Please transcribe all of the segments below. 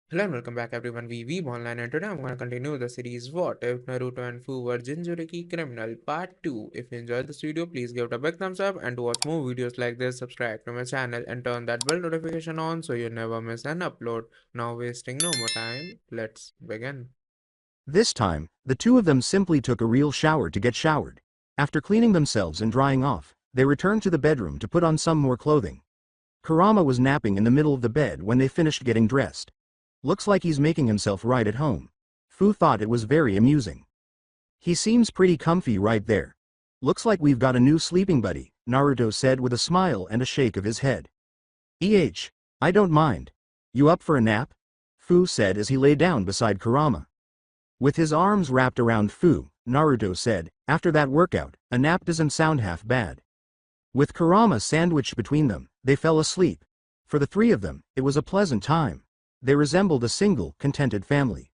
Hello and welcome back everyone, we Weeb Online, and today I'm going to continue the series What If Naruto and Fu Were Jinchuriki Criminal Part 2. If you enjoyed this video, please give it a big thumbs up, and to watch more videos like this, subscribe to my channel and turn that bell notification on so you never miss an upload. Now wasting no more time, let's begin. This time, the two of them simply took a real shower to get showered. After cleaning themselves and drying off, they returned to the bedroom to put on some more clothing. Kurama was napping in the middle of the bed when they finished getting dressed. Looks like he's making himself right at home. Fu thought it was very amusing. He seems pretty comfy right there. Looks like we've got a new sleeping buddy, Naruto said with a smile and a shake of his head. I don't mind. You up for a nap? Fu said as he lay down beside Kurama. With his arms wrapped around Fu, Naruto said, after that workout, a nap doesn't sound half bad. With Kurama sandwiched between them, they fell asleep. For the three of them, it was a pleasant time. They resembled a single, contented family.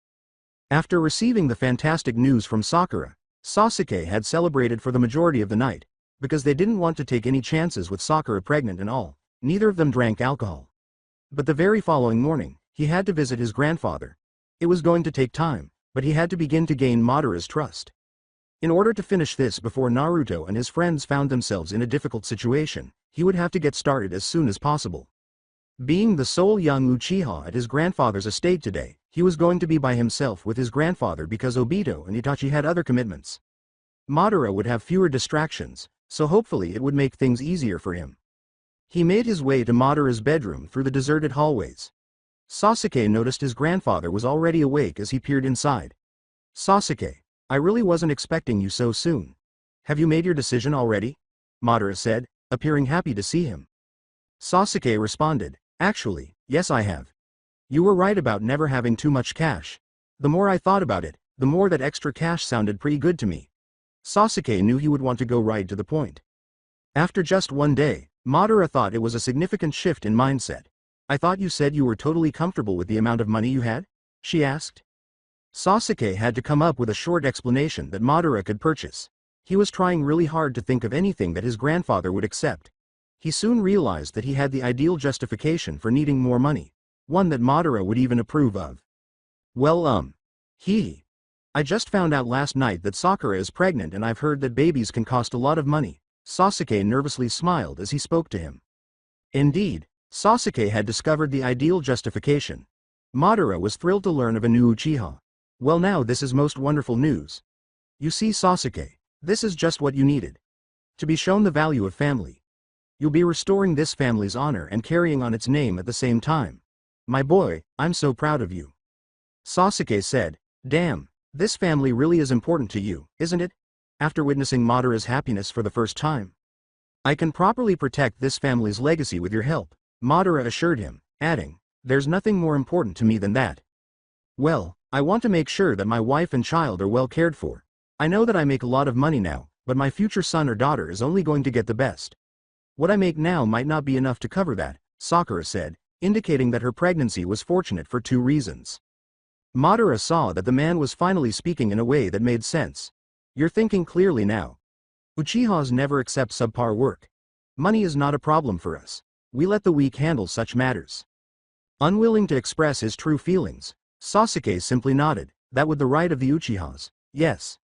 After receiving the fantastic news from Sakura, Sasuke had celebrated for the majority of the night, because they didn't want to take any chances with Sakura pregnant and all. Neither of them drank alcohol. But the very following morning, he had to visit his grandfather. It was going to take time, but he had to begin to gain Madara's trust. In order to finish this before Naruto and his friends found themselves in a difficult situation, he would have to get started as soon as possible. Being the sole young Uchiha at his grandfather's estate today, he was going to be by himself with his grandfather because Obito and Itachi had other commitments. Madara would have fewer distractions, so hopefully it would make things easier for him. He made his way to Madara's bedroom through the deserted hallways. Sasuke noticed his grandfather was already awake as he peered inside. Sasuke, I really wasn't expecting you so soon. Have you made your decision already? Madara said, appearing happy to see him. Sasuke responded, actually, yes I have. You were right about never having too much cash. The more I thought about it, the more that extra cash sounded pretty good to me. Sasuke knew he would want to go right to the point. After just one day, Madara thought it was a significant shift in mindset. I thought you said you were totally comfortable with the amount of money you had? She asked. Sasuke had to come up with a short explanation that Madara could purchase. He was trying really hard to think of anything that his grandfather would accept. He soon realized that he had the ideal justification for needing more money, one that Madara would even approve of. Well, I just found out last night that Sakura is pregnant and I've heard that babies can cost a lot of money. Sasuke nervously smiled as he spoke to him. Indeed, Sasuke had discovered the ideal justification. Madara was thrilled to learn of a new Uchiha. Well, now this is most wonderful news. You see, Sasuke, this is just what you needed. To be shown the value of family. You'll be restoring this family's honor and carrying on its name at the same time. My boy, I'm so proud of you. Sasuke said, damn, this family really is important to you, isn't it? After witnessing Madara's happiness for the first time. I can properly protect this family's legacy with your help, Madara assured him, adding, there's nothing more important to me than that. Well, I want to make sure that my wife and child are well cared for. I know that I make a lot of money now, but my future son or daughter is only going to get the best. What I make now might not be enough to cover that, Sakura said, indicating that her pregnancy was fortunate for two reasons. Madara saw that the man was finally speaking in a way that made sense. You're thinking clearly now. Uchihas never accept subpar work. Money is not a problem for us. We let the weak handle such matters. Unwilling to express his true feelings, Sasuke simply nodded, that with the right of the Uchihas, yes.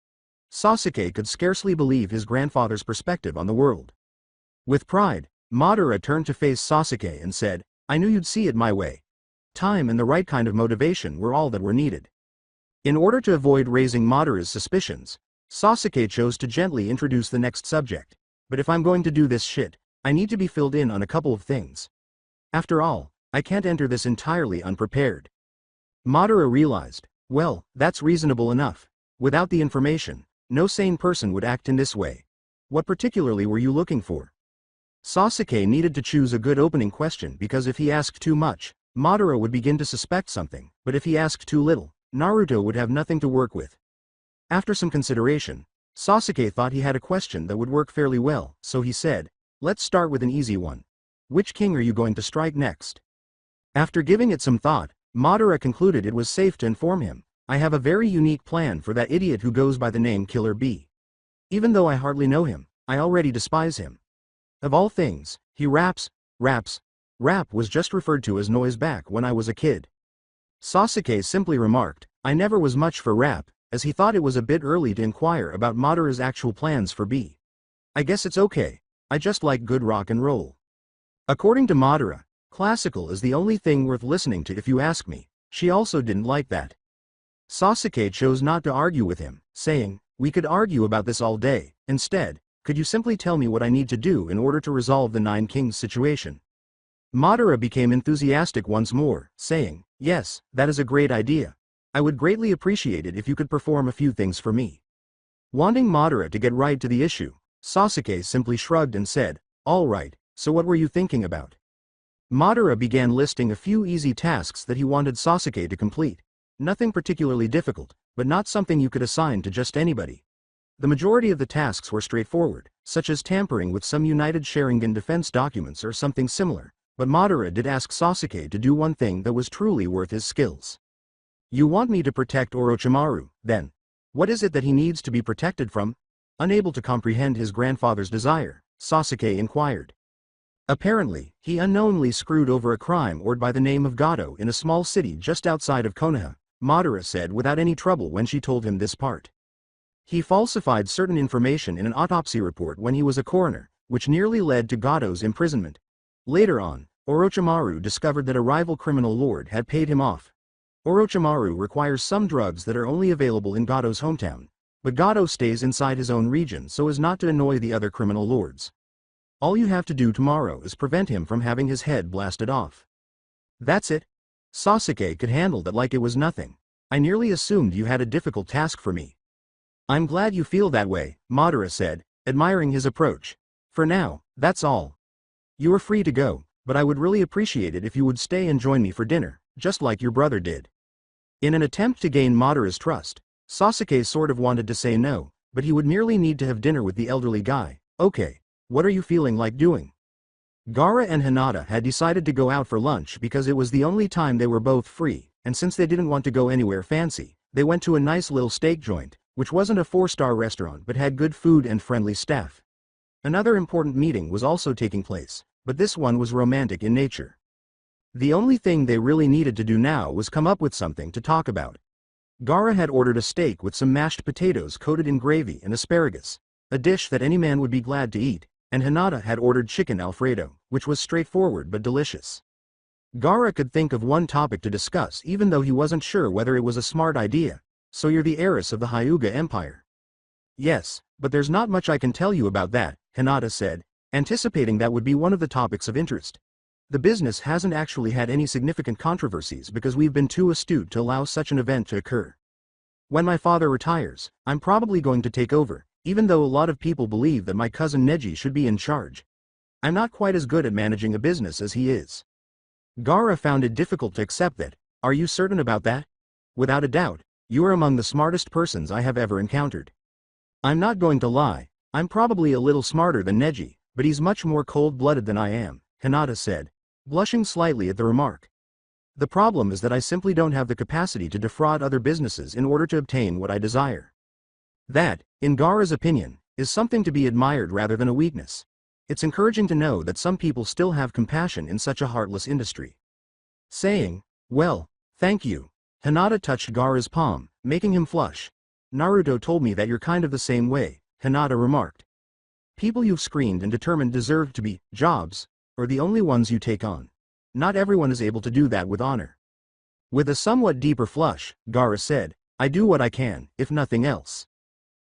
Sasuke could scarcely believe his grandfather's perspective on the world. With pride, Madara turned to face Sasuke and said, I knew you'd see it my way. Time and the right kind of motivation were all that were needed. In order to avoid raising Madara's suspicions, Sasuke chose to gently introduce the next subject. But if I'm going to do this shit, I need to be filled in on a couple of things. After all, I can't enter this entirely unprepared. Madara realized, well, that's reasonable enough. Without the information, no sane person would act in this way. What particularly were you looking for? Sasuke needed to choose a good opening question because if he asked too much, Madara would begin to suspect something, but if he asked too little, Naruto would have nothing to work with. After some consideration, Sasuke thought he had a question that would work fairly well, so he said, let's start with an easy one. Which king are you going to strike next? After giving it some thought, Madara concluded it was safe to inform him, I have a very unique plan for that idiot who goes by the name Killer B. Even though I hardly know him, I already despise him. Of all things, he raps. Rap was just referred to as noise back when I was a kid. Sasuke simply remarked, I never was much for rap, as he thought it was a bit early to inquire about Madara's actual plans for B. I guess it's okay. I just like good rock and roll. According to Madara, classical is the only thing worth listening to if you ask me. She also didn't like that. Sasuke chose not to argue with him, saying, we could argue about this all day. Instead, could you simply tell me what I need to do in order to resolve the Nine Kings situation? Madara became enthusiastic once more, saying, yes, that is a great idea. I would greatly appreciate it if you could perform a few things for me. Wanting Madara to get right to the issue, Sasuke simply shrugged and said, all right, so what were you thinking about? Madara began listing a few easy tasks that he wanted Sasuke to complete. Nothing particularly difficult, but not something you could assign to just anybody. The majority of the tasks were straightforward, such as tampering with some United Sharingan defense documents or something similar, but Madara did ask Sasuke to do one thing that was truly worth his skills. You want me to protect Orochimaru, then? What is it that he needs to be protected from? Unable to comprehend his grandfather's desire, Sasuke inquired. Apparently, he unknowingly screwed over a crime lord by the name of Gato in a small city just outside of Konoha, Madara said without any trouble when she told him this part. He falsified certain information in an autopsy report when he was a coroner, which nearly led to Gato's imprisonment. Later on, Orochimaru discovered that a rival criminal lord had paid him off. Orochimaru requires some drugs that are only available in Gato's hometown, but Gato stays inside his own region so as not to annoy the other criminal lords. All you have to do tomorrow is prevent him from having his head blasted off. That's it? Sasuke could handle that like it was nothing. I nearly assumed you had a difficult task for me. I'm glad you feel that way, Madara said, admiring his approach. For now, that's all. You are free to go, but I would really appreciate it if you would stay and join me for dinner, just like your brother did. In an attempt to gain Madara's trust, Sasuke sort of wanted to say no, but he would merely need to have dinner with the elderly guy. Okay, what are you feeling like doing? Gaara and Hinata had decided to go out for lunch because it was the only time they were both free, and since they didn't want to go anywhere fancy, they went to a nice little steak joint, which wasn't a 4-star restaurant but had good food and friendly staff. Another important meeting was also taking place, but this one was romantic in nature. The only thing they really needed to do now was come up with something to talk about. Gaara had ordered a steak with some mashed potatoes coated in gravy and asparagus, a dish that any man would be glad to eat, and Hinata had ordered chicken Alfredo, which was straightforward but delicious. Gaara could think of one topic to discuss even though he wasn't sure whether it was a smart idea. So you're the heiress of the Hyuga Empire? Yes, but there's not much I can tell you about that, Hinata said, anticipating that would be one of the topics of interest. The business hasn't actually had any significant controversies because we've been too astute to allow such an event to occur. When my father retires, I'm probably going to take over, even though a lot of people believe that my cousin Neji should be in charge. I'm not quite as good at managing a business as he is. Gaara found it difficult to accept that. Are you certain about that? Without a doubt, you are among the smartest persons I have ever encountered. I'm not going to lie, I'm probably a little smarter than Neji, but he's much more cold-blooded than I am, Hinata said, blushing slightly at the remark. The problem is that I simply don't have the capacity to defraud other businesses in order to obtain what I desire. That, in Gaara's opinion, is something to be admired rather than a weakness. It's encouraging to know that some people still have compassion in such a heartless industry. Saying, well, thank you. Hinata touched Gaara's palm, making him flush. Naruto told me that you're kind of the same way, Hinata remarked. People you've screened and determined deserve to be jobs, or the only ones you take on. Not everyone is able to do that with honor. With a somewhat deeper flush, Gaara said, I do what I can, if nothing else.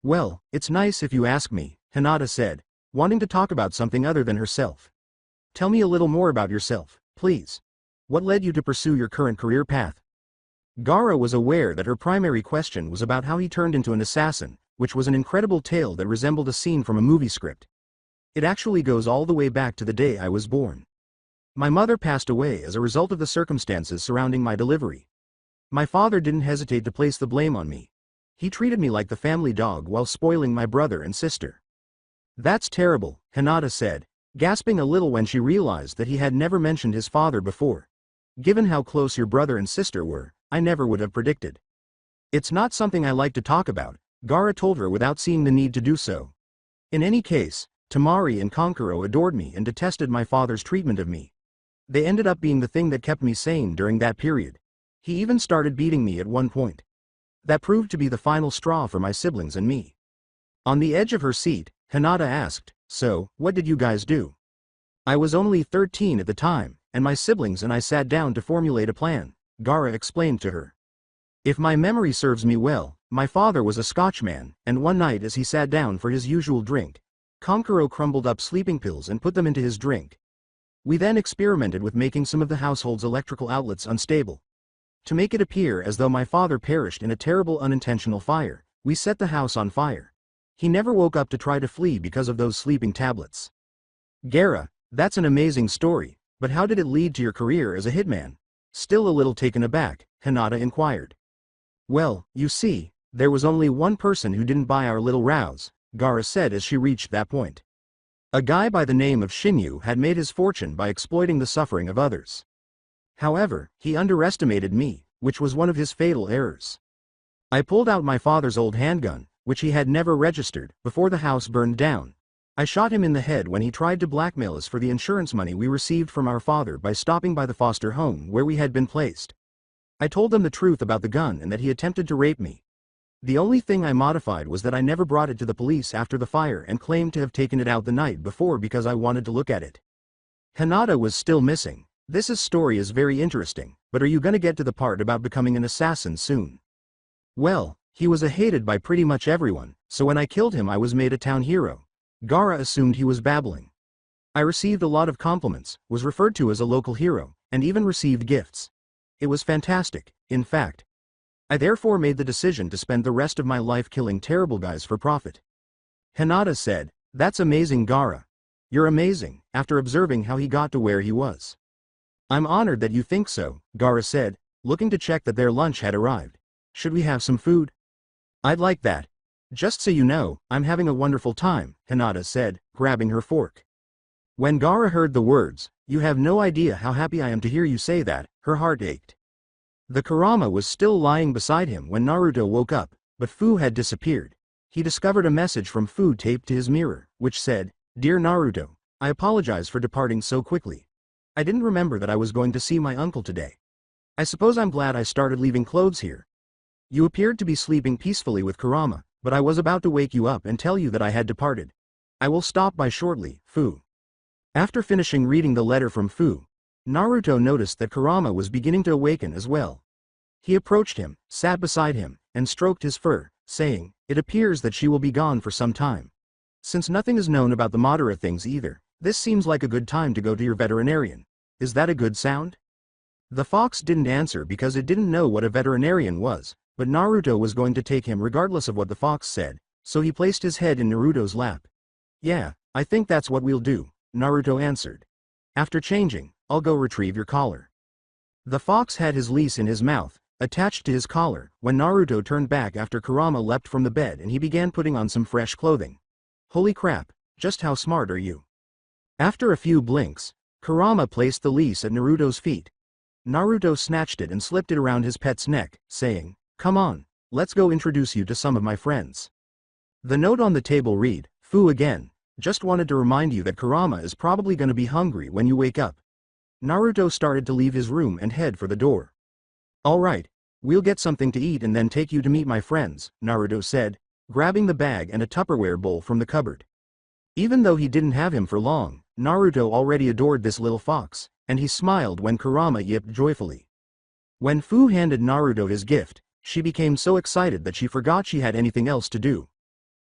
Well, it's nice if you ask me, Hinata said, wanting to talk about something other than herself. Tell me a little more about yourself, please. What led you to pursue your current career path? Gaara was aware that her primary question was about how he turned into an assassin, which was an incredible tale that resembled a scene from a movie script. It actually goes all the way back to the day I was born. My mother passed away as a result of the circumstances surrounding my delivery. My father didn't hesitate to place the blame on me. He treated me like the family dog while spoiling my brother and sister. That's terrible, Hinata said, gasping a little when she realized that he had never mentioned his father before. Given how close your brother and sister were, I never would have predicted. It's not something I like to talk about, Gaara told her without seeing the need to do so. In any case, Temari and Kankuro adored me and detested my father's treatment of me. They ended up being the thing that kept me sane during that period. He even started beating me at one point. That proved to be the final straw for my siblings and me. On the edge of her seat, Hinata asked, "So, what did you guys do?" I was only 13 at the time, and my siblings and I sat down to formulate a plan, Gaara explained to her. If my memory serves me well, my father was a Scotchman, and one night as he sat down for his usual drink, Konkuro crumbled up sleeping pills and put them into his drink. We then experimented with making some of the household's electrical outlets unstable. To make it appear as though my father perished in a terrible unintentional fire, we set the house on fire. He never woke up to try to flee because of those sleeping tablets. Gaara, that's an amazing story, but how did it lead to your career as a hitman? Still a little taken aback, Hinata inquired. Well, you see, there was only one person who didn't buy our little rows, Gaara said as she reached that point. A guy by the name of Shinyu had made his fortune by exploiting the suffering of others. However, he underestimated me, which was one of his fatal errors. I pulled out my father's old handgun, which he had never registered, before the house burned down. I shot him in the head when he tried to blackmail us for the insurance money we received from our father by stopping by the foster home where we had been placed. I told them the truth about the gun and that he attempted to rape me. The only thing I modified was that I never brought it to the police after the fire and claimed to have taken it out the night before because I wanted to look at it. Hinata was still missing. This story is very interesting, but are you gonna get to the part about becoming an assassin soon? Well, he was hated by pretty much everyone, so when I killed him I was made a town hero. Gaara assumed he was babbling. I received a lot of compliments, was referred to as a local hero, and even received gifts. It was fantastic, in fact. I therefore made the decision to spend the rest of my life killing terrible guys for profit. Hinata said, "That's amazing, Gaara. You're amazing," after observing how he got to where he was. "I'm honored that you think so," Gaara said, looking to check that their lunch had arrived. "Should we have some food?" "I'd like that. Just so you know, I'm having a wonderful time," Hinata said, grabbing her fork. When Gaara heard the words, "You have no idea how happy I am to hear you say that," her heart ached. The Kurama was still lying beside him when Naruto woke up, but Fu had disappeared. He discovered a message from Fu taped to his mirror, which said, "Dear Naruto, I apologize for departing so quickly. I didn't remember that I was going to see my uncle today. I suppose I'm glad I started leaving clothes here. You appeared to be sleeping peacefully with Kurama, but I was about to wake you up and tell you that I had departed. I will stop by shortly, Fu." After finishing reading the letter from Fu, Naruto noticed that Kurama was beginning to awaken as well. He approached him, sat beside him, and stroked his fur, saying, "It appears that she will be gone for some time. Since nothing is known about the Madara things either, this seems like a good time to go to your veterinarian. Is that a good sound?" The fox didn't answer because it didn't know what a veterinarian was, but Naruto was going to take him regardless of what the fox said, so he placed his head in Naruto's lap. "Yeah, I think that's what we'll do," Naruto answered. "After changing, I'll go retrieve your collar." The fox had his leash in his mouth, attached to his collar, when Naruto turned back after Kurama leapt from the bed and he began putting on some fresh clothing. Holy crap, just how smart are you? After a few blinks, Kurama placed the leash at Naruto's feet. Naruto snatched it and slipped it around his pet's neck, saying, "Come on, let's go introduce you to some of my friends." The note on the table read, "Fu again. Just wanted to remind you that Kurama is probably gonna be hungry when you wake up." Naruto started to leave his room and head for the door. "Alright, we'll get something to eat and then take you to meet my friends," Naruto said, grabbing the bag and a Tupperware bowl from the cupboard. Even though he didn't have him for long, Naruto already adored this little fox, and he smiled when Kurama yipped joyfully. When Fu handed Naruto his gift, she became so excited that she forgot she had anything else to do.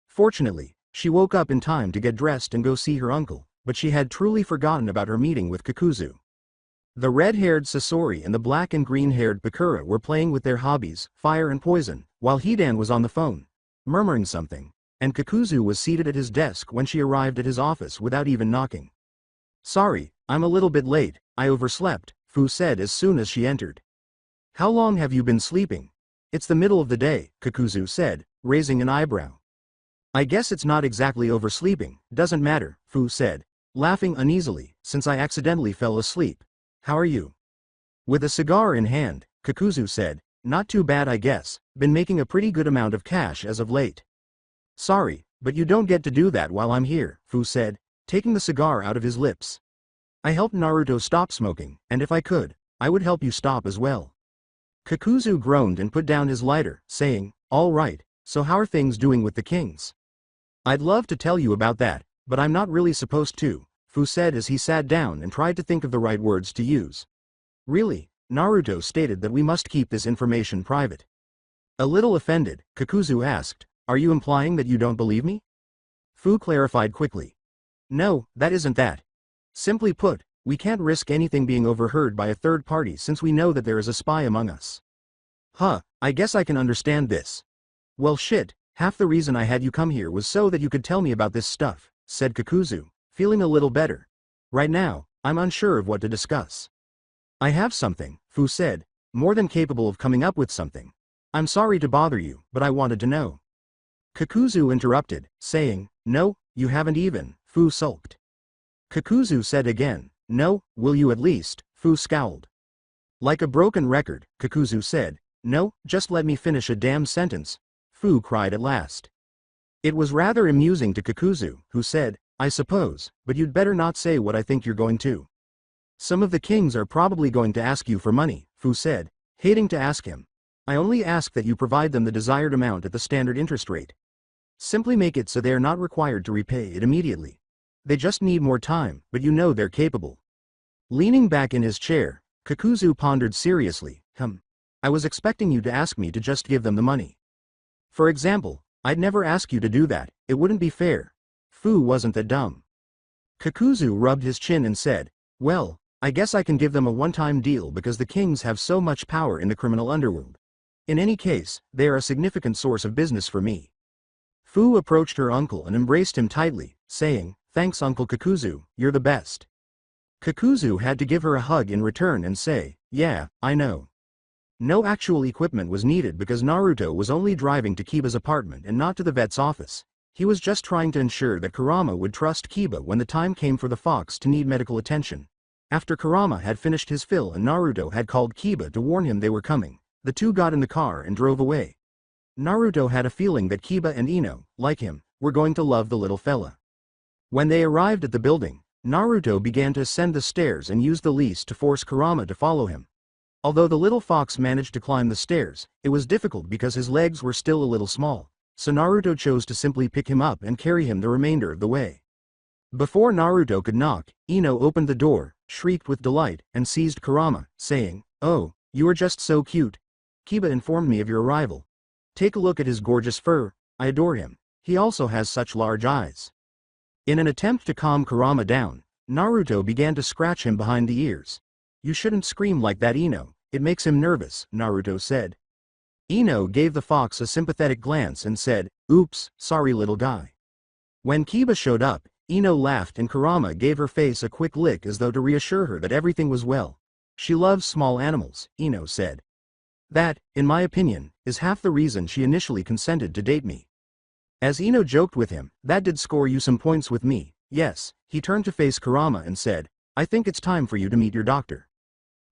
Fortunately, she woke up in time to get dressed and go see her uncle, but she had truly forgotten about her meeting with Kakuzu. The red-haired Sasori and the black and green-haired Pakura were playing with their hobbies, fire and poison, while Hidan was on the phone, murmuring something, and Kakuzu was seated at his desk when she arrived at his office without even knocking. "Sorry, I'm a little bit late, I overslept," Fu said as soon as she entered. "How long have you been sleeping?" "It's the middle of the day," Kakuzu said, raising an eyebrow. "I guess it's not exactly oversleeping, doesn't matter," Fu said, laughing uneasily, "since I accidentally fell asleep. How are you?" With a cigar in hand, Kakuzu said, "Not too bad I guess, been making a pretty good amount of cash as of late." "Sorry, but you don't get to do that while I'm here," Fu said, taking the cigar out of his lips. "I helped Naruto stop smoking, and if I could, I would help you stop as well." Kakuzu groaned and put down his lighter, saying, "All right, so how are things doing with the kings?" "I'd love to tell you about that, but I'm not really supposed to," Fu said as he sat down and tried to think of the right words to use. "Really, Naruto stated that we must keep this information private." A little offended, Kakuzu asked, "Are you implying that you don't believe me?" Fu clarified quickly. "No, that isn't that. Simply put, we can't risk anything being overheard by a third party since we know that there is a spy among us." "Huh, I guess I can understand this." "Well shit, half the reason I had you come here was so that you could tell me about this stuff," said Kakuzu, feeling a little better. "Right now, I'm unsure of what to discuss." "I have something," Fu said, more than capable of coming up with something. "I'm sorry to bother you, but I wanted to know." Kakuzu interrupted, saying, "No, you haven't even," Fu sulked. Kakuzu said again, "No, will you at least?" Fu scowled. Like a broken record, Kakuzu said, "No, just let me finish a damn sentence," Fu cried at last. It was rather amusing to Kakuzu, who said, "I suppose, but you'd better not say what I think you're going to." "Some of the kings are probably going to ask you for money," Fu said, hating to ask him. "I only ask that you provide them the desired amount at the standard interest rate. Simply make it so they are not required to repay it immediately. They just need more time, but you know they're capable." Leaning back in his chair, Kakuzu pondered seriously, I was expecting you to ask me to just give them the money. For example, I'd never ask you to do that, it wouldn't be fair." Fu wasn't that dumb. Kakuzu rubbed his chin and said, "Well, I guess I can give them a one-time deal because the kings have so much power in the criminal underworld. In any case, they are a significant source of business for me." Fu approached her uncle and embraced him tightly, saying, "Thanks Uncle Kakuzu, you're the best." Kakuzu had to give her a hug in return and say, "Yeah, I know." No actual equipment was needed because Naruto was only driving to Kiba's apartment and not to the vet's office. He was just trying to ensure that Kurama would trust Kiba when the time came for the fox to need medical attention. After Kurama had finished his fill and Naruto had called Kiba to warn him they were coming, the two got in the car and drove away. Naruto had a feeling that Kiba and Ino, like him, were going to love the little fella. When they arrived at the building, Naruto began to ascend the stairs and used the leash to force Kurama to follow him. Although the little fox managed to climb the stairs, it was difficult because his legs were still a little small, so Naruto chose to simply pick him up and carry him the remainder of the way. Before Naruto could knock, Ino opened the door, shrieked with delight, and seized Kurama, saying, "Oh, you are just so cute. Kiba informed me of your arrival. Take a look at his gorgeous fur, I adore him. He also has such large eyes." In an attempt to calm Kurama down, Naruto began to scratch him behind the ears. "You shouldn't scream like that, Ino, it makes him nervous," Naruto said. Ino gave the fox a sympathetic glance and said, "Oops, sorry little guy." When Kiba showed up, Ino laughed and Kurama gave her face a quick lick as though to reassure her that everything was well. "She loves small animals," Ino said. "That, in my opinion, is half the reason she initially consented to date me." As Ino joked with him, "That did score you some points with me, yes," he turned to face Kurama and said, "I think it's time for you to meet your doctor."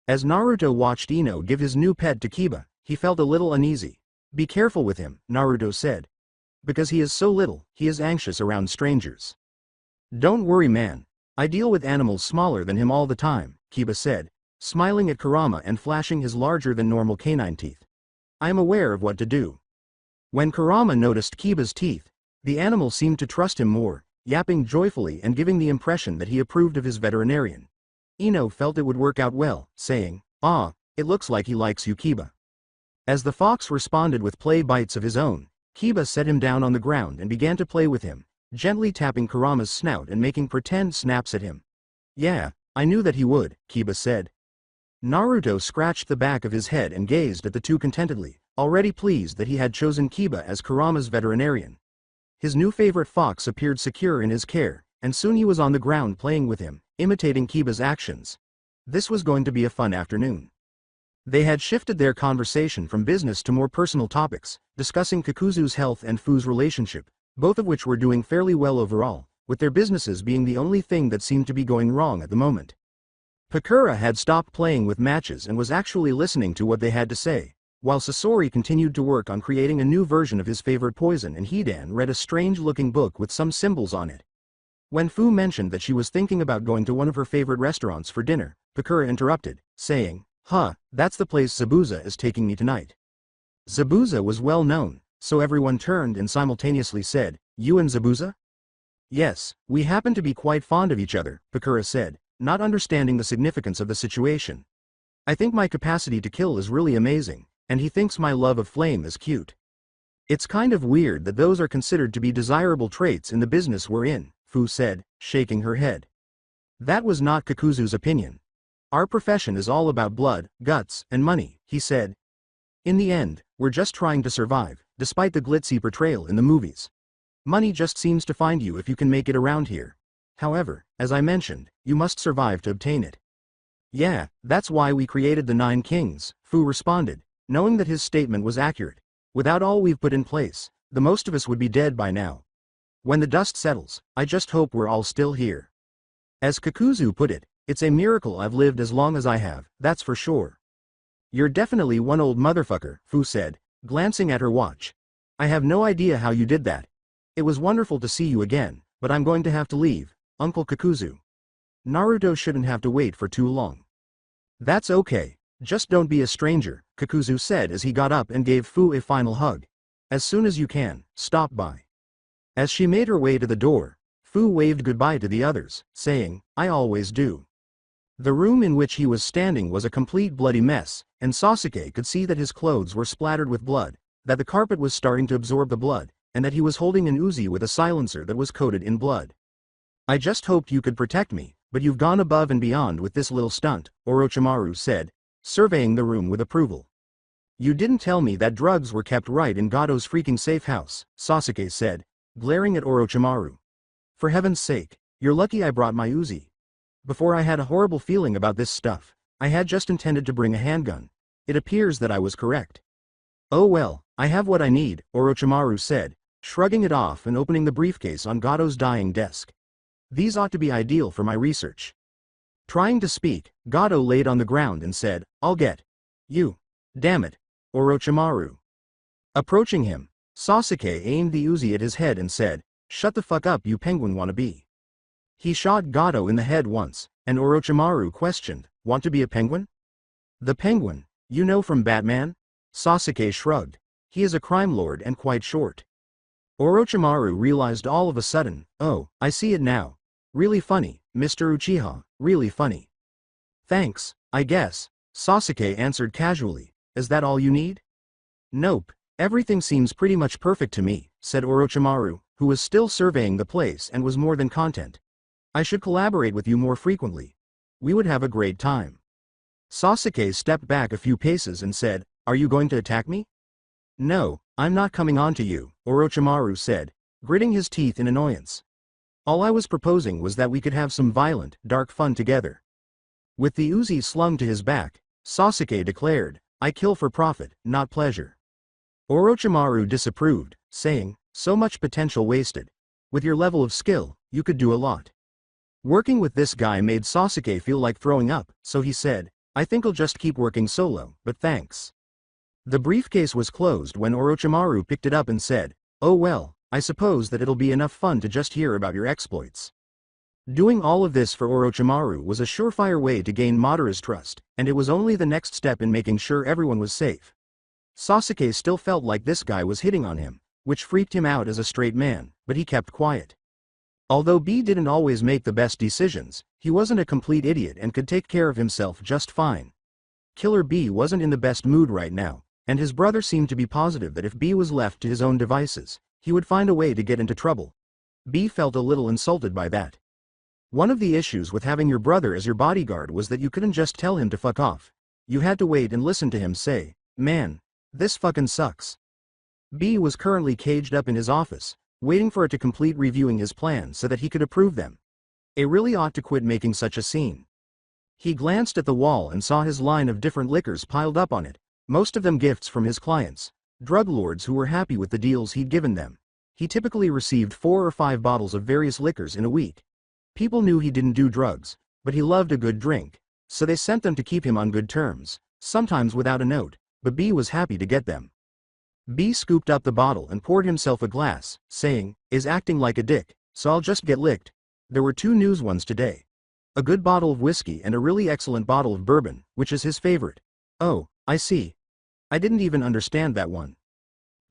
As Naruto watched Ino give his new pet to Kiba, he felt a little uneasy. "Be careful with him," Naruto said. "Because he is so little, he is anxious around strangers." "Don't worry man. I deal with animals smaller than him all the time," Kiba said, smiling at Kurama and flashing his larger-than-normal canine teeth. "I am aware of what to do." When Kurama noticed Kiba's teeth, the animal seemed to trust him more, yapping joyfully and giving the impression that he approved of his veterinarian. Ino felt it would work out well, saying, "Ah, it looks like he likes you Kiba." As the fox responded with play bites of his own, Kiba set him down on the ground and began to play with him, gently tapping Kurama's snout and making pretend snaps at him. "Yeah, I knew that he would," Kiba said. Naruto scratched the back of his head and gazed at the two contentedly, already pleased that he had chosen Kiba as Kurama's veterinarian. His new favorite fox appeared secure in his care, and soon he was on the ground playing with him, imitating Kiba's actions. This was going to be a fun afternoon. They had shifted their conversation from business to more personal topics, discussing Kakuzu's health and Fu's relationship, both of which were doing fairly well overall, with their businesses being the only thing that seemed to be going wrong at the moment. Pakura had stopped playing with matches and was actually listening to what they had to say, while Sasori continued to work on creating a new version of his favorite poison and Hidan read a strange-looking book with some symbols on it. When Fu mentioned that she was thinking about going to one of her favorite restaurants for dinner, Pakura interrupted, saying, Huh, that's the place Zabuza is taking me tonight. Zabuza was well known, so everyone turned and simultaneously said, "You and Zabuza?" "Yes, we happen to be quite fond of each other," Pakura said, not understanding the significance of the situation. "I think my capacity to kill is really amazing, and he thinks my love of flame is cute. It's kind of weird that those are considered to be desirable traits in the business we're in," Fu said, shaking her head. That was not Kakuzu's opinion. "Our profession is all about blood, guts, and money," he said. "In the end, we're just trying to survive, despite the glitzy portrayal in the movies. Money just seems to find you if you can make it around here. However, as I mentioned, you must survive to obtain it." "Yeah, that's why we created the 9 Kings, Fu responded, knowing that his statement was accurate. "Without all we've put in place, the most of us would be dead by now. When the dust settles, I just hope we're all still here." As Kakuzu put it, "It's a miracle I've lived as long as I have, that's for sure." "You're definitely one old motherfucker," Fu said, glancing at her watch. "I have no idea how you did that. It was wonderful to see you again, but I'm going to have to leave, Uncle Kakuzu. Naruto shouldn't have to wait for too long." "That's okay, just don't be a stranger," Kakuzu said as he got up and gave Fu a final hug. "As soon as you can, stop by." As she made her way to the door, Fu waved goodbye to the others, saying, "I always do." The room in which he was standing was a complete bloody mess, and Sasuke could see that his clothes were splattered with blood, that the carpet was starting to absorb the blood, and that he was holding an Uzi with a silencer that was coated in blood. "I just hoped you could protect me, but you've gone above and beyond with this little stunt," Orochimaru said, surveying the room with approval. "You didn't tell me that drugs were kept right in Gato's freaking safe house," Sasuke said, glaring at Orochimaru. "For heaven's sake, you're lucky I brought my Uzi. Before I had a horrible feeling about this stuff. I had just intended to bring a handgun. It appears that I was correct." "Oh well, I have what I need," Orochimaru said, shrugging it off and opening the briefcase on Gato's dying desk. "These ought to be ideal for my research." Trying to speak, Gato laid on the ground and said, "I'll get you. Damn it, Orochimaru." Approaching him, Sasuke aimed the Uzi at his head and said, "Shut the fuck up, you penguin wannabe." He shot Gato in the head once, and Orochimaru questioned, "Want to be a penguin?" "The penguin, you know from Batman?" Sasuke shrugged. "He is a crime lord and quite short." Orochimaru realized all of a sudden, "Oh, I see it now. Really funny, Mr. Uchiha, really funny." "Thanks, I guess," Sasuke answered casually. "Is that all you need?" "Nope, everything seems pretty much perfect to me," said Orochimaru, who was still surveying the place and was more than content. "I should collaborate with you more frequently. We would have a great time." Sasuke stepped back a few paces and said, "Are you going to attack me?" "No, I'm not coming on to you," Orochimaru said, gritting his teeth in annoyance. "All I was proposing was that we could have some violent, dark fun together." With the Uzi slung to his back, Sasuke declared, "I kill for profit, not pleasure." Orochimaru disapproved, saying, "So much potential wasted. With your level of skill, you could do a lot." Working with this guy made Sasuke feel like throwing up, so he said, "I think I'll just keep working solo, but thanks." The briefcase was closed when Orochimaru picked it up and said, "Oh well, I suppose that it'll be enough fun to just hear about your exploits." Doing all of this for Orochimaru was a surefire way to gain Madara's trust, and it was only the next step in making sure everyone was safe. Sasuke still felt like this guy was hitting on him, which freaked him out as a straight man, but he kept quiet. Although B didn't always make the best decisions, he wasn't a complete idiot and could take care of himself just fine. Killer B wasn't in the best mood right now, and his brother seemed to be positive that if B was left to his own devices, he would find a way to get into trouble. B felt a little insulted by that. One of the issues with having your brother as your bodyguard was that you couldn't just tell him to fuck off. You had to wait and listen to him say, "Man, this fucking sucks." B was currently caged up in his office, waiting for it to complete reviewing his plans so that he could approve them. A really ought to quit making such a scene. He glanced at the wall and saw his line of different liquors piled up on it, most of them gifts from his clients, drug lords who were happy with the deals he'd given them. He typically received 4 or 5 bottles of various liquors in a week. People knew he didn't do drugs, but he loved a good drink, so they sent them to keep him on good terms, sometimes without a note, but B was happy to get them. B scooped up the bottle and poured himself a glass, saying, "Is acting like a dick, so I'll just get licked. There were 2 news ones today." A good bottle of whiskey and a really excellent bottle of bourbon, which is his favorite. Oh, I see. I didn't even understand that one.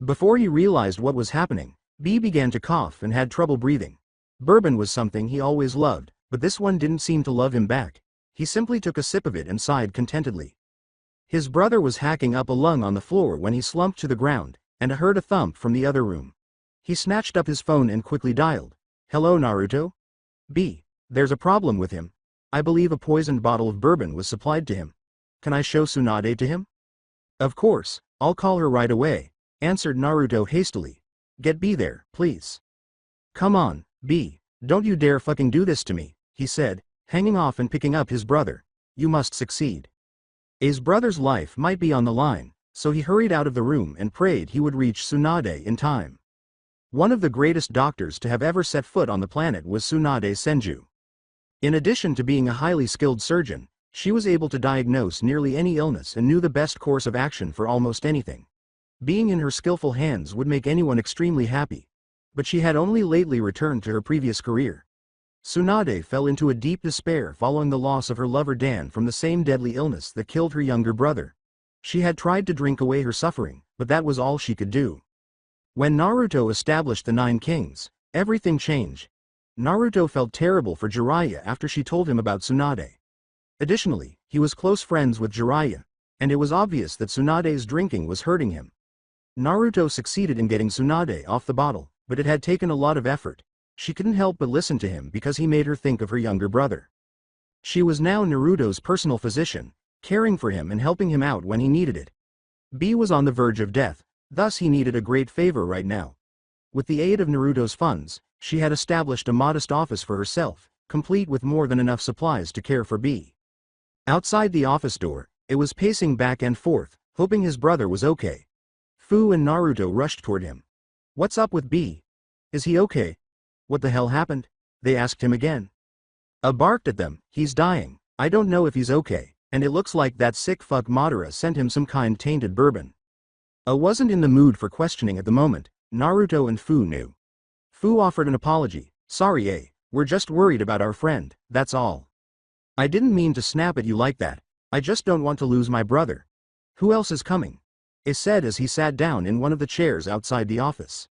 Before he realized what was happening, B began to cough and had trouble breathing. Bourbon was something he always loved, but this one didn't seem to love him back. He simply took a sip of it and sighed contentedly. His brother was hacking up a lung on the floor when he slumped to the ground, and heard a thump from the other room. He snatched up his phone and quickly dialed. Hello, Naruto? B. There's a problem with him. I believe a poisoned bottle of bourbon was supplied to him. Can I show Tsunade to him? Of course, I'll call her right away, answered Naruto hastily. Get B there, please. Come on, B. Don't you dare fucking do this to me, he said, hanging off and picking up his brother. You must succeed. His brother's life might be on the line, so he hurried out of the room and prayed he would reach Tsunade in time. One of the greatest doctors to have ever set foot on the planet was Tsunade Senju. In addition to being a highly skilled surgeon, she was able to diagnose nearly any illness and knew the best course of action for almost anything. Being in her skillful hands would make anyone extremely happy. But she had only lately returned to her previous career. Tsunade fell into a deep despair following the loss of her lover Dan from the same deadly illness that killed her younger brother. She had tried to drink away her suffering, but that was all she could do. When Naruto established the 9 Kings, everything changed. Naruto felt terrible for Jiraiya after she told him about Tsunade. Additionally, he was close friends with Jiraiya, and it was obvious that Tsunade's drinking was hurting him. Naruto succeeded in getting Tsunade off the bottle, but it had taken a lot of effort. She couldn't help but listen to him because he made her think of her younger brother. She was now Naruto's personal physician, caring for him and helping him out when he needed it. B was on the verge of death, thus he needed a great favor right now. With the aid of Naruto's funds, she had established a modest office for herself, complete with more than enough supplies to care for B. Outside the office door, it was pacing back and forth, hoping his brother was okay. Fu and Naruto rushed toward him. What's up with B? Is he okay? What the hell happened? They asked him again. A barked at them, he's dying, I don't know if he's okay, and it looks like that sick fuck Madara sent him some kind tainted bourbon. A wasn't in the mood for questioning at the moment, Naruto and Fu knew. Fu offered an apology, sorry we're just worried about our friend, that's all. I didn't mean to snap at you like that, I just don't want to lose my brother. Who else is coming? He said as he sat down in one of the chairs outside the office.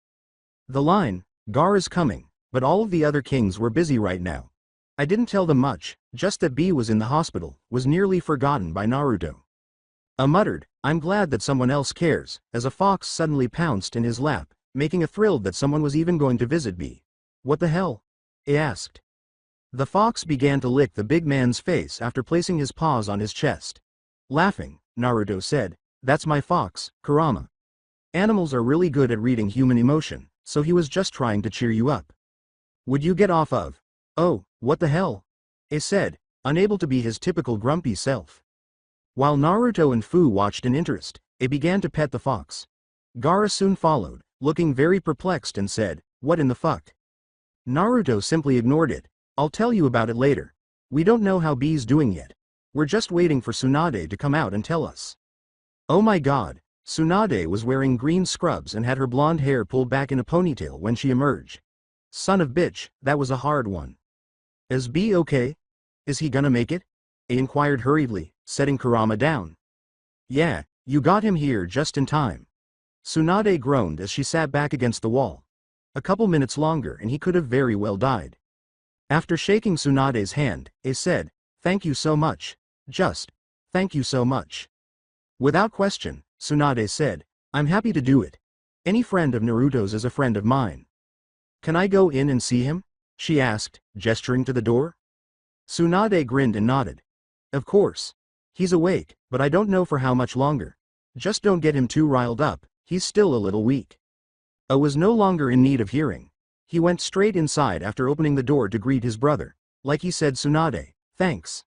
The line, Gaara's coming, but all of the other kings were busy right now. I didn't tell them much, just that B was in the hospital, was nearly forgotten by Naruto. A muttered, I'm glad that someone else cares, as a fox suddenly pounced in his lap, making a thrilled that someone was even going to visit B. What the hell? He asked. The fox began to lick the big man's face after placing his paws on his chest. Laughing, Naruto said, that's my fox, Kurama. Animals are really good at reading human emotion, so he was just trying to cheer you up. Would you get off of? Oh, what the hell? He said, unable to be his typical grumpy self. While Naruto and Fu watched in interest, he began to pet the fox. Gaara soon followed, looking very perplexed and said, what in the fuck? Naruto simply ignored it. I'll tell you about it later. We don't know how B's doing yet. We're just waiting for Tsunade to come out and tell us. Oh my god, Tsunade was wearing green scrubs and had her blonde hair pulled back in a ponytail when she emerged. Son of bitch, that was a hard one. Is B okay? Is he gonna make it? He inquired hurriedly, setting Kurama down. Yeah, you got him here just in time. Tsunade groaned as she sat back against the wall. A couple minutes longer and he could have very well died. After shaking Tsunade's hand, he said, thank you so much. Just, thank you so much. Without question, Tsunade said, I'm happy to do it. Any friend of Naruto's is a friend of mine. Can I go in and see him? She asked, gesturing to the door. Tsunade grinned and nodded. Of course. He's awake, but I don't know for how much longer. Just don't get him too riled up, he's still a little weak. A was no longer in need of hearing. He went straight inside after opening the door to greet his brother. Like he said, Tsunade, thanks.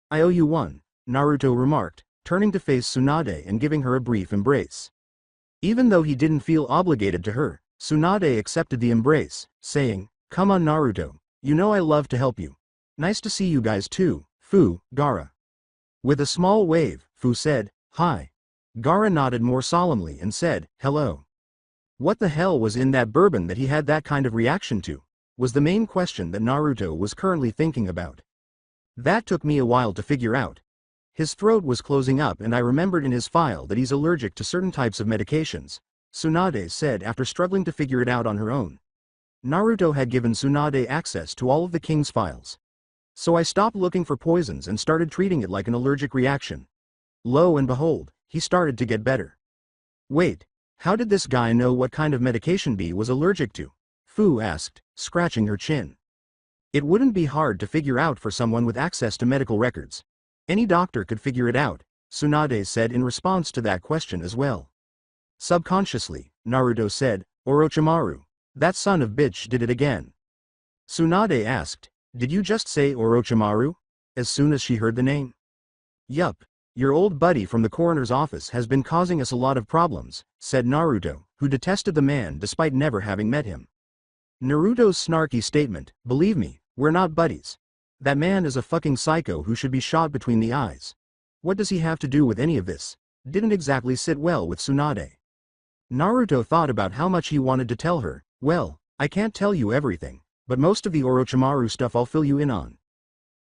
I owe you one, Naruto remarked, turning to face Tsunade and giving her a brief embrace. Even though he didn't feel obligated to her, Tsunade accepted the embrace, saying, come on Naruto, you know I love to help you. Nice to see you guys too, Fu, Gaara. With a small wave, Fu said, hi. Gaara nodded more solemnly and said, hello. What the hell was in that bourbon that he had that kind of reaction to? Was the main question that Naruto was currently thinking about. That took me a while to figure out. His throat was closing up and I remembered in his file that he's allergic to certain types of medications, Tsunade said after struggling to figure it out on her own. Naruto had given Tsunade access to all of the king's files. So I stopped looking for poisons and started treating it like an allergic reaction. Lo and behold, he started to get better. Wait, how did this guy know what kind of medication B was allergic to? Fu asked, scratching her chin. It wouldn't be hard to figure out for someone with access to medical records. Any doctor could figure it out, Tsunade said in response to that question as well. Subconsciously, Naruto said, Orochimaru. That son of bitch did it again. Tsunade asked, did you just say Orochimaru? As soon as she heard the name. Yup, your old buddy from the coroner's office has been causing us a lot of problems, said Naruto, who detested the man despite never having met him. Naruto's snarky statement, believe me, we're not buddies. That man is a fucking psycho who should be shot between the eyes. What does he have to do with any of this? Didn't exactly sit well with Tsunade. Naruto thought about how much he wanted to tell her. Well, I can't tell you everything, but most of the Orochimaru stuff I'll fill you in on.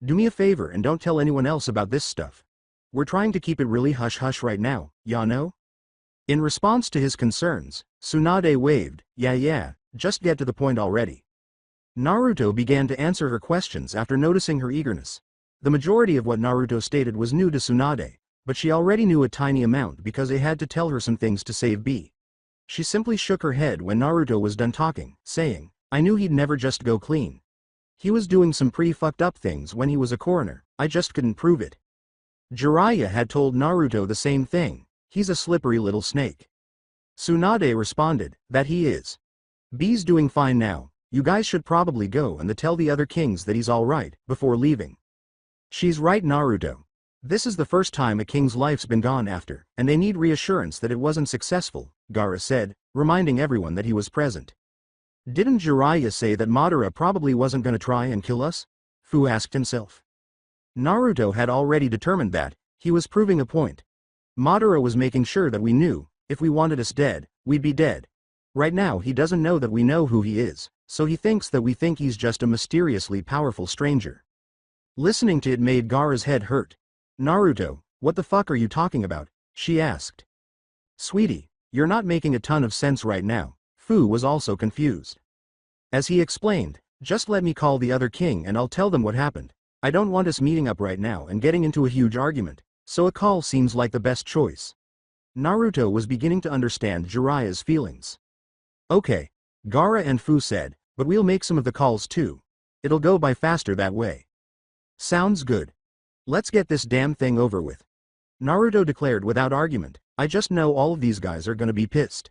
Do me a favor and don't tell anyone else about this stuff. We're trying to keep it really hush-hush right now, ya know? In response to his concerns, Tsunade waved, yeah, just get to the point already. Naruto began to answer her questions after noticing her eagerness. The majority of what Naruto stated was new to Tsunade, but she already knew a tiny amount because they had to tell her some things to save B. She simply shook her head when Naruto was done talking, saying, I knew he'd never just go clean. He was doing some pretty fucked up things when he was a coroner, I just couldn't prove it. Jiraiya had told Naruto the same thing, he's a slippery little snake. Tsunade responded, that he is. B's doing fine now. You guys should probably go and tell the other kings that he's alright, before leaving. She's right, Naruto. This is the first time a king's life's been gone after, and they need reassurance that it wasn't successful, Gaara said, reminding everyone that he was present. Didn't Jiraiya say that Madara probably wasn't gonna try and kill us? Fu asked himself. Naruto had already determined that, he was proving a point. Madara was making sure that we knew, if we wanted us dead, we'd be dead. Right now he doesn't know that we know who he is. So he thinks that we think he's just a mysteriously powerful stranger. Listening to it made Gaara's head hurt. Naruto, what the fuck are you talking about? She asked. Sweetie, you're not making a ton of sense right now. Fu was also confused. As he explained, just let me call the other king and I'll tell them what happened. I don't want us meeting up right now and getting into a huge argument, so a call seems like the best choice. Naruto was beginning to understand Jiraiya's feelings. Okay. Gaara and Fu said, but we'll make some of the calls too. It'll go by faster that way. Sounds good. Let's get this damn thing over with. Naruto declared without argument, I just know all of these guys are gonna be pissed.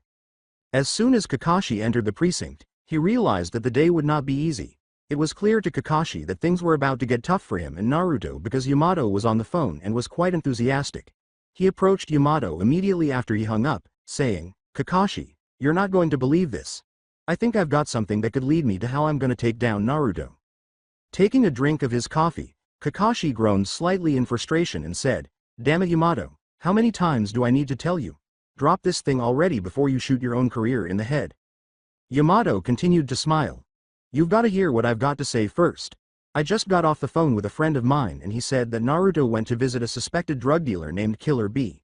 As soon as Kakashi entered the precinct, he realized that the day would not be easy. It was clear to Kakashi that things were about to get tough for him and Naruto because Yamato was on the phone and was quite enthusiastic. He approached Yamato immediately after he hung up, saying, Kakashi, you're not going to believe this. I think I've got something that could lead me to how I'm gonna take down Naruto. Taking a drink of his coffee, Kakashi groaned slightly in frustration and said, damn it Yamato, how many times do I need to tell you? Drop this thing already before you shoot your own career in the head. Yamato continued to smile. You've gotta hear what I've got to say first. I just got off the phone with a friend of mine and he said that Naruto went to visit a suspected drug dealer named Killer B.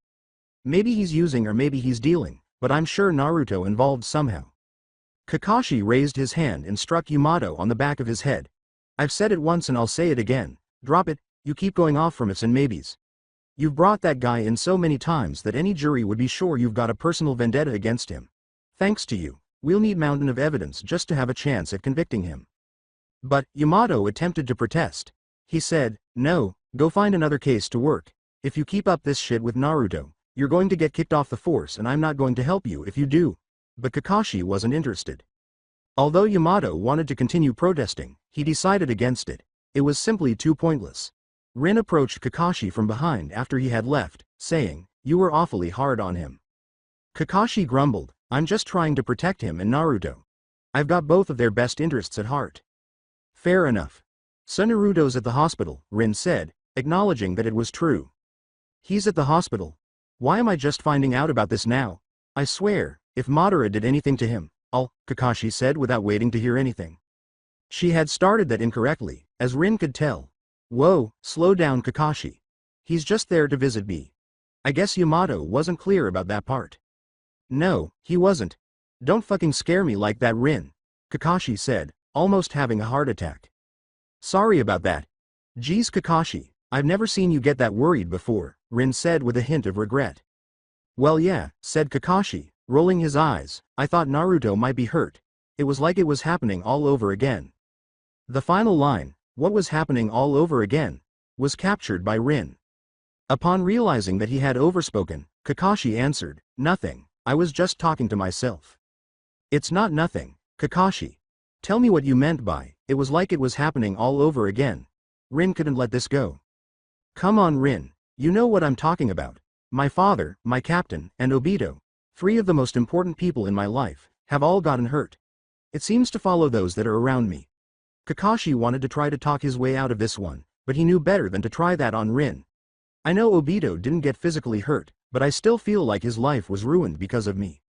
Maybe he's using or maybe he's dealing, but I'm sure Naruto involved somehow. Kakashi raised his hand and struck Yamato on the back of his head. I've said it once and I'll say it again. Drop it, you keep going off from ifs and maybes. You've brought that guy in so many times that any jury would be sure you've got a personal vendetta against him. Thanks to you, we'll need mountain of evidence just to have a chance at convicting him. But, Yamato attempted to protest. He said, no, go find another case to work. If you keep up this shit with Naruto, you're going to get kicked off the force and I'm not going to help you if you do. But Kakashi wasn't interested. Although Yamato wanted to continue protesting, he decided against it. It was simply too pointless. Ren approached Kakashi from behind after he had left, saying, you were awfully hard on him. Kakashi grumbled, I'm just trying to protect him and Naruto. I've got both of their best interests at heart. Fair enough. So Naruto's at the hospital, Ren said, acknowledging that it was true. He's at the hospital. Why am I just finding out about this now? I swear, if Madara did anything to him, Kakashi said without waiting to hear anything. She had started that incorrectly, as Rin could tell. Whoa, slow down Kakashi. He's just there to visit me. I guess Yamato wasn't clear about that part. No, he wasn't. Don't fucking scare me like that, Rin, Kakashi said, almost having a heart attack. Sorry about that. Geez Kakashi, I've never seen you get that worried before, Rin said with a hint of regret. Well yeah, said Kakashi, rolling his eyes, I thought Naruto might be hurt. It was like it was happening all over again. The final line, what was happening all over again, was captured by Rin. Upon realizing that he had overspoken, Kakashi answered, nothing, I was just talking to myself. It's not nothing, Kakashi. Tell me what you meant by, it was like it was happening all over again. Rin couldn't let this go. Come on Rin, you know what I'm talking about. My father, my captain, and Obito, 3 of the most important people in my life, have all gotten hurt. It seems to follow those that are around me. Kakashi wanted to try to talk his way out of this one, but he knew better than to try that on Rin. I know Obito didn't get physically hurt, but I still feel like his life was ruined because of me.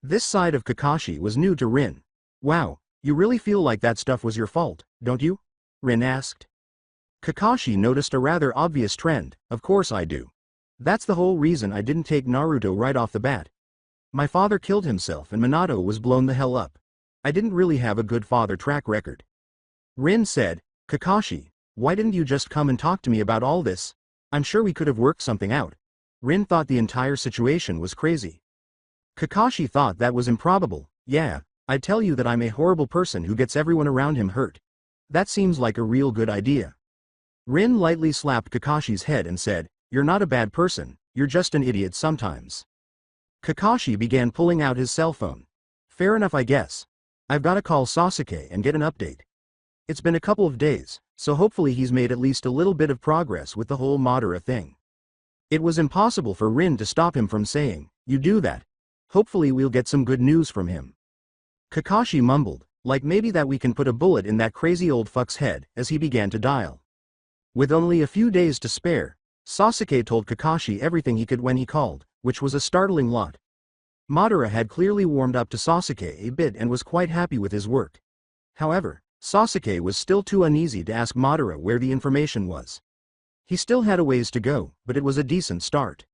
This side of Kakashi was new to Rin. Wow, you really feel like that stuff was your fault, don't you? Rin asked. Kakashi noticed a rather obvious trend, of course I do. That's the whole reason I didn't take Naruto right off the bat. My father killed himself and Minato was blown the hell up. I didn't really have a good father track record. Rin said, Kakashi, why didn't you just come and talk to me about all this? I'm sure we could have worked something out. Rin thought the entire situation was crazy. Kakashi thought that was improbable. Yeah, I'd tell you that I'm a horrible person who gets everyone around him hurt. That seems like a real good idea. Rin lightly slapped Kakashi's head and said, you're not a bad person, you're just an idiot sometimes. Kakashi began pulling out his cell phone. Fair enough I guess. I've gotta call Sasuke and get an update. It's been a couple of days, so hopefully he's made at least a little bit of progress with the whole Madara thing. It was impossible for Rin to stop him from saying, you do that. Hopefully we'll get some good news from him. Kakashi mumbled, like maybe that we can put a bullet in that crazy old fuck's head, as he began to dial. With only a few days to spare, Sasuke told Kakashi everything he could when he called, which was a startling lot. Madara had clearly warmed up to Sasuke a bit and was quite happy with his work. However, Sasuke was still too uneasy to ask Madara where the information was. He still had a ways to go, but it was a decent start.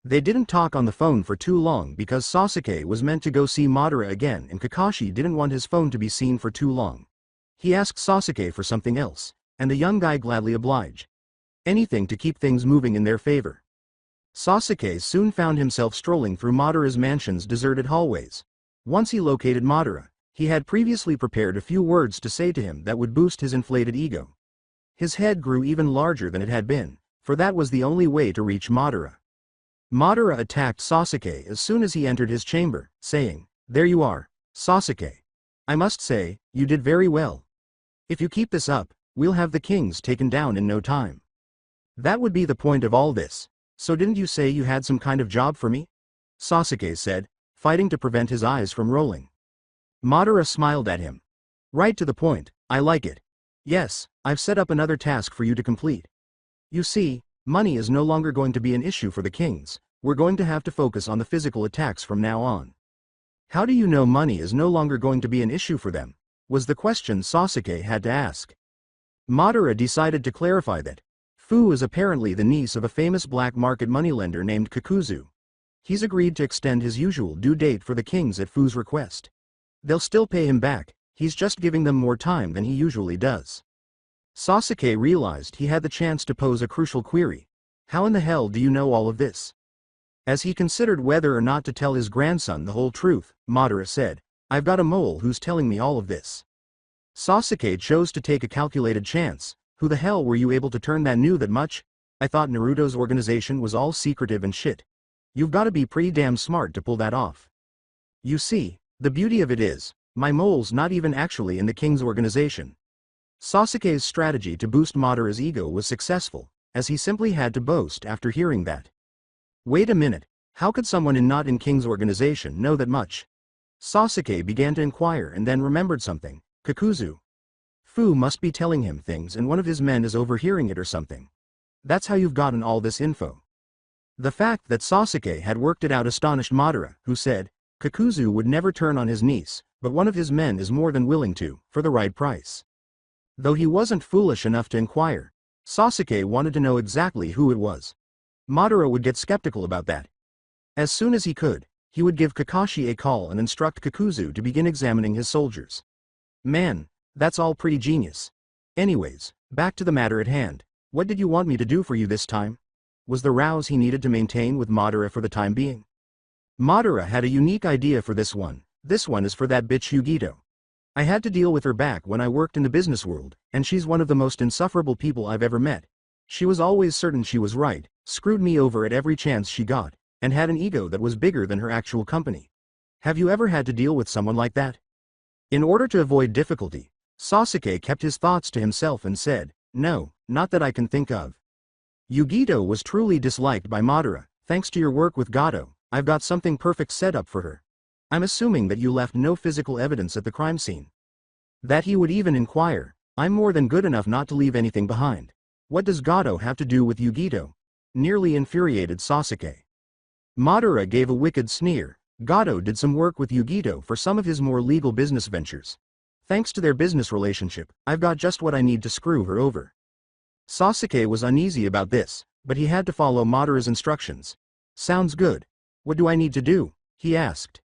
They didn't talk on the phone for too long because Sasuke was meant to go see Madara again and Kakashi didn't want his phone to be seen for too long. He asked Sasuke for something else, and the young guy gladly obliged. Anything to keep things moving in their favor. Sasuke soon found himself strolling through Madara's mansion's deserted hallways. Once he located Madara, he had previously prepared a few words to say to him that would boost his inflated ego. His head grew even larger than it had been, for that was the only way to reach Madara. Madara attacked Sasuke as soon as he entered his chamber, saying, there you are, Sasuke. I must say, you did very well. If you keep this up, we'll have the kings taken down in no time. That would be the point of all this, so didn't you say you had some kind of job for me? Sasuke said, fighting to prevent his eyes from rolling. Madara smiled at him. Right to the point, I like it. Yes, I've set up another task for you to complete. You see, money is no longer going to be an issue for the kings, we're going to have to focus on the physical attacks from now on. How do you know money is no longer going to be an issue for them? Was the question Sasuke had to ask. Madara decided to clarify that. Fu is apparently the niece of a famous black market moneylender named Kakuzu. He's agreed to extend his usual due date for the kings at Fu's request. They'll still pay him back, he's just giving them more time than he usually does. Sasuke realized he had the chance to pose a crucial query. How in the hell do you know all of this? As he considered whether or not to tell his grandson the whole truth, Madara said, I've got a mole who's telling me all of this. Sasuke chose to take a calculated chance. Who the hell were you able to turn that knew that much? I thought Naruto's organization was all secretive and shit. You've gotta be pretty damn smart to pull that off. You see, the beauty of it is, my mole's not even actually in the king's organization. Sasuke's strategy to boost Madara's ego was successful, as he simply had to boast after hearing that. Wait a minute, how could someone not in King's organization know that much? Sasuke began to inquire and then remembered something. Kakuzu. Fu must be telling him things and one of his men is overhearing it or something. That's how you've gotten all this info. The fact that Sasuke had worked it out astonished Madara, who said, Kakuzu would never turn on his niece, but one of his men is more than willing to, for the right price. Though he wasn't foolish enough to inquire, Sasuke wanted to know exactly who it was. Madara would get skeptical about that. As soon as he could, he would give Kakashi a call and instruct Kakuzu to begin examining his soldiers. Man, that's all pretty genius. Anyways, back to the matter at hand. What did you want me to do for you this time? Was the rouse he needed to maintain with Madara for the time being? Madara had a unique idea for this one. This one is for that bitch Yugito. I had to deal with her back when I worked in the business world, and she's one of the most insufferable people I've ever met. She was always certain she was right, screwed me over at every chance she got, and had an ego that was bigger than her actual company. Have you ever had to deal with someone like that? In order to avoid difficulty, Sasuke kept his thoughts to himself and said, no, not that I can think of. Yugito was truly disliked by Madara. Thanks to your work with Gato, I've got something perfect set up for her. I'm assuming that you left no physical evidence at the crime scene. That he would even inquire, I'm more than good enough not to leave anything behind. What does Gato have to do with Yugito? Nearly infuriated Sasuke. Madara gave a wicked sneer. Gato did some work with Yugito for some of his more legal business ventures. Thanks to their business relationship, I've got just what I need to screw her over. Sasuke was uneasy about this, but he had to follow Madara's instructions. Sounds good. What do I need to do? He asked.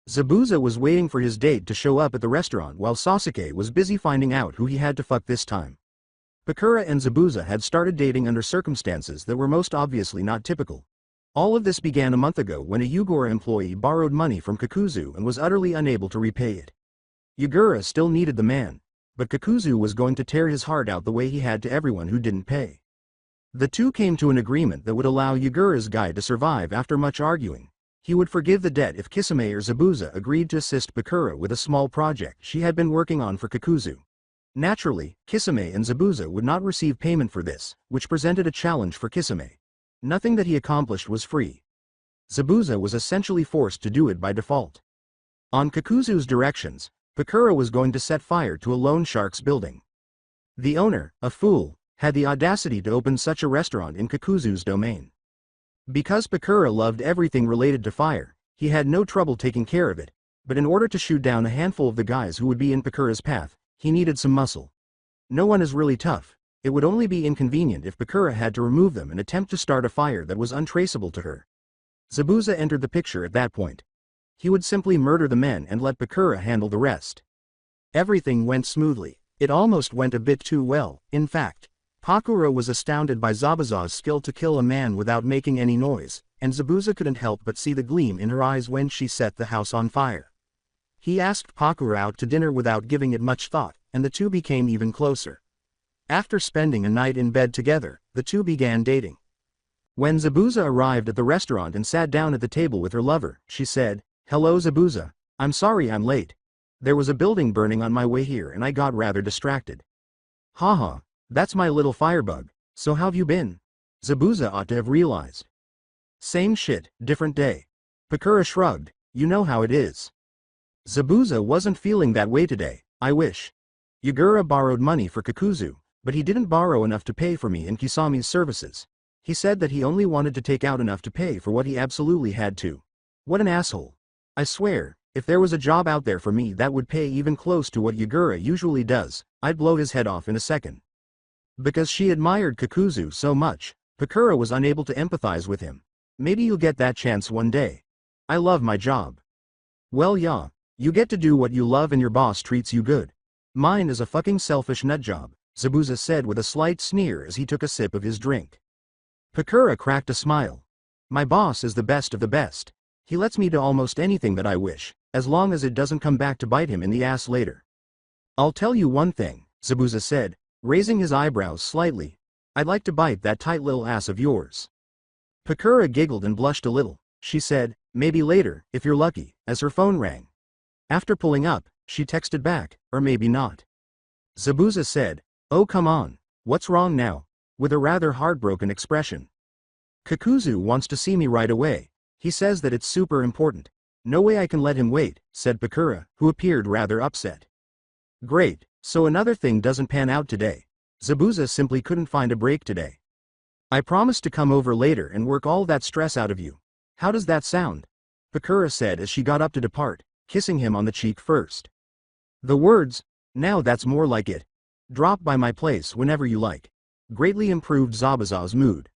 Zabuza was waiting for his date to show up at the restaurant while Sasuke was busy finding out who he had to fuck this time. Pakura and Zabuza had started dating under circumstances that were most obviously not typical. All of this began a month ago when a Yugura employee borrowed money from Kakuzu and was utterly unable to repay it. Yugura still needed the man, but Kakuzu was going to tear his heart out the way he had to everyone who didn't pay. The two came to an agreement that would allow Yugura's guy to survive after much arguing. He would forgive the debt if Kisame or Zabuza agreed to assist Pakura with a small project she had been working on for Kakuzu. Naturally, Kisame and Zabuza would not receive payment for this, which presented a challenge for Kisame. Nothing that he accomplished was free. Zabuza was essentially forced to do it by default. On Kakuzu's directions, Pakura was going to set fire to a loan shark's building. The owner, a fool, had the audacity to open such a restaurant in Kakuzu's domain. Because Pakura loved everything related to fire, he had no trouble taking care of it, but in order to shoot down a handful of the guys who would be in Pakura's path, he needed some muscle. No one is really tough. It would only be inconvenient if Pakura had to remove them and attempt to start a fire that was untraceable to her. Zabuza entered the picture at that point. He would simply murder the men and let Pakura handle the rest. Everything went smoothly. It almost went a bit too well, in fact. Pakura was astounded by Zabuza's skill to kill a man without making any noise, and Zabuza couldn't help but see the gleam in her eyes when she set the house on fire. He asked Pakura out to dinner without giving it much thought, and the two became even closer. After spending a night in bed together, the two began dating. When Zabuza arrived at the restaurant and sat down at the table with her lover, she said, "Hello Zabuza, I'm sorry I'm late. There was a building burning on my way here and I got rather distracted." "Haha, that's my little firebug, so how've you been?" Zabuza ought to have realized. "Same shit, different day." Pakura shrugged, "You know how it is." Zabuza wasn't feeling that way today. "I wish. Yugura borrowed money for Kakuzu, but he didn't borrow enough to pay for me and Kisami's services. He said that he only wanted to take out enough to pay for what he absolutely had to. What an asshole. I swear, if there was a job out there for me that would pay even close to what Yugura usually does, I'd blow his head off in a second." Because she admired Kakuzu so much, Pakura was unable to empathize with him. "Maybe you'll get that chance one day. I love my job." "Well yeah, you get to do what you love and your boss treats you good. Mine is a fucking selfish nutjob," Zabuza said with a slight sneer as he took a sip of his drink. Pakura cracked a smile. "My boss is the best of the best. He lets me do almost anything that I wish, as long as it doesn't come back to bite him in the ass later." "I'll tell you one thing," Zabuza said, raising his eyebrows slightly. "I'd like to bite that tight little ass of yours." Pakura giggled and blushed a little. She said, "Maybe later, if you're lucky," as her phone rang. After pulling up, she texted back, "Or maybe not." Zabuza said, "Oh come on, what's wrong now?" with a rather heartbroken expression. "Kakuzu wants to see me right away. He says that it's super important. No way I can let him wait," said Pakura, who appeared rather upset. "Great, so another thing doesn't pan out today. Zabuza simply couldn't find a break today. I promise to come over later and work all that stress out of you. How does that sound?" Pakura said as she got up to depart, kissing him on the cheek first. The words, "Now that's more like it. Drop by my place whenever you like." Greatly improved Zabuza's mood.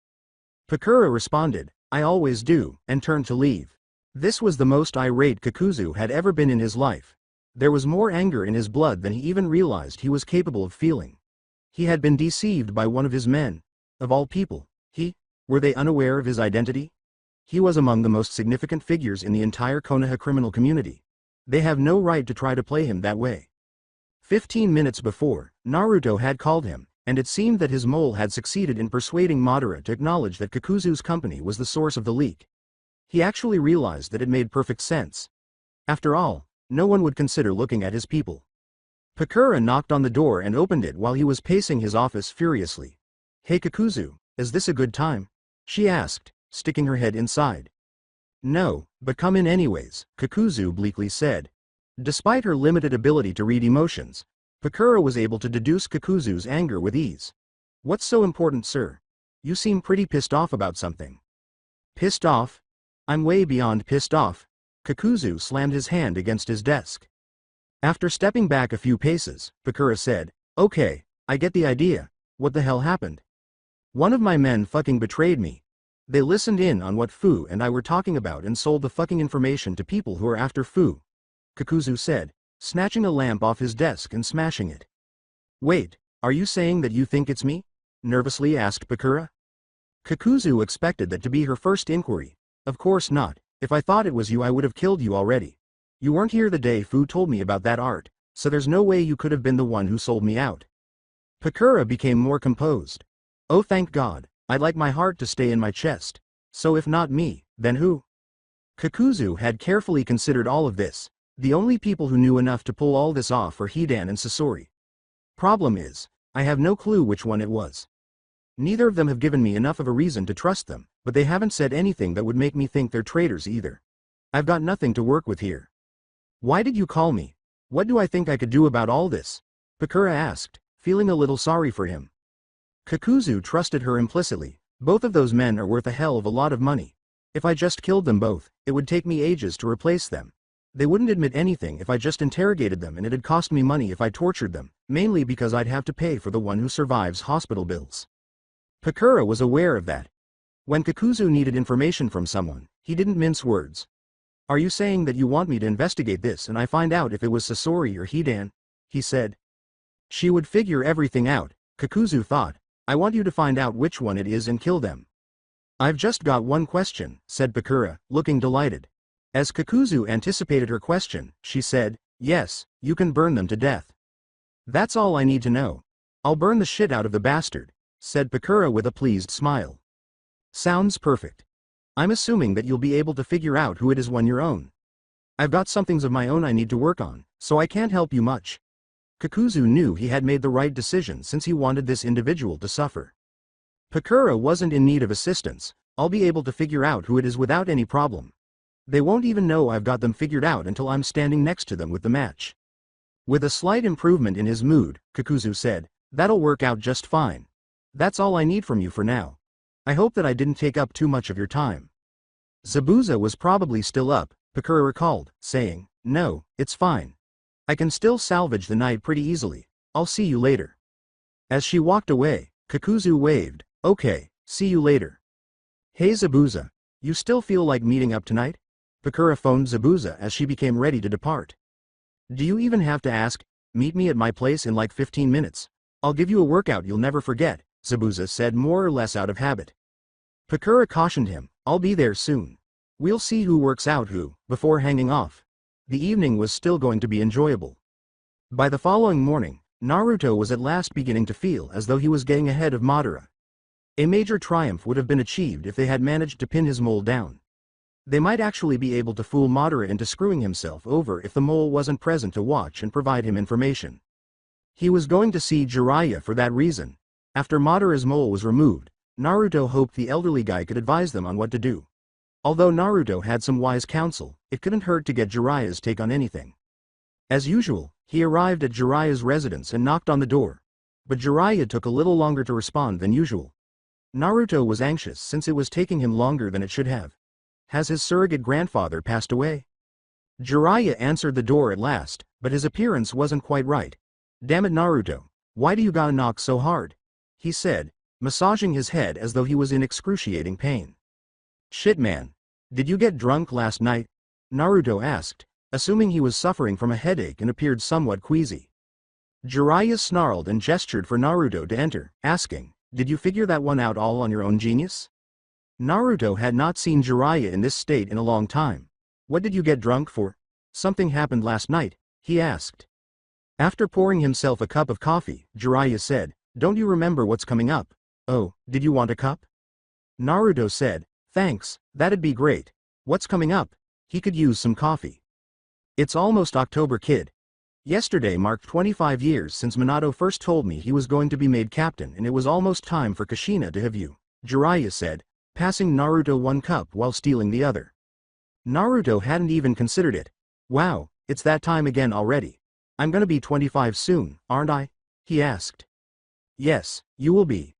Pakura responded, I always do, and turned to leave. This was the most irate Kakuzu had ever been in his life. There was more anger in his blood than he even realized he was capable of feeling. He had been deceived by one of his men. Of all people, were they unaware of his identity? He was among the most significant figures in the entire Konoha criminal community. They have no right to try to play him that way. 15 minutes before, Naruto had called him, and it seemed that his mole had succeeded in persuading Madara to acknowledge that Kakuzu's company was the source of the leak. He actually realized that it made perfect sense. After all, no one would consider looking at his people. Pakura knocked on the door and opened it while he was pacing his office furiously. Hey Kakuzu, is this a good time? She asked, sticking her head inside. No, but come in anyways, Kakuzu bleakly said. Despite her limited ability to read emotions, Pakura was able to deduce Kakuzu's anger with ease. What's so important, sir? You seem pretty pissed off about something. Pissed off? I'm way beyond pissed off. Kakuzu slammed his hand against his desk. After stepping back a few paces, Pakura said, Okay, I get the idea. What the hell happened? One of my men fucking betrayed me. They listened in on what Fu and I were talking about and sold the fucking information to people who are after Fu. Kakuzu said, snatching a lamp off his desk and smashing it. Wait, are you saying that you think it's me? Nervously asked Pakura. Kakuzu expected that to be her first inquiry. Of course not, if I thought it was you I would have killed you already. You weren't here the day Fu told me about that art, so there's no way you could have been the one who sold me out. Pakura became more composed. Oh thank God, I'd like my heart to stay in my chest. So if not me, then who? Kakuzu had carefully considered all of this. The only people who knew enough to pull all this off were Hidan and Sasori. Problem is, I have no clue which one it was. Neither of them have given me enough of a reason to trust them, but they haven't said anything that would make me think they're traitors either. I've got nothing to work with here. Why did you call me? What do I think I could do about all this? Pakura asked, feeling a little sorry for him. Kakuzu trusted her implicitly. Both of those men are worth a hell of a lot of money. If I just killed them both, it would take me ages to replace them. They wouldn't admit anything if I just interrogated them, and it'd cost me money if I tortured them, mainly because I'd have to pay for the one who survives hospital bills. Pakura was aware of that. When Kakuzu needed information from someone, he didn't mince words. Are you saying that you want me to investigate this and I find out if it was Sasori or Hidan? He said. She would figure everything out, Kakuzu thought. I want you to find out which one it is and kill them. I've just got one question, said Pakura, looking delighted. As Kakuzu anticipated her question, she said, yes, you can burn them to death. That's all I need to know. I'll burn the shit out of the bastard, said Pakura with a pleased smile. Sounds perfect. I'm assuming that you'll be able to figure out who it is on your own. I've got some things of my own I need to work on, so I can't help you much. Kakuzu knew he had made the right decision since he wanted this individual to suffer. Pakura wasn't in need of assistance. I'll be able to figure out who it is without any problem. They won't even know I've got them figured out until I'm standing next to them with the match. With a slight improvement in his mood, Kakuzu said, that'll work out just fine. That's all I need from you for now. I hope that I didn't take up too much of your time. Zabuza was probably still up, Pakura recalled, saying, no, it's fine. I can still salvage the night pretty easily. I'll see you later. As she walked away, Kakuzu waved, okay, see you later. Hey Zabuza, you still feel like meeting up tonight? Pakura phoned Zabuza as she became ready to depart. Do you even have to ask? Meet me at my place in like 15 minutes. I'll give you a workout you'll never forget, Zabuza said more or less out of habit. Pakura cautioned him, I'll be there soon. We'll see who works out who, before hanging off. The evening was still going to be enjoyable. By the following morning, Naruto was at last beginning to feel as though he was getting ahead of Madara. A major triumph would have been achieved if they had managed to pin his mole down. They might actually be able to fool Madara into screwing himself over if the mole wasn't present to watch and provide him information. He was going to see Jiraiya for that reason. After Madara's mole was removed, Naruto hoped the elderly guy could advise them on what to do. Although Naruto had some wise counsel, it couldn't hurt to get Jiraiya's take on anything. As usual, he arrived at Jiraiya's residence and knocked on the door. But Jiraiya took a little longer to respond than usual. Naruto was anxious since it was taking him longer than it should have. Has his surrogate grandfather passed away? Jiraiya answered the door at last, but his appearance wasn't quite right. Damn it Naruto, why do you gotta knock so hard? He said, massaging his head as though he was in excruciating pain. "Shit man. Did you get drunk last night?" Naruto asked, assuming he was suffering from a headache and appeared somewhat queasy. Jiraiya snarled and gestured for Naruto to enter, asking, "Did you figure that one out all on your own, genius?" Naruto had not seen Jiraiya in this state in a long time. "What did you get drunk for? Something happened last night?" he asked. After pouring himself a cup of coffee, Jiraiya said, "Don't you remember what's coming up? Oh, did you want a cup?" Naruto said, "Thanks, that'd be great. What's coming up?" He could use some coffee. "It's almost October, kid. Yesterday marked 25 years since Minato first told me he was going to be made captain, and it was almost time for Kushina to have you," Jiraiya said, passing Naruto one cup while stealing the other. Naruto hadn't even considered it. "Wow, it's that time again already. I'm gonna be 25 soon, aren't I?" he asked. "Yes, you will be.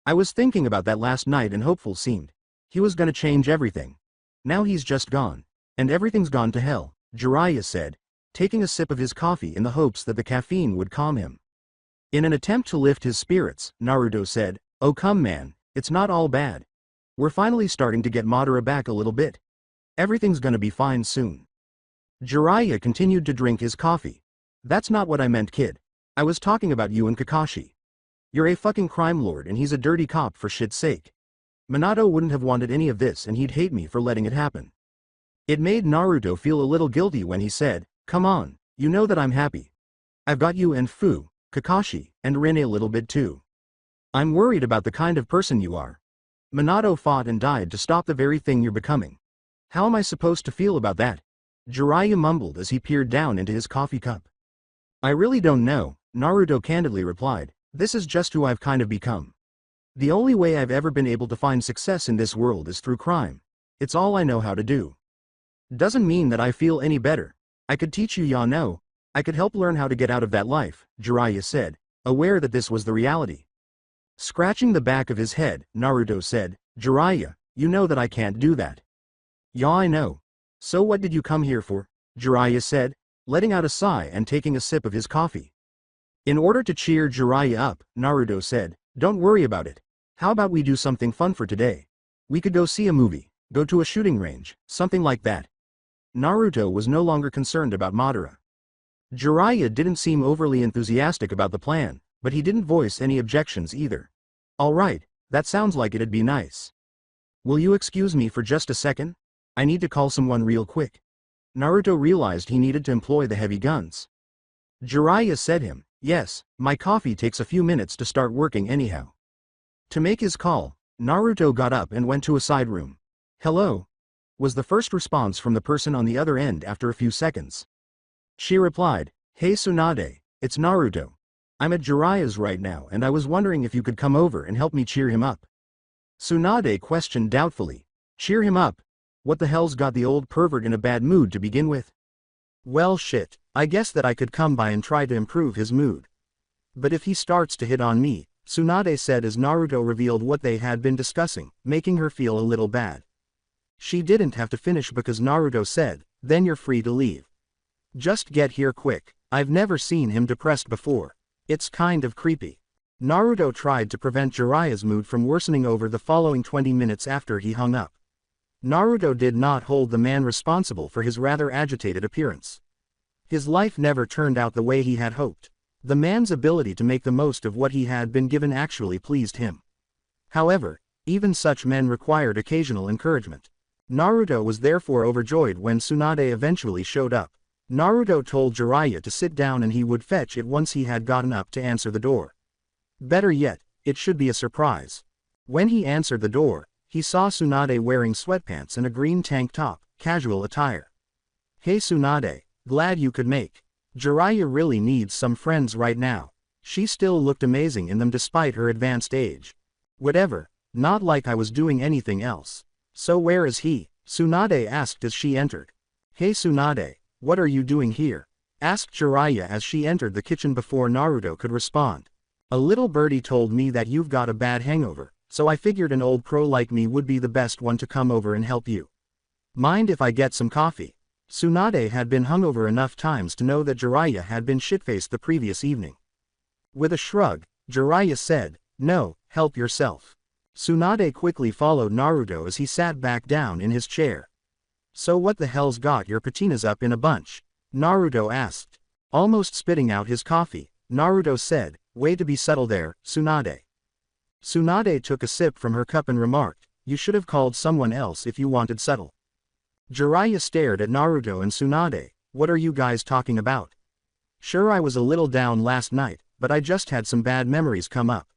I was thinking about that last night and hopeful seemed. He was gonna change everything. Now he's just gone. And everything's gone to hell," Jiraiya said, taking a sip of his coffee in the hopes that the caffeine would calm him. In an attempt to lift his spirits, Naruto said, "Oh come man, it's not all bad. We're finally starting to get Madara back a little bit. Everything's gonna be fine soon." Jiraiya continued to drink his coffee. "That's not what I meant, kid. I was talking about you and Kakashi. You're a fucking crime lord and he's a dirty cop for shit's sake. Minato wouldn't have wanted any of this and he'd hate me for letting it happen." It made Naruto feel a little guilty when he said, "Come on, you know that I'm happy. I've got you and Kakashi, and Ren a little bit too. I'm worried about the kind of person you are. Minato fought and died to stop the very thing you're becoming. How am I supposed to feel about that?" Jiraiya mumbled as he peered down into his coffee cup. "I really don't know," Naruto candidly replied. "This is just who I've kind of become. The only way I've ever been able to find success in this world is through crime. It's all I know how to do. Doesn't mean that I feel any better. I could teach you, ya know. I could help learn how to get out of that life," Jiraiya said, aware that this was the reality. Scratching the back of his head, Naruto said, "Jiraiya, you know that I can't do that." "Yeah, I know. So what did you come here for?" Jiraiya said, letting out a sigh and taking a sip of his coffee. In order to cheer Jiraiya up, Naruto said, "Don't worry about it. How about we do something fun for today? We could go see a movie, go to a shooting range, something like that." Naruto was no longer concerned about Madara. Jiraiya didn't seem overly enthusiastic about the plan, but he didn't voice any objections either. "All right, that sounds like it'd be nice. Will you excuse me for just a second? I need to call someone real quick." Naruto realized he needed to employ the heavy guns. Jiraiya said him, "Yes, my coffee takes a few minutes to start working anyhow." To make his call, Naruto got up and went to a side room. "Hello?" was the first response from the person on the other end after a few seconds. She replied, "Hey Tsunade, it's Naruto. I'm at Jiraiya's right now and I was wondering if you could come over and help me cheer him up." Tsunade questioned doubtfully, "Cheer him up? What the hell's got the old pervert in a bad mood to begin with?" "Well shit, I guess that I could come by and try to improve his mood. But if he starts to hit on me," Tsunade said as Naruto revealed what they had been discussing, making her feel a little bad. She didn't have to finish because Naruto said, "Then you're free to leave. Just get here quick. I've never seen him depressed before. It's kind of creepy." Naruto tried to prevent Jiraiya's mood from worsening over the following 20 minutes after he hung up. Naruto did not hold the man responsible for his rather agitated appearance. His life never turned out the way he had hoped. The man's ability to make the most of what he had been given actually pleased him. However, even such men required occasional encouragement. Naruto was therefore overjoyed when Tsunade eventually showed up. Naruto told Jiraiya to sit down and he would fetch it once he had gotten up to answer the door. Better yet, it should be a surprise. When he answered the door, he saw Tsunade wearing sweatpants and a green tank top, casual attire. "Hey Tsunade, glad you could make. Jiraiya really needs some friends right now." She still looked amazing in them despite her advanced age. "Whatever, not like I was doing anything else. So where is he?" Tsunade asked as she entered. "Hey Tsunade, what are you doing here?" asked Jiraiya as she entered the kitchen before Naruto could respond. "A little birdie told me that you've got a bad hangover, so I figured an old pro like me would be the best one to come over and help you. Mind if I get some coffee?" Tsunade had been hungover enough times to know that Jiraiya had been shitfaced the previous evening. With a shrug, Jiraiya said, No, help yourself. Tsunade quickly followed Naruto as he sat back down in his chair. So what the hell's got your patinas up in a bunch? Naruto asked. Almost spitting out his coffee, Naruto said, way to be subtle there, Tsunade. Tsunade took a sip from her cup and remarked, you should have called someone else if you wanted subtle. Jiraiya stared at Naruto and Tsunade, what are you guys talking about? Sure, I was a little down last night, but I just had some bad memories come up.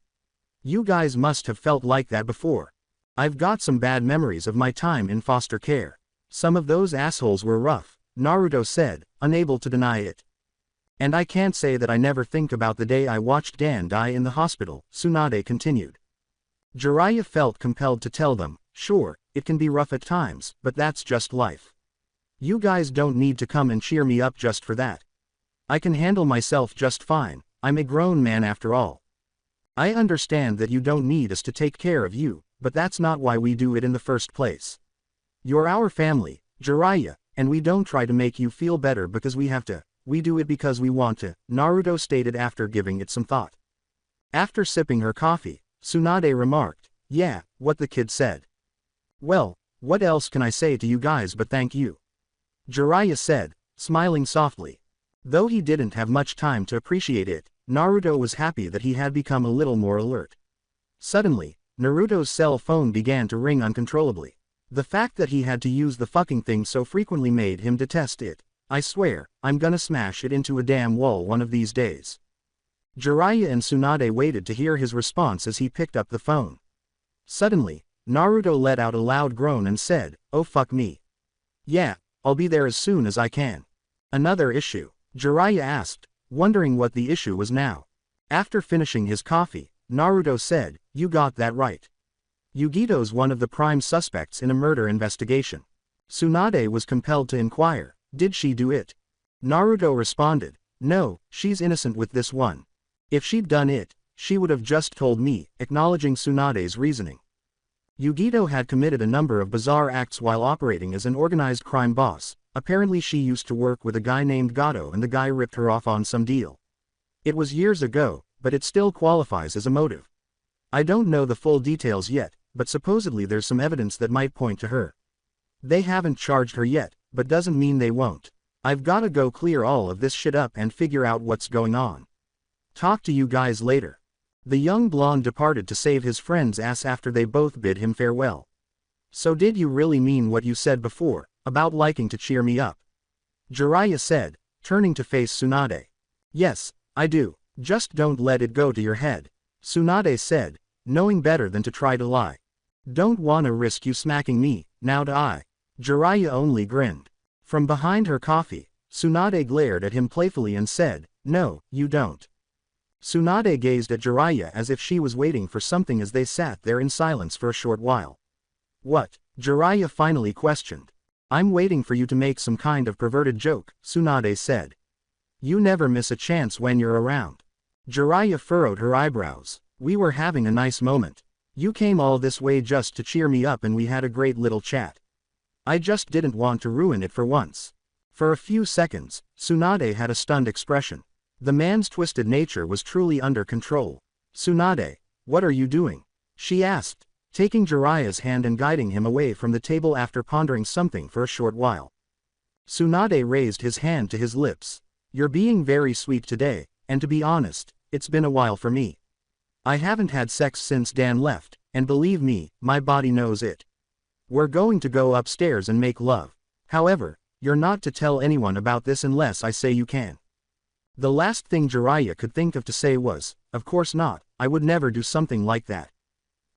You guys must have felt like that before. I've got some bad memories of my time in foster care. Some of those assholes were rough, Naruto said, unable to deny it. And I can't say that I never think about the day I watched Dan die in the hospital, Tsunade continued. Jiraiya felt compelled to tell them, sure, it can be rough at times, but that's just life. You guys don't need to come and cheer me up just for that. I can handle myself just fine, I'm a grown man after all. I understand that you don't need us to take care of you, but that's not why we do it in the first place. You're our family, Jiraiya, and we don't try to make you feel better because we have to, we do it because we want to, Naruto stated after giving it some thought. After sipping her coffee, Tsunade remarked, yeah, what the kid said. Well, what else can I say to you guys but thank you? Jiraiya said, smiling softly. Though he didn't have much time to appreciate it, Naruto was happy that he had become a little more alert. Suddenly, Naruto's cell phone began to ring uncontrollably. The fact that he had to use the fucking thing so frequently made him detest it. I swear, I'm gonna smash it into a damn wall one of these days. Jiraiya and Tsunade waited to hear his response as he picked up the phone. Suddenly, Naruto let out a loud groan and said, oh fuck me. Yeah, I'll be there as soon as I can. Another issue? Jiraiya asked, wondering what the issue was now. After finishing his coffee, Naruto said, you got that right. Yugito's one of the prime suspects in a murder investigation. Tsunade was compelled to inquire, did she do it? Naruto responded, no, she's innocent with this one. If she'd done it, she would have just told me, acknowledging Tsunade's reasoning. Yugito had committed a number of bizarre acts while operating as an organized crime boss. Apparently she used to work with a guy named Gato and the guy ripped her off on some deal. It was years ago, but it still qualifies as a motive. I don't know the full details yet, but supposedly there's some evidence that might point to her. They haven't charged her yet, but doesn't mean they won't. I've gotta go clear all of this shit up and figure out what's going on. Talk to you guys later. The young blonde departed to save his friend's ass after they both bid him farewell. So did you really mean what you said before, about liking to cheer me up? Jiraiya said, turning to face Tsunade. Yes, I do, just don't let it go to your head, Tsunade said, knowing better than to try to lie. Don't wanna risk you smacking me, now do I. Jiraiya only grinned. From behind her coffee, Tsunade glared at him playfully and said, no, you don't. Tsunade gazed at Jiraiya as if she was waiting for something as they sat there in silence for a short while. What? Jiraiya finally questioned. I'm waiting for you to make some kind of perverted joke, Tsunade said. You never miss a chance when you're around. Jiraiya furrowed her eyebrows. We were having a nice moment. You came all this way just to cheer me up and we had a great little chat. I just didn't want to ruin it for once. For a few seconds, Tsunade had a stunned expression. The man's twisted nature was truly under control. Tsunade, what are you doing? She asked, taking Jiraiya's hand and guiding him away from the table after pondering something for a short while. Tsunade raised his hand to his lips. You're being very sweet today, and to be honest, it's been a while for me. I haven't had sex since Dan left, and believe me, my body knows it. We're going to go upstairs and make love. However, you're not to tell anyone about this unless I say you can. The last thing Jiraiya could think of to say was, of course not, I would never do something like that.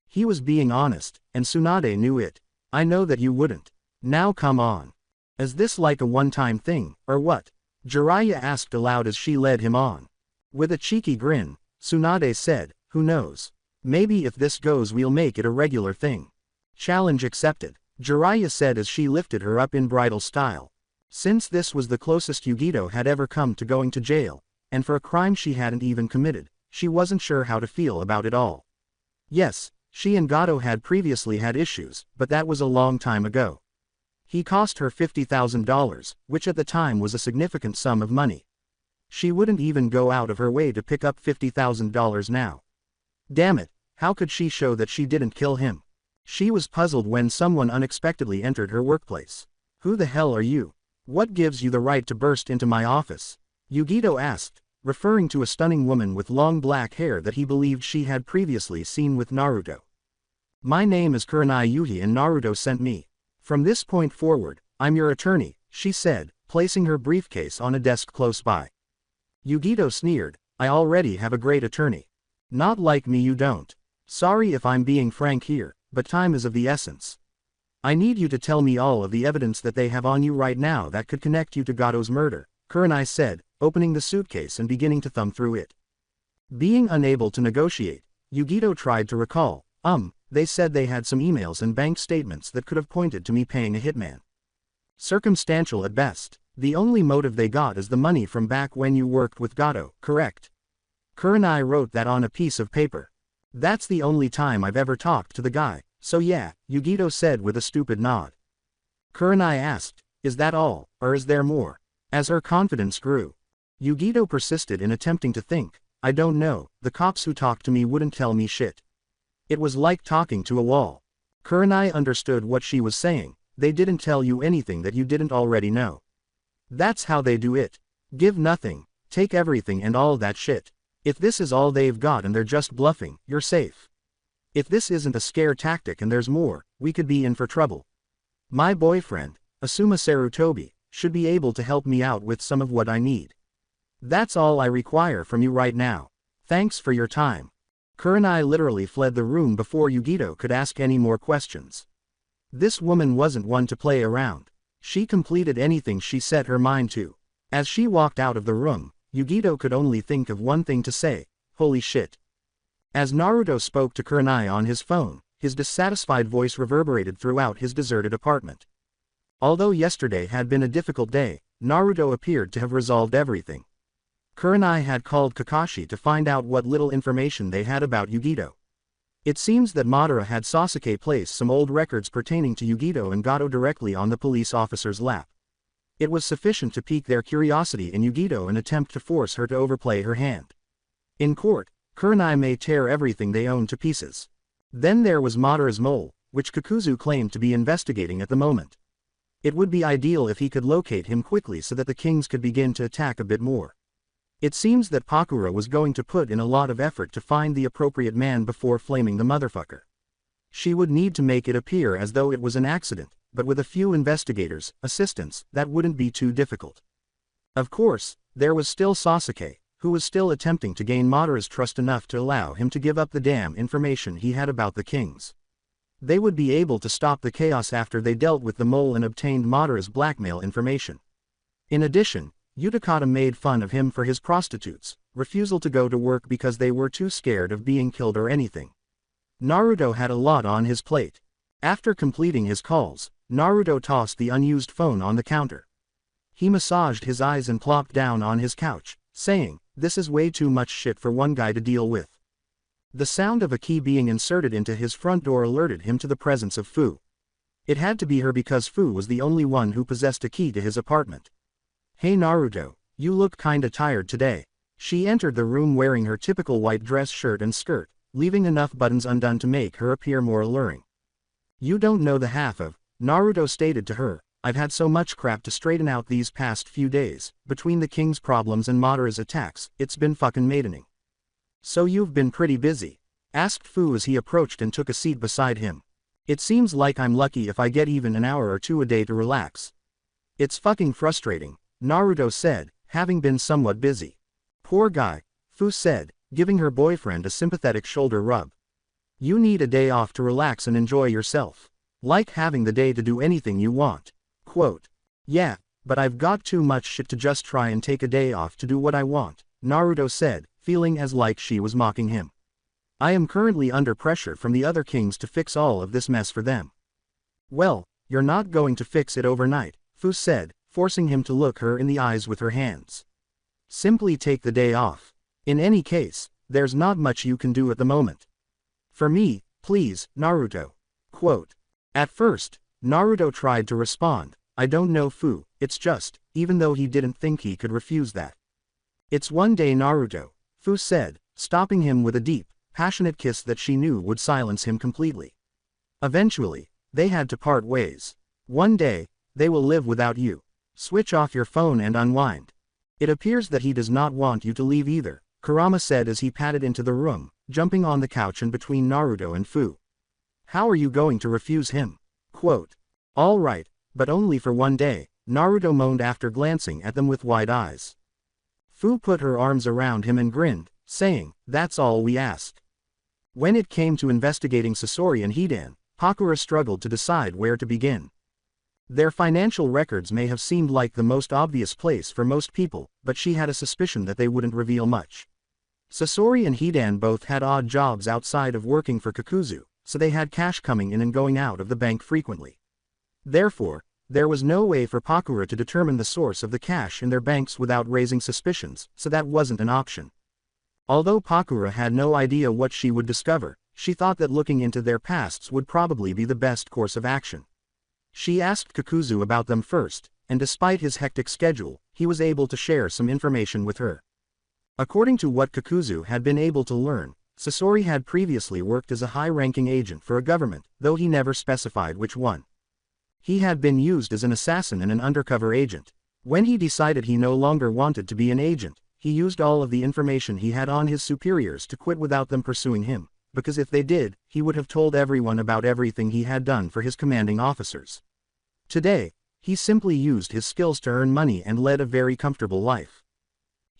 He was being honest, and Tsunade knew it. I know that you wouldn't. Now come on. Is this like a one-time thing, or what? Jiraiya asked aloud as she led him on. With a cheeky grin, Tsunade said, who knows? Maybe if this goes we'll make it a regular thing. Challenge accepted, Jiraiya said as she lifted her up in bridal style. Since this was the closest Yugito had ever come to going to jail, and for a crime she hadn't even committed, she wasn't sure how to feel about it all. Yes, she and Gato had previously had issues, but that was a long time ago. He cost her $50,000, which at the time was a significant sum of money. She wouldn't even go out of her way to pick up $50,000 now. Damn it, How could she show that she didn't kill him? She was puzzled when someone unexpectedly entered her workplace. Who the hell are you? What gives you the right to burst into my office? Yugito asked, referring to a stunning woman with long black hair that he believed she had previously seen with Naruto. My name is Kurenai Yuhi and Naruto sent me. From this point forward, I'm your attorney, she said, placing her briefcase on a desk close by. Yugito sneered, I already have a great attorney. Not like me you don't. Sorry if I'm being frank here, but time is of the essence. I need you to tell me all of the evidence that they have on you right now that could connect you to Gato's murder, Kurenai said, opening the suitcase and beginning to thumb through it. Being unable to negotiate, Yugito tried to recall, they said they had some emails and bank statements that could have pointed to me paying a hitman. Circumstantial at best. The only motive they got is the money from back when you worked with Gato, correct? Kurenai wrote that on a piece of paper. That's the only time I've ever talked to the guy, so yeah, Yugito said with a stupid nod. Kurenai asked, is that all, or is there more? As her confidence grew, Yugito persisted in attempting to think, I don't know, the cops who talked to me wouldn't tell me shit. It was like talking to a wall. Kurenai understood what she was saying, they didn't tell you anything that you didn't already know. That's how they do it. Give nothing, take everything and all that shit. If this is all they've got and they're just bluffing, you're safe. If this isn't a scare tactic and there's more, we could be in for trouble. My boyfriend, Asuma Sarutobi, should be able to help me out with some of what I need. That's all I require from you right now. Thanks for your time. Kurenai literally fled the room before Yugito could ask any more questions. This woman wasn't one to play around. She completed anything she set her mind to. As she walked out of the room, Yugito could only think of one thing to say, holy shit. As Naruto spoke to Kurenai on his phone, his dissatisfied voice reverberated throughout his deserted apartment. Although yesterday had been a difficult day, Naruto appeared to have resolved everything. Kurenai had called Kakashi to find out what little information they had about Yugito. It seems that Madara had Sasuke place some old records pertaining to Yugito and Gato directly on the police officer's lap. It was sufficient to pique their curiosity in Yugito and attempt to force her to overplay her hand. In court, Kurenai may tear everything they own to pieces. Then there was Madara's mole, which Kakuzu claimed to be investigating at the moment. It would be ideal if he could locate him quickly so that the kings could begin to attack a bit more. It seems that Pakura was going to put in a lot of effort to find the appropriate man before flaming the motherfucker. She would need to make it appear as though it was an accident, but with a few investigators, assistants, that wouldn't be too difficult. Of course, there was still Sasuke, who was still attempting to gain Madara's trust enough to allow him to give up the damn information he had about the kings. They would be able to stop the chaos after they dealt with the mole and obtained Madara's blackmail information. In addition, Udakata made fun of him for his prostitutes, refusal to go to work because they were too scared of being killed or anything. Naruto had a lot on his plate. After completing his calls, Naruto tossed the unused phone on the counter. He massaged his eyes and plopped down on his couch, saying, this is way too much shit for one guy to deal with. The sound of a key being inserted into his front door alerted him to the presence of Fu. It had to be her because Fu was the only one who possessed a key to his apartment. Hey Naruto, you look kinda tired today. She entered the room wearing her typical white dress shirt and skirt, leaving enough buttons undone to make her appear more alluring. You don't know the half of, Naruto stated to her, I've had so much crap to straighten out these past few days, between the king's problems and Madara's attacks, it's been fucking maddening. So you've been pretty busy? Asked Fu as he approached and took a seat beside him. It seems like I'm lucky if I get even an hour or two a day to relax. It's fucking frustrating, Naruto said, having been somewhat busy. Poor guy, Fu said, giving her boyfriend a sympathetic shoulder rub. You need a day off to relax and enjoy yourself. Like having the day to do anything you want. Quote. Yeah, but I've got too much shit to just try and take a day off to do what I want, Naruto said, feeling as like she was mocking him. I am currently under pressure from the other kings to fix all of this mess for them. Well, you're not going to fix it overnight, Fu said, forcing him to look her in the eyes with her hands. Simply take the day off. In any case, there's not much you can do at the moment. For me, please, Naruto. Quote. At first, Naruto tried to respond, I don't know Fu, it's just, even though he didn't think he could refuse that. It's one day Naruto, Fu said, stopping him with a deep, passionate kiss that she knew would silence him completely. Eventually, they had to part ways. One day, they will live without you. Switch off your phone and unwind. It appears that he does not want you to leave either, Kurama said as he padded into the room, jumping on the couch and between Naruto and Fu. How are you going to refuse him? Quote. All right, but only for one day, Naruto moaned after glancing at them with wide eyes. Fu put her arms around him and grinned, saying, that's all we ask. When it came to investigating Sasori and Hidan, Pakura struggled to decide where to begin. Their financial records may have seemed like the most obvious place for most people, but she had a suspicion that they wouldn't reveal much. Sasori and Hidan both had odd jobs outside of working for Kakuzu, so they had cash coming in and going out of the bank frequently. Therefore, there was no way for Pakura to determine the source of the cash in their banks without raising suspicions, so that wasn't an option. Although Pakura had no idea what she would discover, she thought that looking into their pasts would probably be the best course of action. She asked Kakuzu about them first, and despite his hectic schedule, he was able to share some information with her. According to what Kakuzu had been able to learn, Sasori had previously worked as a high-ranking agent for a government, though he never specified which one. He had been used as an assassin and an undercover agent. When he decided he no longer wanted to be an agent, he used all of the information he had on his superiors to quit without them pursuing him, because if they did, he would have told everyone about everything he had done for his commanding officers. Today, he simply used his skills to earn money and led a very comfortable life.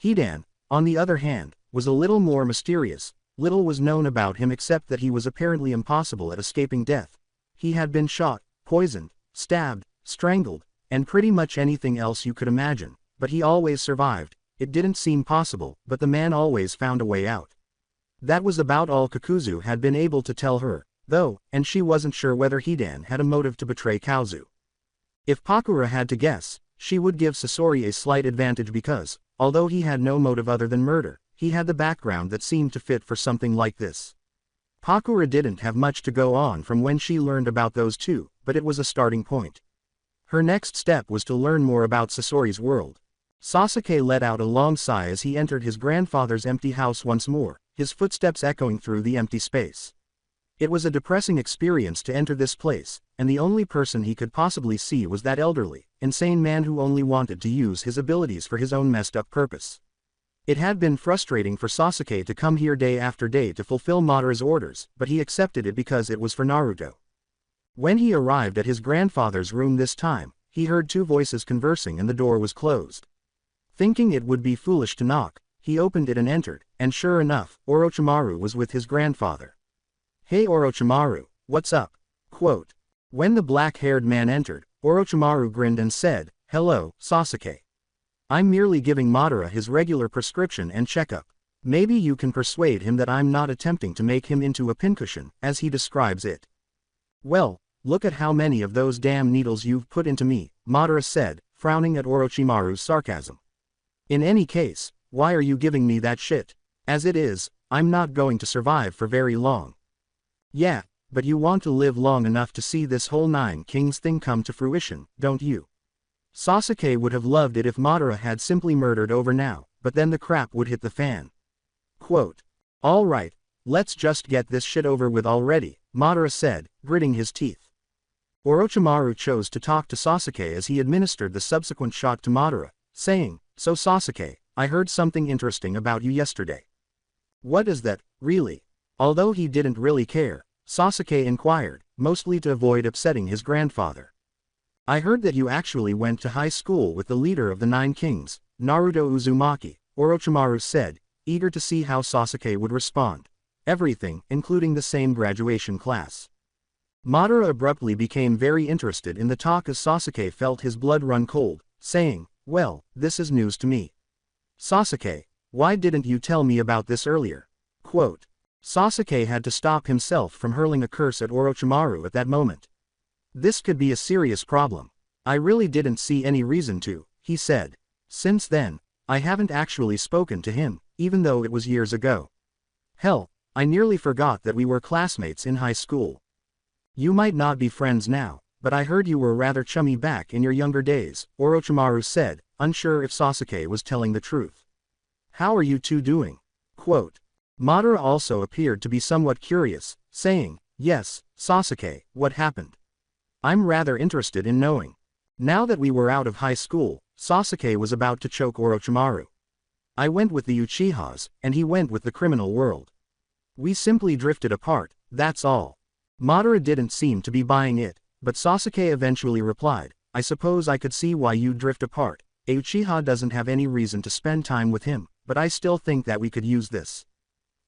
Hidan, on the other hand, was a little more mysterious. Little was known about him except that he was apparently impossible at escaping death. He had been shot, poisoned, stabbed, strangled, and pretty much anything else you could imagine, but he always survived. It didn't seem possible, but the man always found a way out. That was about all Kakuzu had been able to tell her, though, and she wasn't sure whether Hidan had a motive to betray Kakuzu. If Pakura had to guess, she would give Sasori a slight advantage because, although he had no motive other than murder, he had the background that seemed to fit for something like this. Pakura didn't have much to go on from when she learned about those two, but it was a starting point. Her next step was to learn more about Sasori's world. Sasuke let out a long sigh as he entered his grandfather's empty house once more, his footsteps echoing through the empty space. It was a depressing experience to enter this place, and the only person he could possibly see was that elderly, insane man who only wanted to use his abilities for his own messed-up purpose. It had been frustrating for Sasuke to come here day after day to fulfill Madara's orders, but he accepted it because it was for Naruto. When he arrived at his grandfather's room this time, he heard two voices conversing and the door was closed. Thinking it would be foolish to knock, he opened it and entered, and sure enough, Orochimaru was with his grandfather. Hey Orochimaru, what's up? Quote. When the black-haired man entered, Orochimaru grinned and said, hello, Sasuke. I'm merely giving Madara his regular prescription and checkup. Maybe you can persuade him that I'm not attempting to make him into a pincushion, as he describes it. Well, look at how many of those damn needles you've put into me, Madara said, frowning at Orochimaru's sarcasm. In any case, why are you giving me that shit? As it is, I'm not going to survive for very long. Yeah, but you want to live long enough to see this whole Nine Kings thing come to fruition, don't you? Sasuke would have loved it if Madara had simply murdered over now, but then the crap would hit the fan. Quote. All right, let's just get this shit over with already, Madara said, gritting his teeth. Orochimaru chose to talk to Sasuke as he administered the subsequent shot to Madara, saying, so Sasuke, I heard something interesting about you yesterday. What is that, really? Although he didn't really care, Sasuke inquired, mostly to avoid upsetting his grandfather. I heard that you actually went to high school with the leader of the Nine Kings, Naruto Uzumaki, Orochimaru said, eager to see how Sasuke would respond. Everything, including the same graduation class. Madara abruptly became very interested in the talk as Sasuke felt his blood run cold, saying, well, this is news to me. Sasuke, why didn't you tell me about this earlier? Quote. Sasuke had to stop himself from hurling a curse at Orochimaru at that moment. This could be a serious problem. I really didn't see any reason to, he said. Since then, I haven't actually spoken to him, even though it was years ago. Hell, I nearly forgot that we were classmates in high school. You might not be friends now, but I heard you were rather chummy back in your younger days, Orochimaru said, unsure if Sasuke was telling the truth. How are you two doing? Quote. Madara also appeared to be somewhat curious, saying, "Yes, Sasuke, what happened? I'm rather interested in knowing." Now that we were out of high school, Sasuke was about to choke Orochimaru. I went with the Uchihas, and he went with the criminal world. We simply drifted apart, that's all. Madara didn't seem to be buying it, but Sasuke eventually replied, "I suppose I could see why you'd drift apart. A Uchiha doesn't have any reason to spend time with him, but I still think that we could use this."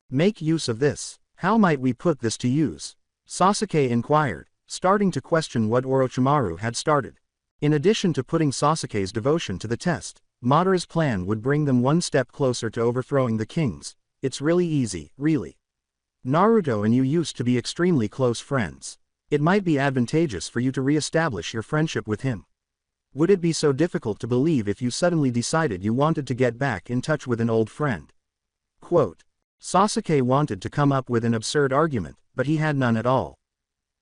"Make use of this. How might we put this to use?" Sasuke inquired, starting to question what Orochimaru had started. In addition to putting Sasuke's devotion to the test, Madara's plan would bring them one step closer to overthrowing the kings. It's really easy, really. Naruto and you used to be extremely close friends. It might be advantageous for you to re-establish your friendship with him. Would it be so difficult to believe if you suddenly decided you wanted to get back in touch with an old friend? Quote. Sasuke wanted to come up with an absurd argument, but he had none at all.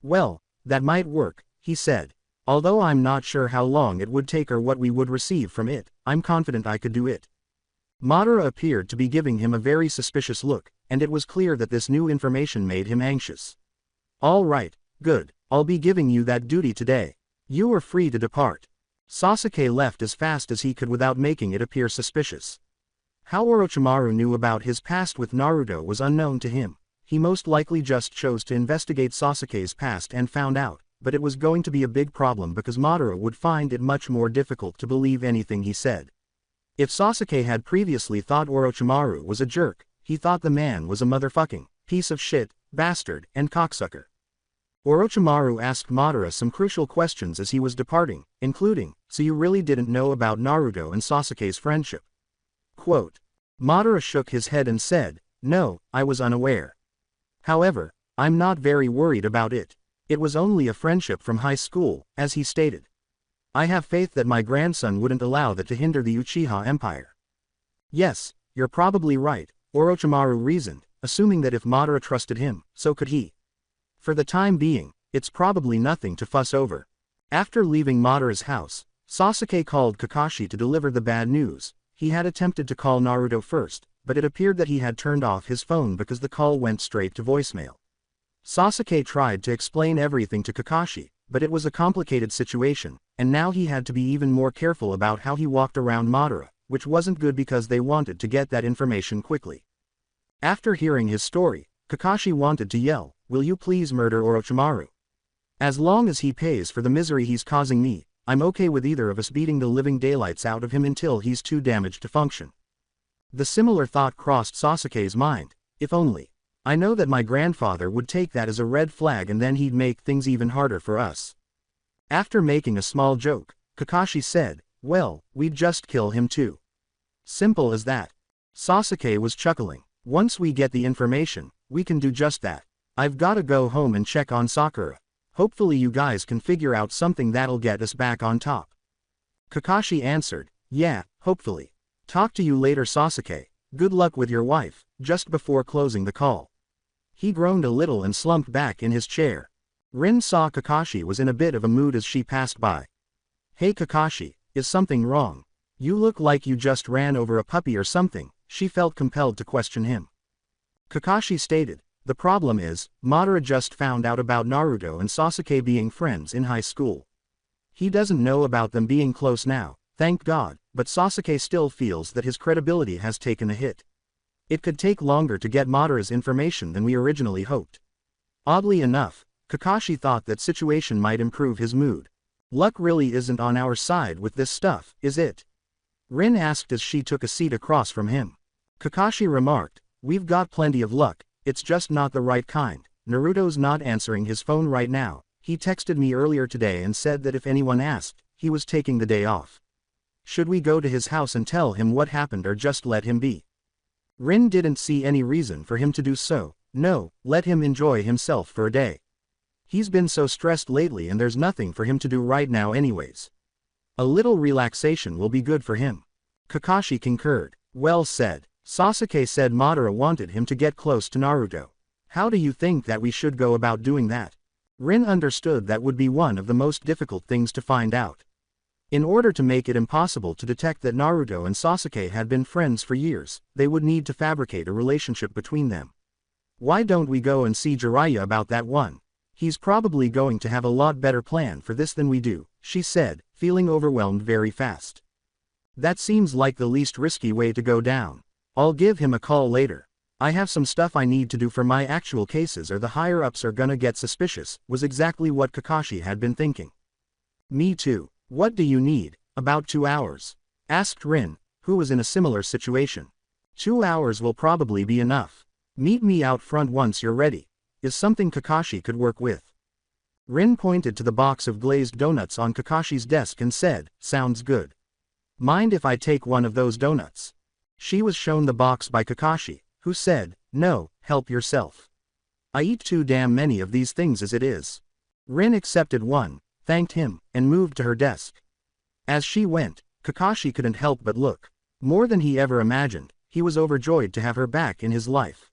"Well, that might work," he said. "Although I'm not sure how long it would take or what we would receive from it, I'm confident I could do it." Madara appeared to be giving him a very suspicious look, and it was clear that this new information made him anxious. "All right, good, I'll be giving you that duty today. You are free to depart." Sasuke left as fast as he could without making it appear suspicious. How Orochimaru knew about his past with Naruto was unknown to him. He most likely just chose to investigate Sasuke's past and found out, but it was going to be a big problem because Madara would find it much more difficult to believe anything he said. If Sasuke had previously thought Orochimaru was a jerk, he thought the man was a motherfucking piece of shit, bastard, and cocksucker. Orochimaru asked Madara some crucial questions as he was departing, including, "So you really didn't know about Naruto and Sasuke's friendship?" Quote. Madara shook his head and said, "No, I was unaware. However, I'm not very worried about it. It was only a friendship from high school," as he stated. "I have faith that my grandson wouldn't allow that to hinder the Uchiha Empire." "Yes, you're probably right," Orochimaru reasoned, assuming that if Madara trusted him, so could he. For the time being, it's probably nothing to fuss over. After leaving Madara's house, Sasuke called Kakashi to deliver the bad news. He had attempted to call Naruto first, but it appeared that he had turned off his phone because the call went straight to voicemail. Sasuke tried to explain everything to Kakashi, but it was a complicated situation, and now he had to be even more careful about how he walked around Madara, which wasn't good because they wanted to get that information quickly. After hearing his story, Kakashi wanted to yell, "Will you please murder Orochimaru? As long as he pays for the misery he's causing me, I'm okay with either of us beating the living daylights out of him until he's too damaged to function." The similar thought crossed Sasuke's mind, "If only. I know that my grandfather would take that as a red flag and then he'd make things even harder for us." After making a small joke, Kakashi said, "Well, we'd just kill him too. Simple as that." Sasuke was chuckling. "Once we get the information, we can do just that. I've gotta go home and check on Sakura. Hopefully you guys can figure out something that'll get us back on top." Kakashi answered, "Yeah, hopefully. Talk to you later, Sasuke. Good luck with your wife," just before closing the call. He groaned a little and slumped back in his chair. Rin saw Kakashi was in a bit of a mood as she passed by. "Hey Kakashi, is something wrong? You look like you just ran over a puppy or something," she felt compelled to question him. Kakashi stated, "The problem is, Madara just found out about Naruto and Sasuke being friends in high school. He doesn't know about them being close now, thank God, but Sasuke still feels that his credibility has taken a hit. It could take longer to get Madara's information than we originally hoped." Oddly enough, Kakashi thought that situation might improve his mood. "Luck really isn't on our side with this stuff, is it?" Rin asked as she took a seat across from him. Kakashi remarked, "We've got plenty of luck, it's just not the right kind. Naruto's not answering his phone right now. He texted me earlier today and said that if anyone asked, he was taking the day off. Should we go to his house and tell him what happened or just let him be?" Rin didn't see any reason for him to do so. No, let him enjoy himself for a day. He's been so stressed lately and there's nothing for him to do right now anyways. A little relaxation will be good for him. Kakashi concurred. "Well said." Sasuke said Madara wanted him to get close to Naruto. "How do you think that we should go about doing that?" Rin understood that would be one of the most difficult things to find out. In order to make it impossible to detect that Naruto and Sasuke had been friends for years, they would need to fabricate a relationship between them. Why don't we go and see Jiraiya about that one? He's probably going to have a lot better plan for this than we do, she said, feeling overwhelmed very fast. That seems like the least risky way to go down. I'll give him a call later. I have some stuff I need to do for my actual cases or the higher-ups are gonna get suspicious, was exactly what Kakashi had been thinking. Me too. What do you need? About 2 hours? Asked Rin, who was in a similar situation. 2 hours will probably be enough. Meet me out front once you're ready. Is something Kakashi could work with. Rin pointed to the box of glazed donuts on Kakashi's desk and said, sounds good. Mind if I take one of those donuts? She was shown the box by Kakashi, who said, no, help yourself. I eat too damn many of these things as it is. Rin accepted one, thanked him, and moved to her desk. As she went, Kakashi couldn't help but look. More than he ever imagined, he was overjoyed to have her back in his life.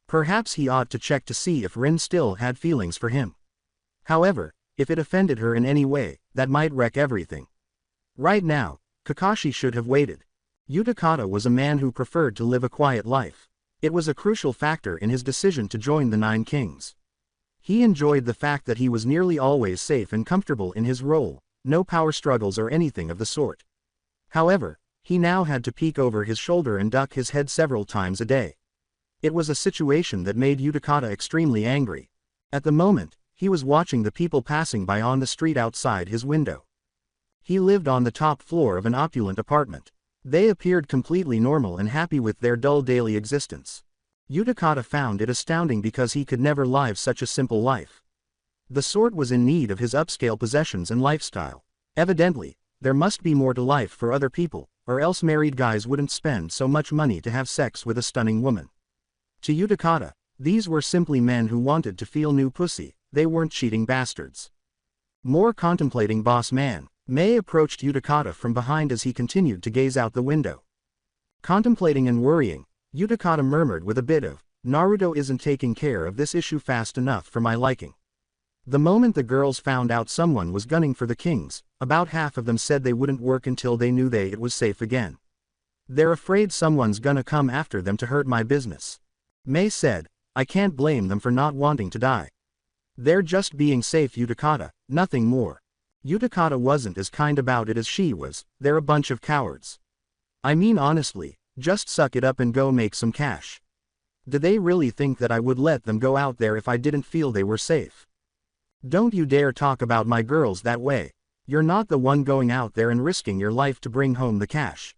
Perhaps he ought to check to see if Rin still had feelings for him. However, if it offended her in any way, that might wreck everything. Right now, Kakashi should have waited. Udakata was a man who preferred to live a quiet life. It was a crucial factor in his decision to join the Nine Kings. He enjoyed the fact that he was nearly always safe and comfortable in his role, no power struggles or anything of the sort. However, he now had to peek over his shoulder and duck his head several times a day. It was a situation that made Udakata extremely angry. At the moment, he was watching the people passing by on the street outside his window. He lived on the top floor of an opulent apartment. They appeared completely normal and happy with their dull daily existence. Udakata found it astounding because he could never live such a simple life. The sort was in need of his upscale possessions and lifestyle. Evidently, there must be more to life for other people, or else married guys wouldn't spend so much money to have sex with a stunning woman. To Udakata, these were simply men who wanted to feel new pussy, they weren't cheating bastards. More contemplating boss man, Mei approached Udakata from behind as he continued to gaze out the window. Contemplating and worrying, Udakata murmured with a bit of, Naruto isn't taking care of this issue fast enough for my liking. The moment the girls found out someone was gunning for the kings, about half of them said they wouldn't work until they knew it was safe again. They're afraid someone's gonna come after them to hurt my business. Mei said, I can't blame them for not wanting to die. They're just being safe, Udakata, nothing more. Udakata wasn't as kind about it as she was, they're a bunch of cowards. I mean honestly, just suck it up and go make some cash. Do they really think that I would let them go out there if I didn't feel they were safe? Don't you dare talk about my girls that way. You're not the one going out there and risking your life to bring home the cash.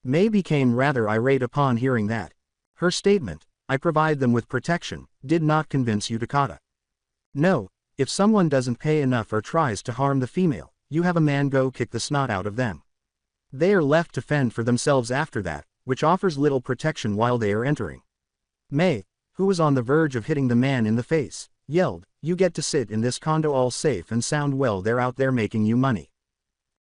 Mei became rather irate upon hearing that. Her statement, I provide them with protection, did not convince Udakata. No, if someone doesn't pay enough or tries to harm the female, you have a man go kick the snot out of them. They are left to fend for themselves after that, which offers little protection while they are entering. Mei, who was on the verge of hitting the man in the face, yelled, you get to sit in this condo all safe and sound while they're out there making you money.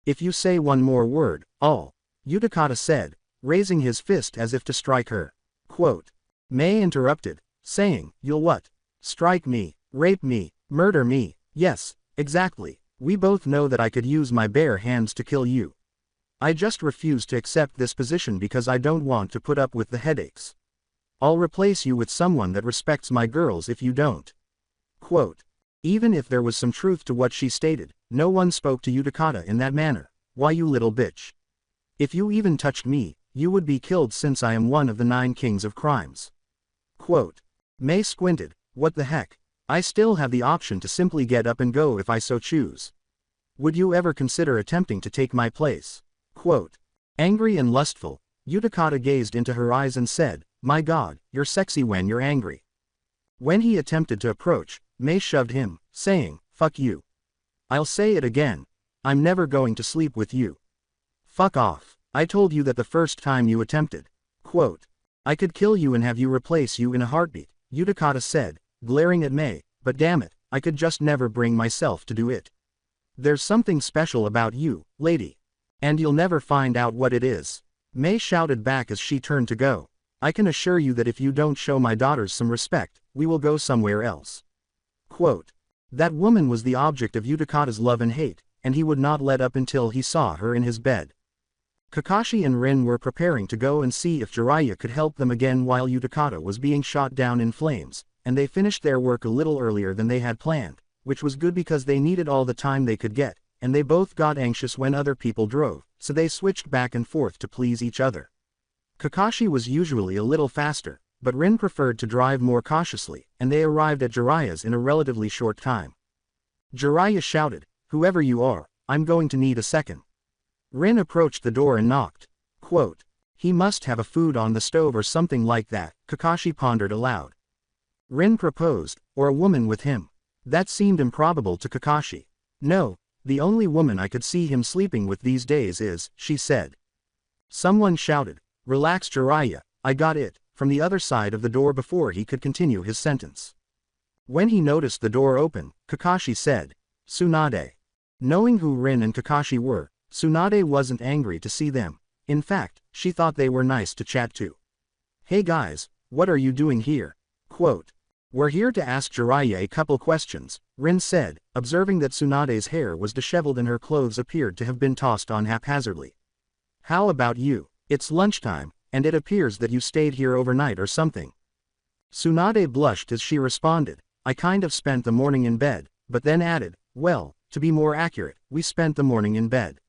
If you say one more word, I'll, Udakata said, raising his fist as if to strike her. Quote. Mei interrupted, saying, you'll what? Strike me, rape me, murder me, yes, exactly, we both know that I could use my bare hands to kill you. I just refuse to accept this position because I don't want to put up with the headaches. I'll replace you with someone that respects my girls if you don't. Quote. Even if there was some truth to what she stated, no one spoke to Udakata in that manner. Why, you little bitch. If you even touched me, you would be killed since I am one of the 9 kings of crimes. Quote. Mei squinted, what the heck? I still have the option to simply get up and go if I so choose. Would you ever consider attempting to take my place? Quote. Angry and lustful, Udakata gazed into her eyes and said, my God, you're sexy when you're angry. When he attempted to approach, Mei shoved him, saying, fuck you. I'll say it again. I'm never going to sleep with you. Fuck off. I told you that the first time you attempted. Quote. I could kill you and have you replace you in a heartbeat, Udakata said, glaring at Mei, but damn it, I could just never bring myself to do it. There's something special about you, lady. And you'll never find out what it is. Mei shouted back as she turned to go. I can assure you that if you don't show my daughters some respect, we will go somewhere else. Quote. That woman was the object of Udakata's love and hate. and he would not let up until he saw her in his bed. Kakashi and Ren were preparing to go and see if Jiraiya could help them again while Udakata was being shot down in flames, and they finished their work a little earlier than they had planned, which was good because they needed all the time they could get, and they both got anxious when other people drove, so they switched back and forth to please each other. Kakashi was usually a little faster, but Ren preferred to drive more cautiously, and they arrived at Jiraiya's in a relatively short time. Jiraiya shouted, "Whoever you are, I'm going to need a second." Ren approached the door and knocked. Quote, "He must have a food on the stove or something like that," Kakashi pondered aloud. Ren proposed, or a woman with him. That seemed improbable to Kakashi. "No, the only woman I could see him sleeping with these days is," she said. Someone shouted, "Relax Jiraiya, I got it," from the other side of the door before he could continue his sentence. When he noticed the door open, Kakashi said, "Tsunade." Knowing who Ren and Kakashi were, Tsunade wasn't angry to see them. In fact, she thought they were nice to chat to. "Hey guys, what are you doing here?" Quote, "We're here to ask Jiraiya a couple questions," Ren said, observing that Tsunade's hair was disheveled and her clothes appeared to have been tossed on haphazardly. "How about you? It's lunchtime, and it appears that you stayed here overnight or something." Tsunade blushed as she responded, "I kind of spent the morning in bed," but then added, "Well, to be more accurate, we spent the morning in bed."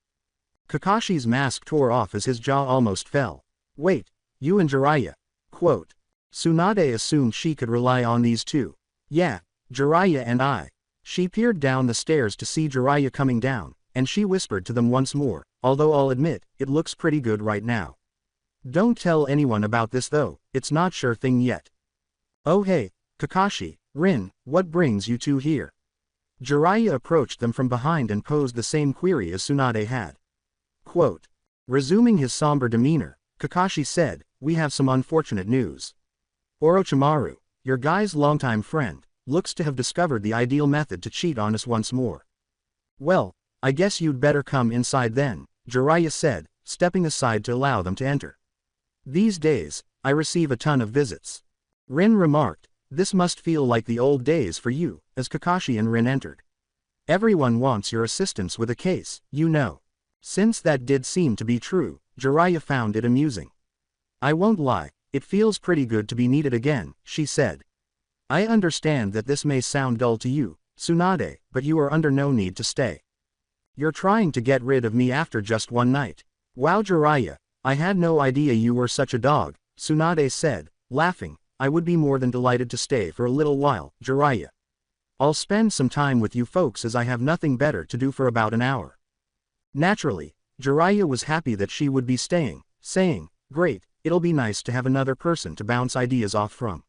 Kakashi's mask tore off as his jaw almost fell. "Wait, you and Jiraiya?" Quote, Tsunade assumed she could rely on these two. "Yeah, Jiraiya and I." She peered down the stairs to see Jiraiya coming down, and she whispered to them once more, "Although I'll admit, it looks pretty good right now. Don't tell anyone about this though, it's not sure thing yet." "Oh hey, Kakashi, Rin, what brings you two here?" Jiraiya approached them from behind and posed the same query as Tsunade had. Quote, resuming his somber demeanor, Kakashi said, "We have some unfortunate news. Orochimaru, your guy's longtime friend, looks to have discovered the ideal method to cheat on us once more." "Well, I guess you'd better come inside then," Jiraiya said, stepping aside to allow them to enter. "These days, I receive a ton of visits." Rin remarked, "This must feel like the old days for you," as Kakashi and Rin entered. "Everyone wants your assistance with a case, you know." Since that did seem to be true, Jiraiya found it amusing. "I won't lie, it feels pretty good to be needed again," she said. "I understand that this may sound dull to you, Tsunade, but you are under no need to stay. You're trying to get rid of me after just one night." "Wow Jiraiya, I had no idea you were such a dog," Tsunade said, laughing. "I would be more than delighted to stay for a little while, Jiraiya. I'll spend some time with you folks as I have nothing better to do for about an hour." Naturally, Jiraiya was happy that she would be staying, saying, "Great, it'll be nice to have another person to bounce ideas off from."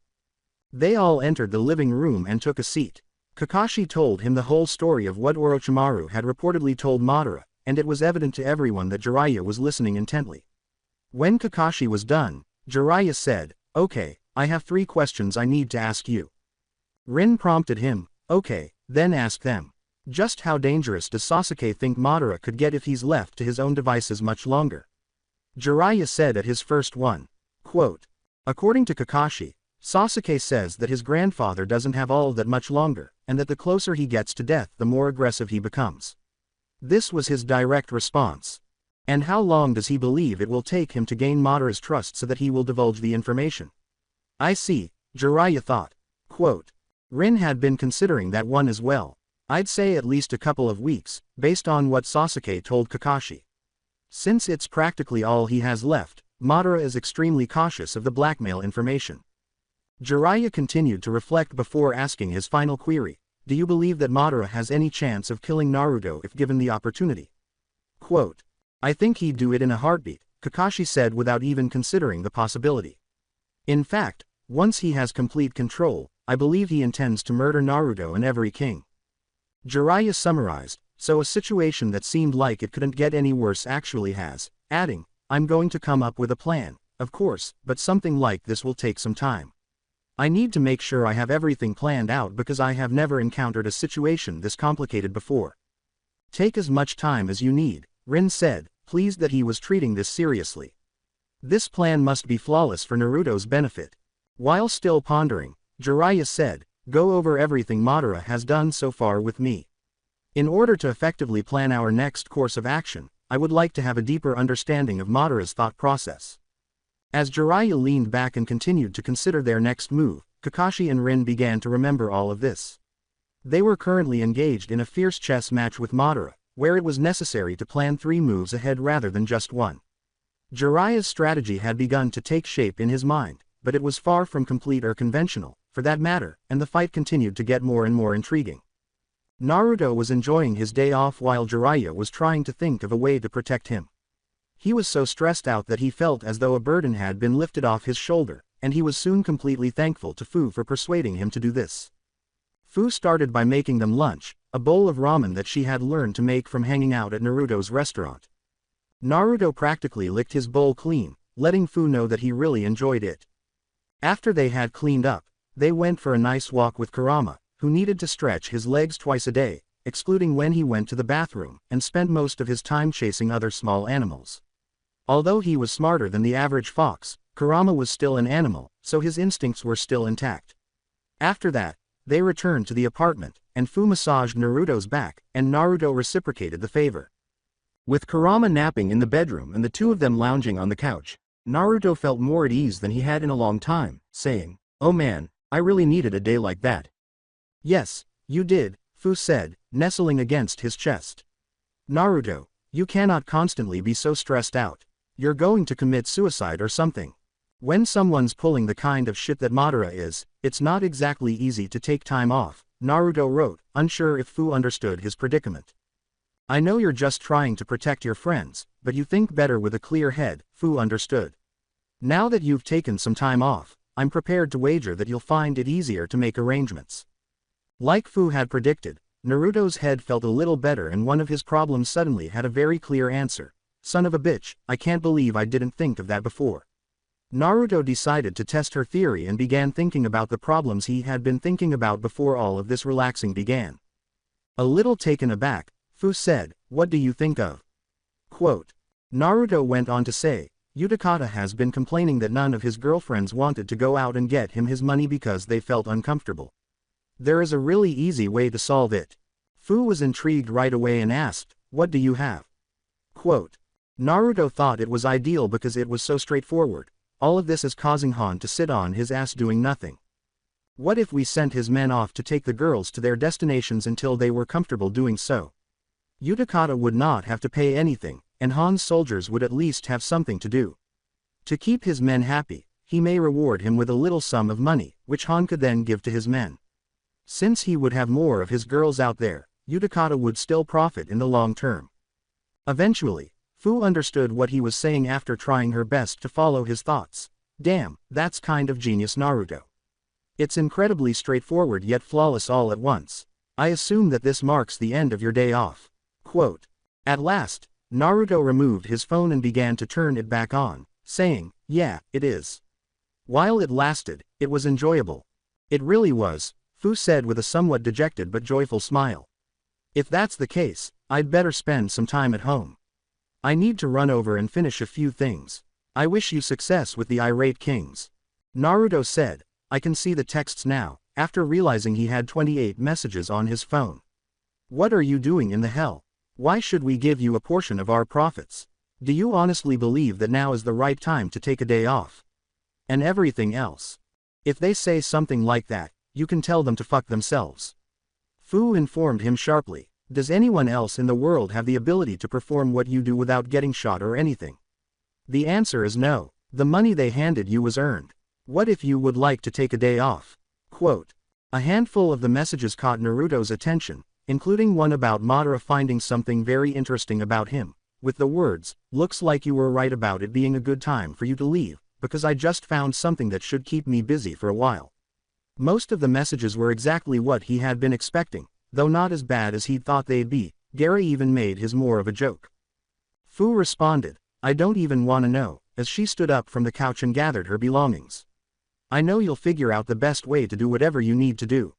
They all entered the living room and took a seat. Kakashi told him the whole story of what Orochimaru had reportedly told Madara, and it was evident to everyone that Jiraiya was listening intently. When Kakashi was done, Jiraiya said, "Okay, I have 3 questions I need to ask you." Rin prompted him, "Okay, then ask them. Just how dangerous does Sasuke think Madara could get if he's left to his own devices much longer?" Jiraiya said at his first one. Quote, according to Kakashi, Sasuke says that his grandfather doesn't have all that much longer, and that the closer he gets to death the more aggressive he becomes. This was his direct response. "And how long does he believe it will take him to gain Madara's trust so that he will divulge the information?" "I see," Jiraiya thought. Quote, Rin had been considering that one as well. "I'd say at least a couple of weeks, based on what Sasuke told Kakashi. Since it's practically all he has left, Madara is extremely cautious of the blackmail information." Jiraiya continued to reflect before asking his final query, "Do you believe that Madara has any chance of killing Naruto if given the opportunity?" Quote, "I think he'd do it in a heartbeat," Kakashi said without even considering the possibility. "In fact, once he has complete control, I believe he intends to murder Naruto and every king." Jiraiya summarized, "So a situation that seemed like it couldn't get any worse actually has," adding, "I'm going to come up with a plan, of course, but something like this will take some time. I need to make sure I have everything planned out because I have never encountered a situation this complicated before." "Take as much time as you need," Rin said, pleased that he was treating this seriously. "This plan must be flawless for Naruto's benefit." While still pondering, Jiraiya said, "Go over everything Madara has done so far with me. In order to effectively plan our next course of action, I would like to have a deeper understanding of Madara's thought process. As Jiraiya leaned back and continued to consider their next move, Kakashi and Ren began to remember all of this. They were currently engaged in a fierce chess match with Madara, where it was necessary to plan 3 moves ahead rather than just one. Jiraiya's strategy had begun to take shape in his mind, but it was far from complete or conventional, for that matter, and the fight continued to get more and more intriguing. Naruto was enjoying his day off while Jiraiya was trying to think of a way to protect him. He was so stressed out that he felt as though a burden had been lifted off his shoulder, and he was soon completely thankful to Fu for persuading him to do this. Fu started by making them lunch, a bowl of ramen that she had learned to make from hanging out at Naruto's restaurant. Naruto practically licked his bowl clean, letting Fu know that he really enjoyed it. After they had cleaned up, they went for a nice walk with Kurama, who needed to stretch his legs twice a day, excluding when he went to the bathroom, and spent most of his time chasing other small animals. Although he was smarter than the average fox, Kurama was still an animal, so his instincts were still intact. After that, they returned to the apartment, and Fu massaged Naruto's back, and Naruto reciprocated the favor. With Kurama napping in the bedroom and the 2 of them lounging on the couch, Naruto felt more at ease than he had in a long time, saying, "Oh man, I really needed a day like that." "Yes, you did," Fu said, nestling against his chest. "Naruto, you cannot constantly be so stressed out. You're going to commit suicide or something. When someone's pulling the kind of shit that Madara is, it's not exactly easy to take time off," Naruto wrote, unsure if Fu understood his predicament. "I know you're just trying to protect your friends, but you think better with a clear head," Fu understood. "Now that you've taken some time off, I'm prepared to wager that you'll find it easier to make arrangements." Like Fu had predicted, Naruto's head felt a little better and one of his problems suddenly had a very clear answer. "Son of a bitch, I can't believe I didn't think of that before." Naruto decided to test her theory and began thinking about the problems he had been thinking about before all of this relaxing began. A little taken aback, Fu said, "What do you think of?" Quote. Naruto went on to say, "Udakata has been complaining that none of his girlfriends wanted to go out and get him his money because they felt uncomfortable. There is a really easy way to solve it." Fu was intrigued right away and asked, "What do you have?" Quote. Naruto thought it was ideal because it was so straightforward. All of this is causing Han to sit on his ass doing nothing. What if we sent his men off to take the girls to their destinations until they were comfortable doing so? Udakata would not have to pay anything, and Han's soldiers would at least have something to do. To keep his men happy, he may reward him with a little sum of money, which Han could then give to his men. Since he would have more of his girls out there, Udakata would still profit in the long term. Eventually, Fu understood what he was saying after trying her best to follow his thoughts. "Damn, that's kind of genius, Naruto. It's incredibly straightforward yet flawless all at once. I assume that this marks the end of your day off." Quote. At last, Naruto removed his phone and began to turn it back on, saying, "Yeah, it is. While it lasted, it was enjoyable." "It really was," Fu said with a somewhat dejected but joyful smile. "If that's the case, I'd better spend some time at home. I need to run over and finish a few things. I wish you success with the irate kings." Naruto said, "I can see the texts now," after realizing he had 28 messages on his phone. "What are you doing in the hell? Why should we give you a portion of our profits? Do you honestly believe that now is the right time to take a day off? And everything else. If they say something like that, you can tell them to fuck themselves." Fu informed him sharply, "Does anyone else in the world have the ability to perform what you do without getting shot or anything?" The answer is no. The money they handed you was earned. What if you would like to take a day off? Quote. A handful of the messages caught Naruto's attention, including one about Madara finding something very interesting about him, with the words, "Looks like you were right about it being a good time for you to leave, because I just found something that should keep me busy for a while." Most of the messages were exactly what he had been expecting, though not as bad as he'd thought they'd be. Gaara even made his more of a joke. Fu responded, "I don't even want to know," as she stood up from the couch and gathered her belongings. "I know you'll figure out the best way to do whatever you need to do.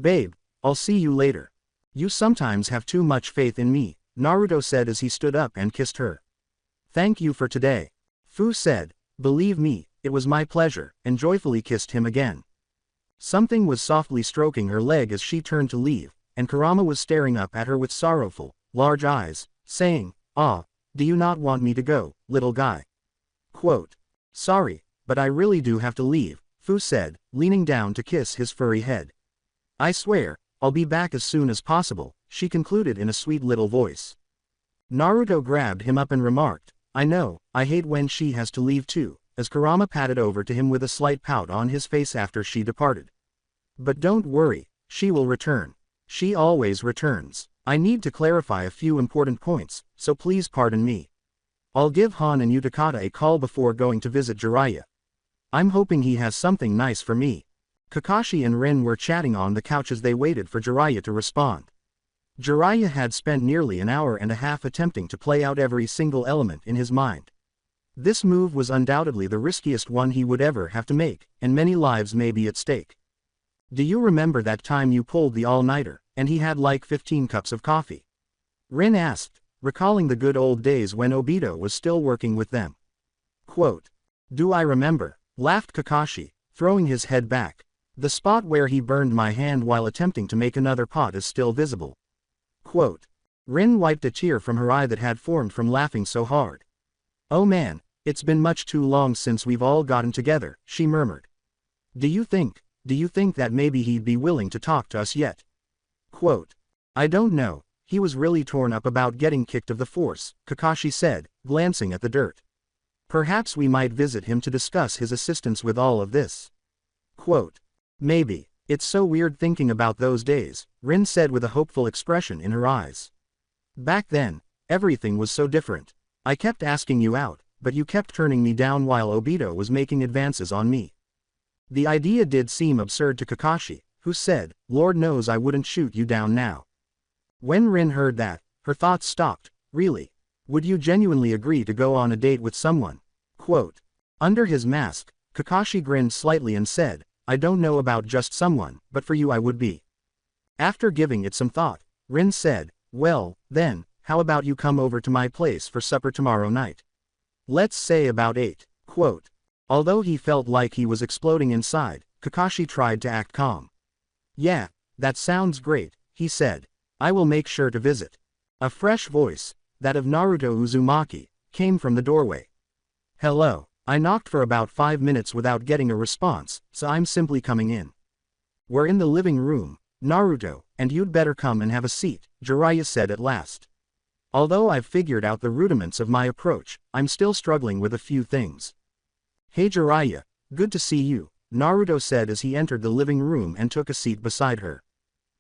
Babe, I'll see you later. You sometimes have too much faith in me," Naruto said as he stood up and kissed her. "Thank you for today." Fu said, "Believe me, it was my pleasure," and joyfully kissed him again. Something was softly stroking her leg as she turned to leave, and Kurama was staring up at her with sorrowful, large eyes, saying, "Ah, do you not want me to go, little guy?" Quote. "Sorry, but I really do have to leave," Fu said, leaning down to kiss his furry head. "I swear, I'll be back as soon as possible," she concluded in a sweet little voice. Naruto grabbed him up and remarked, "I know, I hate when she has to leave too," as Kurama patted over to him with a slight pout on his face after she departed. "But don't worry, she will return. She always returns. I need to clarify a few important points, so please pardon me. I'll give Han and Udakata a call before going to visit Jiraiya. I'm hoping he has something nice for me." Kakashi and Ren were chatting on the couch as they waited for Jiraiya to respond. Jiraiya had spent nearly an hour and a half attempting to play out every single element in his mind. This move was undoubtedly the riskiest one he would ever have to make, and many lives may be at stake. "Do you remember that time you pulled the all-nighter, and he had like 15 cups of coffee?" Ren asked, recalling the good old days when Obito was still working with them. Quote. "Do I remember?" laughed Kakashi, throwing his head back. "The spot where he burned my hand while attempting to make another pot is still visible." Quote. Ren wiped a tear from her eye that had formed from laughing so hard. "Oh man, it's been much too long since we've all gotten together," she murmured. Do you think that maybe he'd be willing to talk to us yet?" Quote. "I don't know, he was really torn up about getting kicked of the force," Kakashi said, glancing at the dirt. "Perhaps we might visit him to discuss his assistance with all of this." Quote. "Maybe. It's so weird thinking about those days," Rin said with a hopeful expression in her eyes. "Back then, everything was so different. I kept asking you out, but you kept turning me down while Obito was making advances on me." The idea did seem absurd to Kakashi, who said, "Lord knows I wouldn't shoot you down now." When Rin heard that, her thoughts stopped. "Really? Would you genuinely agree to go on a date with someone?" Quote. Under his mask, Kakashi grinned slightly and said, "I don't know about just someone, but for you I would be." After giving it some thought, Rin said, "Well, then, how about you come over to my place for supper tomorrow night? Let's say about 8. Quote. Although he felt like he was exploding inside, Kakashi tried to act calm. "Yeah, that sounds great," he said. "I will make sure to visit." A fresh voice, that of Naruto Uzumaki, came from the doorway. "Hello. I knocked for about 5 minutes without getting a response, so I'm simply coming in." "We're in the living room, Naruto, and you'd better come and have a seat," Jiraiya said at last. "Although I've figured out the rudiments of my approach, I'm still struggling with a few things." "Hey Jiraiya, good to see you," Naruto said as he entered the living room and took a seat beside her.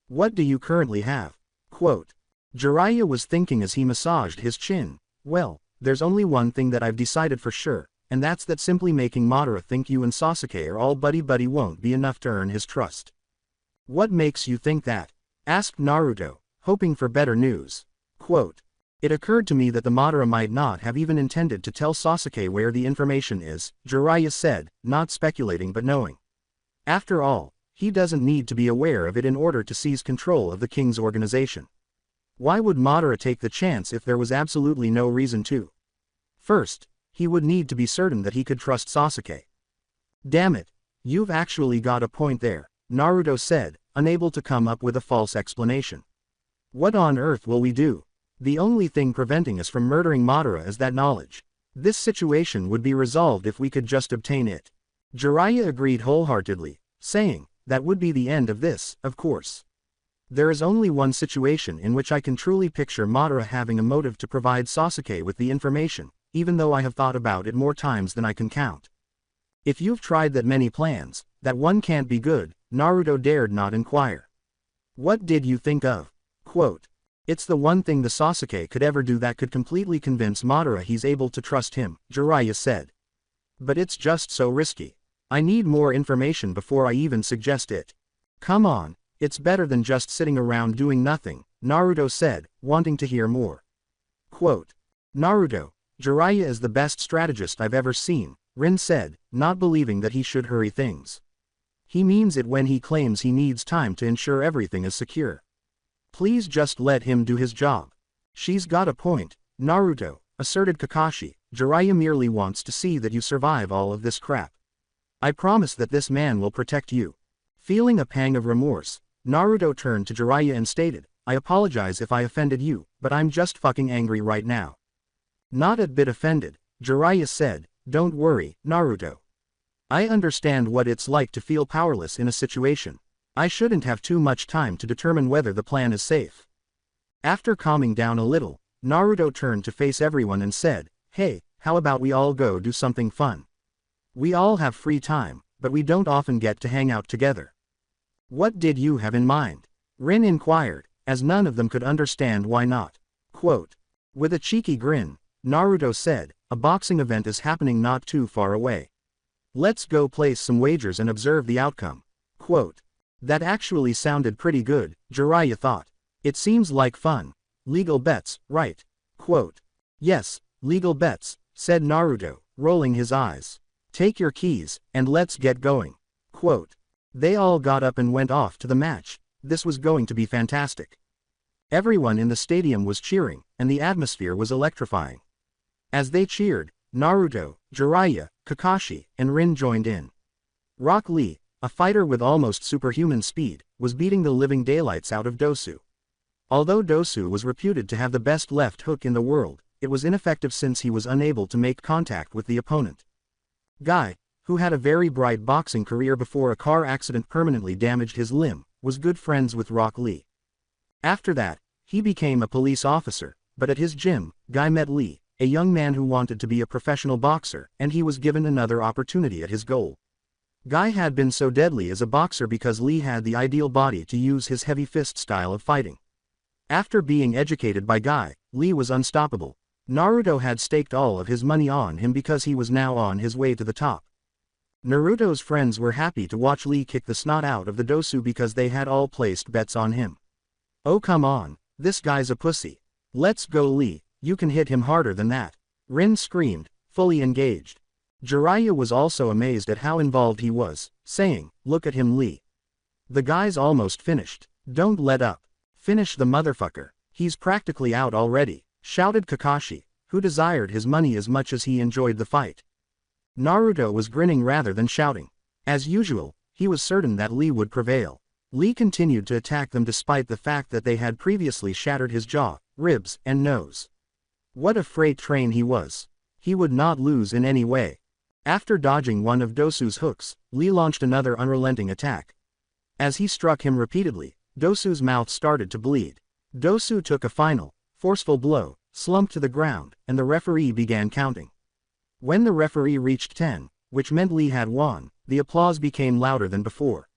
"What do you currently have?" Quote. Jiraiya was thinking as he massaged his chin. "Well, there's only one thing that I've decided for sure, and that's that simply making Madara think you and Sasuke are all buddy-buddy won't be enough to earn his trust." "What makes you think that?" asked Naruto, hoping for better news. Quote. "It occurred to me that the Madara might not have even intended to tell Sasuke where the information is," Jiraiya said, not speculating but knowing. "After all, he doesn't need to be aware of it in order to seize control of the king's organization. Why would Madara take the chance if there was absolutely no reason to? First, he would need to be certain that he could trust Sasuke." "Damn it, you've actually got a point there," Naruto said, unable to come up with a false explanation. "What on earth will we do? The only thing preventing us from murdering Madara is that knowledge. This situation would be resolved if we could just obtain it." Jiraiya agreed wholeheartedly, saying, "That would be the end of this, of course. There is only one situation in which I can truly picture Madara having a motive to provide Sasuke with the information, even though I have thought about it more times than I can count." "If you've tried that many plans, that one can't be good," Naruto dared not inquire. "What did you think of?" Quote. "It's the one thing the Sasuke could ever do that could completely convince Madara he's able to trust him," Jiraiya said. "But it's just so risky. I need more information before I even suggest it." "Come on, it's better than just sitting around doing nothing," Naruto said, wanting to hear more. Quote. "Naruto, Jiraiya is the best strategist I've ever seen," Rin said, not believing that he should hurry things. "He means it when he claims he needs time to ensure everything is secure. Please just let him do his job." "She's got a point, Naruto," asserted Kakashi. "Jiraiya merely wants to see that you survive all of this crap. I promise that this man will protect you." Feeling a pang of remorse, Naruto turned to Jiraiya and stated, I apologize if I offended you, but I'm just fucking angry right now. Not a bit offended, Jiraiya said, don't worry, Naruto. I understand what it's like to feel powerless in a situation. I shouldn't have too much time to determine whether the plan is safe. After calming down a little, Naruto turned to face everyone and said, hey, how about we all go do something fun? We all have free time, but we don't often get to hang out together. What did you have in mind? Ren inquired, as none of them could understand why not. Quote. With a cheeky grin, Naruto said, a boxing event is happening not too far away. Let's go place some wagers and observe the outcome. Quote. That actually sounded pretty good, Jiraiya thought. It seems like fun. Legal bets, right? Quote. Yes, legal bets, said Naruto, rolling his eyes. Take your keys, and let's get going. Quote. They all got up and went off to the match. This was going to be fantastic. Everyone in the stadium was cheering, and the atmosphere was electrifying. As they cheered, Naruto, Jiraiya, Kakashi, and Rin joined in. Rock Lee, a fighter with almost superhuman speed, was beating the living daylights out of Dosu. Although Dosu was reputed to have the best left hook in the world, it was ineffective since he was unable to make contact with the opponent. Guy, who had a very bright boxing career before a car accident permanently damaged his limb, was good friends with Rock Lee. After that, he became a police officer, but at his gym, Guy met Lee, a young man who wanted to be a professional boxer, and he was given another opportunity at his goal. Guy had been so deadly as a boxer because Lee had the ideal body to use his heavy fist style of fighting. After being educated by Guy, Lee was unstoppable. Naruto had staked all of his money on him because he was now on his way to the top. Naruto's friends were happy to watch Lee kick the snot out of the Dosu because they had all placed bets on him. Oh come on, this guy's a pussy. Let's go Lee, you can hit him harder than that. Rin screamed, fully engaged. Jiraiya was also amazed at how involved he was, saying, look at him Lee. The guy's almost finished. Don't let up. Finish the motherfucker. He's practically out already, shouted Kakashi, who desired his money as much as he enjoyed the fight. Naruto was grinning rather than shouting. As usual, he was certain that Lee would prevail. Lee continued to attack them despite the fact that they had previously shattered his jaw, ribs, and nose. What a freight train he was. He would not lose in any way. After dodging one of Dosu's hooks, Lee launched another unrelenting attack. As he struck him repeatedly, Dosu's mouth started to bleed. Dosu took a final, forceful blow, slumped to the ground, and the referee began counting. When the referee reached 10, which meant Lee had won, the applause became louder than before.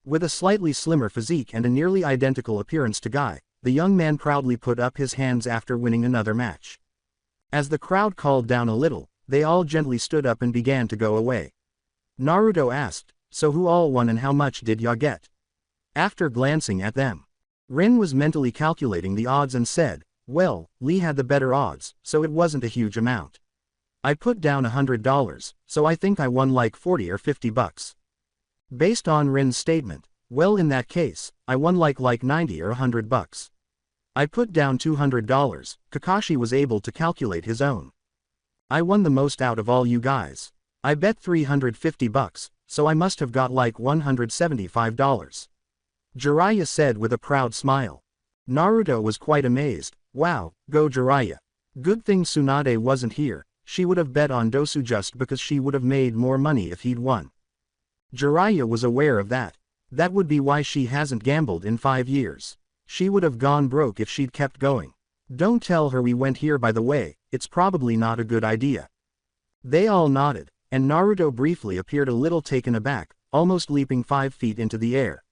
With a slightly slimmer physique and a nearly identical appearance to Guy, the young man proudly put up his hands after winning another match. As the crowd calmed down a little, they all gently stood up and began to go away. Naruto asked, so who all won and how much did ya get? After glancing at them, Rin was mentally calculating the odds and said, well, Lee had the better odds, so it wasn't a huge amount. I put down $100, so I think I won like 40 or 50 bucks. Based on Rin's statement, well in that case, I won like 90 or 100 bucks. I put down $200, Kakashi was able to calculate his own. I won the most out of all you guys. I bet 350 bucks, so I must have got like $175. Jiraiya said with a proud smile. Naruto was quite amazed. Wow, go Jiraiya. Good thing Tsunade wasn't here, she would have bet on Dosu just because she would have made more money if he'd won. Jiraiya was aware of that. That would be why she hasn't gambled in 5 years. She would have gone broke if she'd kept going. Don't tell her we went here by the way, it's probably not a good idea. They all nodded, and Naruto briefly appeared a little taken aback, almost leaping 5 feet into the air.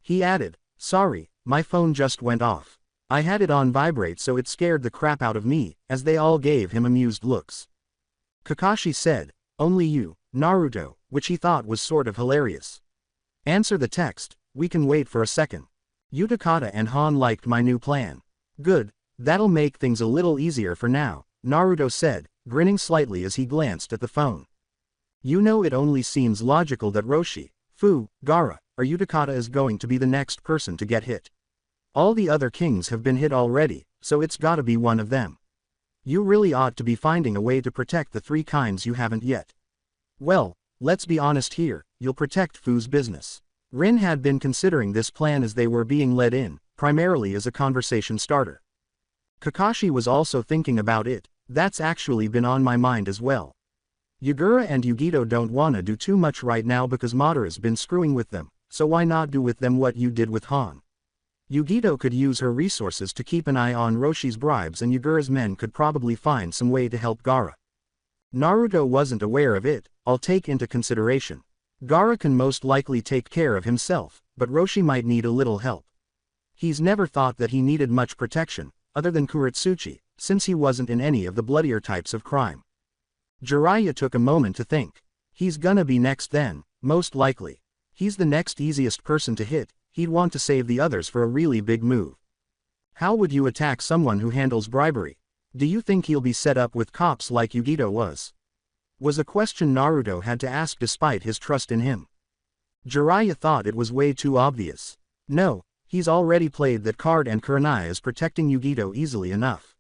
He added, sorry, my phone just went off. I had it on vibrate so it scared the crap out of me, as they all gave him amused looks. Kakashi said, only you, Naruto, which he thought was sort of hilarious. Answer the text, we can wait for a second. Udakata and Han liked my new plan. Good, that'll make things a little easier for now, Naruto said, grinning slightly as he glanced at the phone. You know it only seems logical that Roshi, Fu, Gaara, or Udakata is going to be the next person to get hit. All the other kings have been hit already, so it's gotta be one of them. You really ought to be finding a way to protect the 3 kinds you haven't yet. Well, let's be honest here, you'll protect Fu's business. Ren had been considering this plan as they were being led in, primarily as a conversation starter. Kakashi was also thinking about it. That's actually been on my mind as well. Yagura and Yugito don't wanna do too much right now because Madara's been screwing with them, so why not do with them what you did with Han? Yugito could use her resources to keep an eye on Roshi's bribes and Yagura's men could probably find some way to help Gaara. Naruto wasn't aware of it, I'll take into consideration. Gaara can most likely take care of himself, but Roshi might need a little help. He's never thought that he needed much protection, other than Kuretsuchi, since he wasn't in any of the bloodier types of crime. Jiraiya took a moment to think. He's gonna be next then, most likely. He's the next easiest person to hit, he'd want to save the others for a really big move. How would you attack someone who handles bribery? Do you think he'll be set up with cops like Yugito was? Was a question Naruto had to ask despite his trust in him. Jiraiya thought it was way too obvious. No, he's already played that card and Kurenai is protecting Yugito easily enough.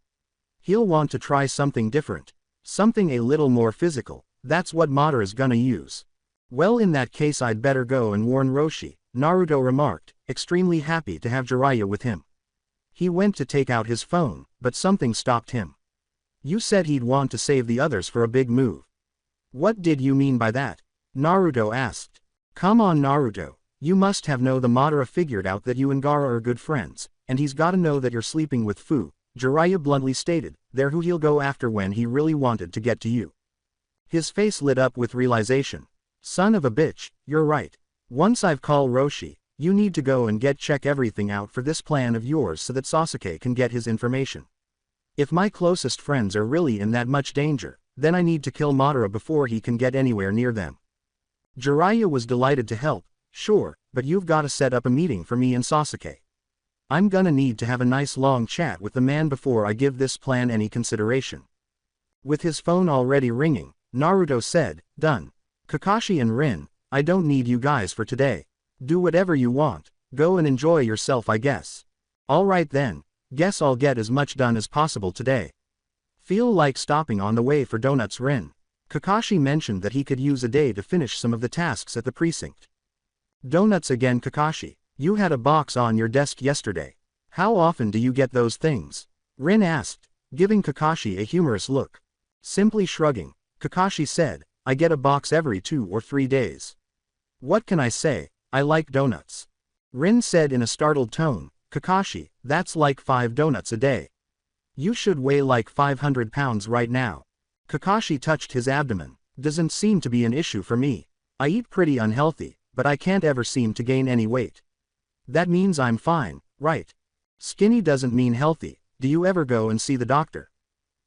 He'll want to try something different. Something a little more physical, that's what Madara's gonna use. Well, in that case I'd better go and warn Roshi, Naruto remarked, extremely happy to have Jiraiya with him. He went to take out his phone, but something stopped him. You said he'd want to save the others for a big move. What did you mean by that? Naruto asked. Come on Naruto, you must have know the Madara figured out that you and Gaara are good friends, and he's gotta know that you're sleeping with Fu, Jiraiya bluntly stated, they're who he'll go after when he really wanted to get to you. His face lit up with realization. Son of a bitch, you're right. Once I've called Roshi, you need to go and check everything out for this plan of yours so that Sasuke can get his information. If my closest friends are really in that much danger, then I need to kill Madara before he can get anywhere near them. Jiraiya was delighted to help, sure, but you've gotta set up a meeting for me and Sasuke. I'm gonna need to have a nice long chat with the man before I give this plan any consideration. With his phone already ringing, Naruto said, done. Kakashi and Ren, I don't need you guys for today. Do whatever you want, go and enjoy yourself I guess. Alright then, guess I'll get as much done as possible today. Feel like stopping on the way for donuts Ren. Kakashi mentioned that he could use a day to finish some of the tasks at the precinct. Donuts again Kakashi, you had a box on your desk yesterday. How often do you get those things? Ren asked, giving Kakashi a humorous look. Simply shrugging, Kakashi said, I get a box every 2 or 3 days. What can I say, I like donuts. Ren said in a startled tone, Kakashi, that's like 5 donuts a day. You should weigh like 500 pounds right now. Kakashi touched his abdomen, doesn't seem to be an issue for me. I eat pretty unhealthy, but I can't ever seem to gain any weight. That means I'm fine, right? Skinny doesn't mean healthy, do you ever go and see the doctor?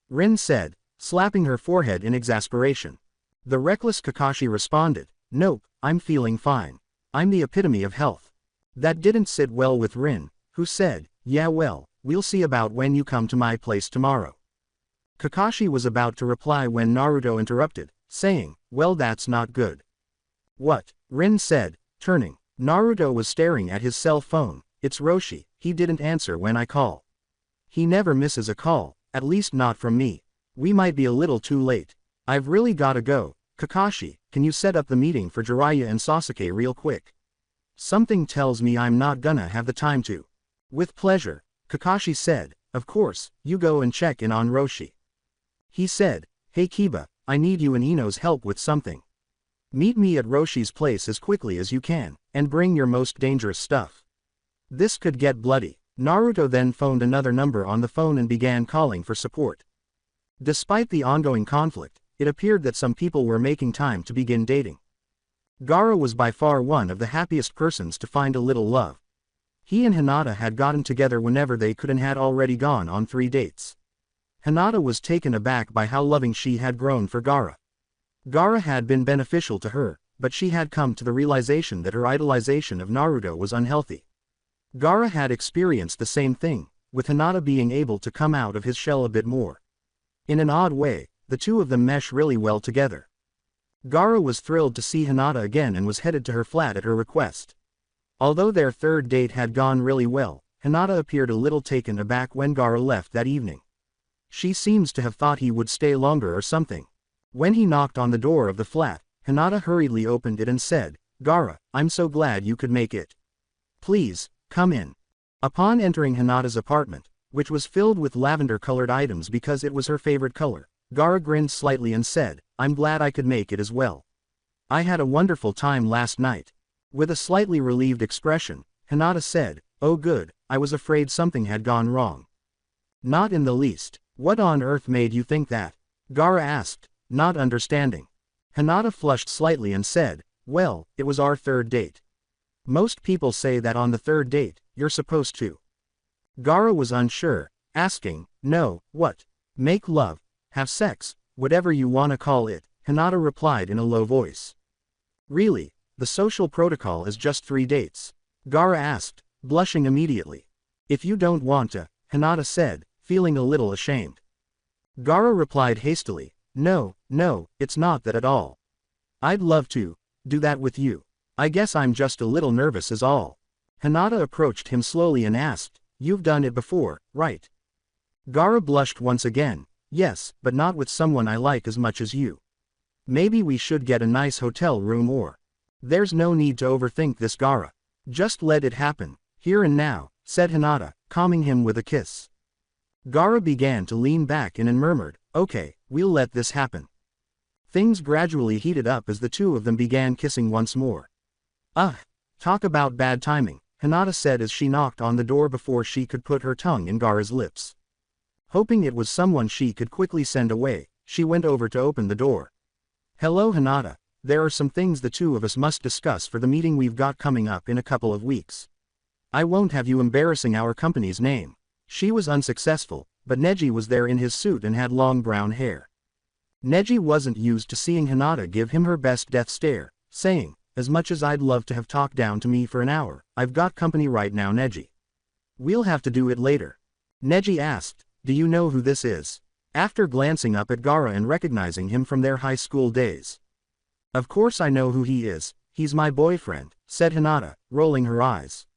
Ren said, slapping her forehead in exasperation. The reckless Kakashi responded, nope, I'm feeling fine. I'm the epitome of health. That didn't sit well with Ren, who said, yeah well, we'll see about when you come to my place tomorrow. Kakashi was about to reply when Naruto interrupted, saying, well that's not good. What? Ren said, turning. Naruto was staring at his cell phone, it's Roshi, he didn't answer when I call. He never misses a call, at least not from me. We might be a little too late. I've really gotta go. Kakashi, can you set up the meeting for Jiraiya and Sasuke real quick? Something tells me I'm not gonna have the time to. With pleasure, Kakashi said, of course, you go and check in on Roshi. He said, hey Kiba, I need you and Ino's help with something. Meet me at Roshi's place as quickly as you can, and bring your most dangerous stuff. This could get bloody. Naruto then phoned another number on the phone and began calling for support. Despite the ongoing conflict, it appeared that some people were making time to begin dating. Gaara was by far one of the happiest persons to find a little love. He and Hinata had gotten together whenever they could and had already gone on 3 dates. Hinata was taken aback by how loving she had grown for Gaara. Gaara had been beneficial to her, but she had come to the realization that her idolization of Naruto was unhealthy. Gaara had experienced the same thing, with Hinata being able to come out of his shell a bit more. In an odd way, the two of them mesh really well together. Gaara was thrilled to see Hinata again and was headed to her flat at her request. Although their 3rd date had gone really well, Hinata appeared a little taken aback when Gaara left that evening. She seems to have thought he would stay longer or something. When he knocked on the door of the flat, Hinata hurriedly opened it and said, Gaara, I'm so glad you could make it. Please, come in. Upon entering Hinata's apartment, which was filled with lavender-colored items because it was her favorite color, Gaara grinned slightly and said, I'm glad I could make it as well. I had a wonderful time last night. With a slightly relieved expression, Hinata said, oh good, I was afraid something had gone wrong. Not in the least. What on earth made you think that? Gaara asked, not understanding. Hinata flushed slightly and said, well, it was our third date. Most people say that on the third date, you're supposed to. Gaara was unsure, asking, no, what? Make love, have sex, whatever you wanna call it, Hinata replied in a low voice. Really, the social protocol is just 3 dates? Gaara asked, blushing immediately. If you don't want to, Hinata said, feeling a little ashamed. Gaara replied hastily, no, it's not that at all. I'd love to do that with you. I guess I'm just a little nervous is all. Hinata approached him slowly and asked, you've done it before, right? Gaara blushed once again, yes, but not with someone I like as much as you. Maybe we should get a nice hotel room or... There's no need to overthink this Gaara. Just let it happen, here and now, said Hinata, calming him with a kiss. Gaara began to lean back in and murmured, okay, we'll let this happen. Things gradually heated up as the two of them began kissing once more. Talk about bad timing, Hinata said as she knocked on the door before she could put her tongue in Gaara's lips. Hoping it was someone she could quickly send away, she went over to open the door. Hello Hinata, there are some things the two of us must discuss for the meeting we've got coming up in a couple of weeks. I won't have you embarrassing our company's name. She was unsuccessful, but Neji was there in his suit and had long brown hair. Neji wasn't used to seeing Hinata give him her best death stare, saying, as much as I'd love to have talked down to me for an hour, I've got company right now Neji. We'll have to do it later. Neji asked, do you know who this is? After glancing up at Gaara and recognizing him from their high school days. Of course I know who he is, he's my boyfriend, said Hinata, rolling her eyes.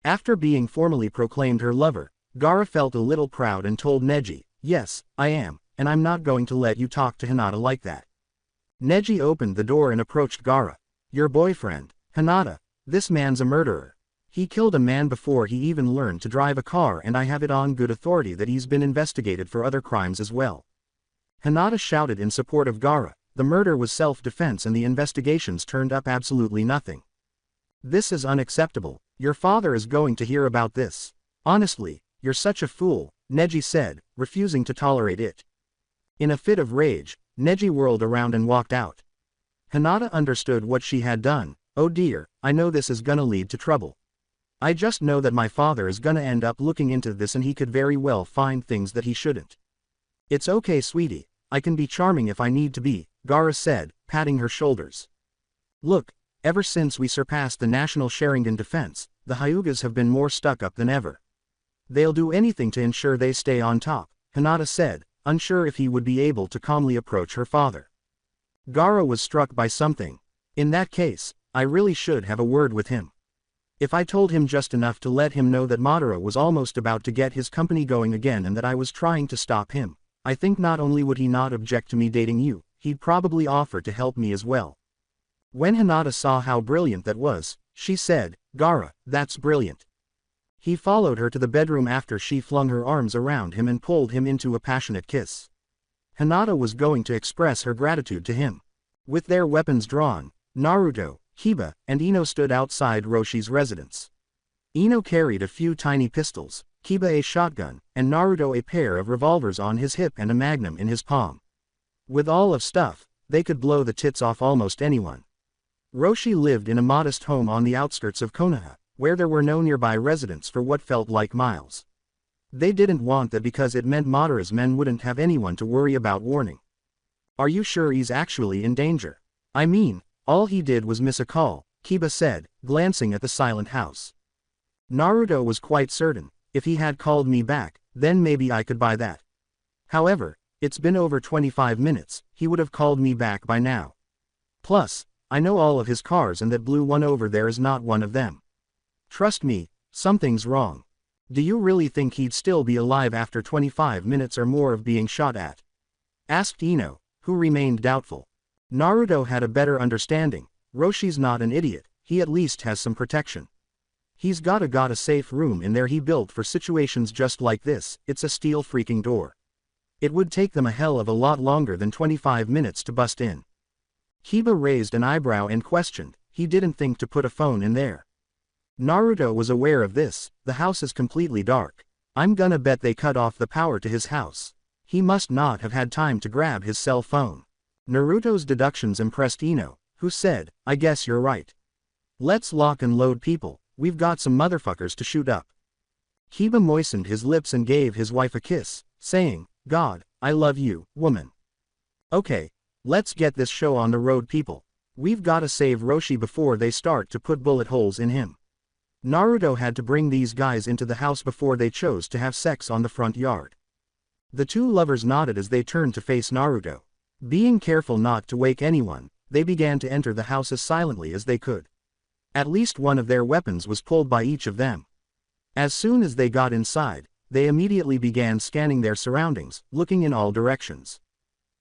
After being formally proclaimed her lover, Gaara felt a little proud and told Neji, yes, I am, and I'm not going to let you talk to Hinata like that. Neji opened the door and approached Gaara. Your boyfriend, Hinata, this man's a murderer. He killed a man before he even learned to drive a car and I have it on good authority that he's been investigated for other crimes as well. Hinata shouted in support of Gaara, the murder was self-defense and the investigations turned up absolutely nothing. This is unacceptable, your father is going to hear about this. Honestly, you're such a fool, Neji said, refusing to tolerate it. In a fit of rage, Neji whirled around and walked out. Hinata understood what she had done. Oh dear, I know this is gonna lead to trouble. I just know that my father is gonna end up looking into this and he could very well find things that he shouldn't. It's okay sweetie, I can be charming if I need to be, Gaara said, patting her shoulders. Look, ever since we surpassed the national Sharingan defense, the Hyugas have been more stuck up than ever. They'll do anything to ensure they stay on top, Hinata said, unsure if he would be able to calmly approach her father. Gaara was struck by something. In that case, I really should have a word with him. If I told him just enough to let him know that Madara was almost about to get his company going again and that I was trying to stop him, I think not only would he not object to me dating you, he'd probably offer to help me as well. When Hinata saw how brilliant that was, she said, Gaara, that's brilliant. He followed her to the bedroom after she flung her arms around him and pulled him into a passionate kiss. Hinata was going to express her gratitude to him. With their weapons drawn, Naruto, Kiba, and Ino stood outside Roshi's residence. Ino carried a few tiny pistols, Kiba a shotgun, and Naruto a pair of revolvers on his hip and a magnum in his palm. With all of stuff, they could blow the tits off almost anyone. Roshi lived in a modest home on the outskirts of Konoha, where there were no nearby residents for what felt like miles. They didn't want that because it meant Madara's men wouldn't have anyone to worry about warning. Are you sure he's actually in danger? I mean, all he did was miss a call, Kiba said, glancing at the silent house. Naruto was quite certain, if he had called me back, then maybe I could buy that. However, it's been over 25 minutes, he would have called me back by now. Plus, I know all of his cars and that blue one over there is not one of them. Trust me, something's wrong. Do you really think he'd still be alive after 25 minutes or more of being shot at? Asked Ino, who remained doubtful. Naruto had a better understanding. Roshi's not an idiot, he at least has some protection. He's got a safe room in there he built for situations just like this. It's a steel freaking door. It would take them a hell of a lot longer than 25 minutes to bust in. Kiba raised an eyebrow and questioned, he didn't think to put a phone in there. Naruto was aware of this, the house is completely dark. I'm gonna bet they cut off the power to his house. He must not have had time to grab his cell phone. Naruto's deductions impressed Ino, who said, I guess you're right. Let's lock and load people, we've got some motherfuckers to shoot up. Kiba moistened his lips and gave his wife a kiss, saying, God, I love you, woman. Okay, let's get this show on the road people. We've gotta save Roshi before they start to put bullet holes in him. Naruto had to bring these guys into the house before they chose to have sex on the front yard. The two lovers nodded as they turned to face Naruto. Being careful not to wake anyone, they began to enter the house as silently as they could. At least one of their weapons was pulled by each of them. As soon as they got inside, they immediately began scanning their surroundings, looking in all directions.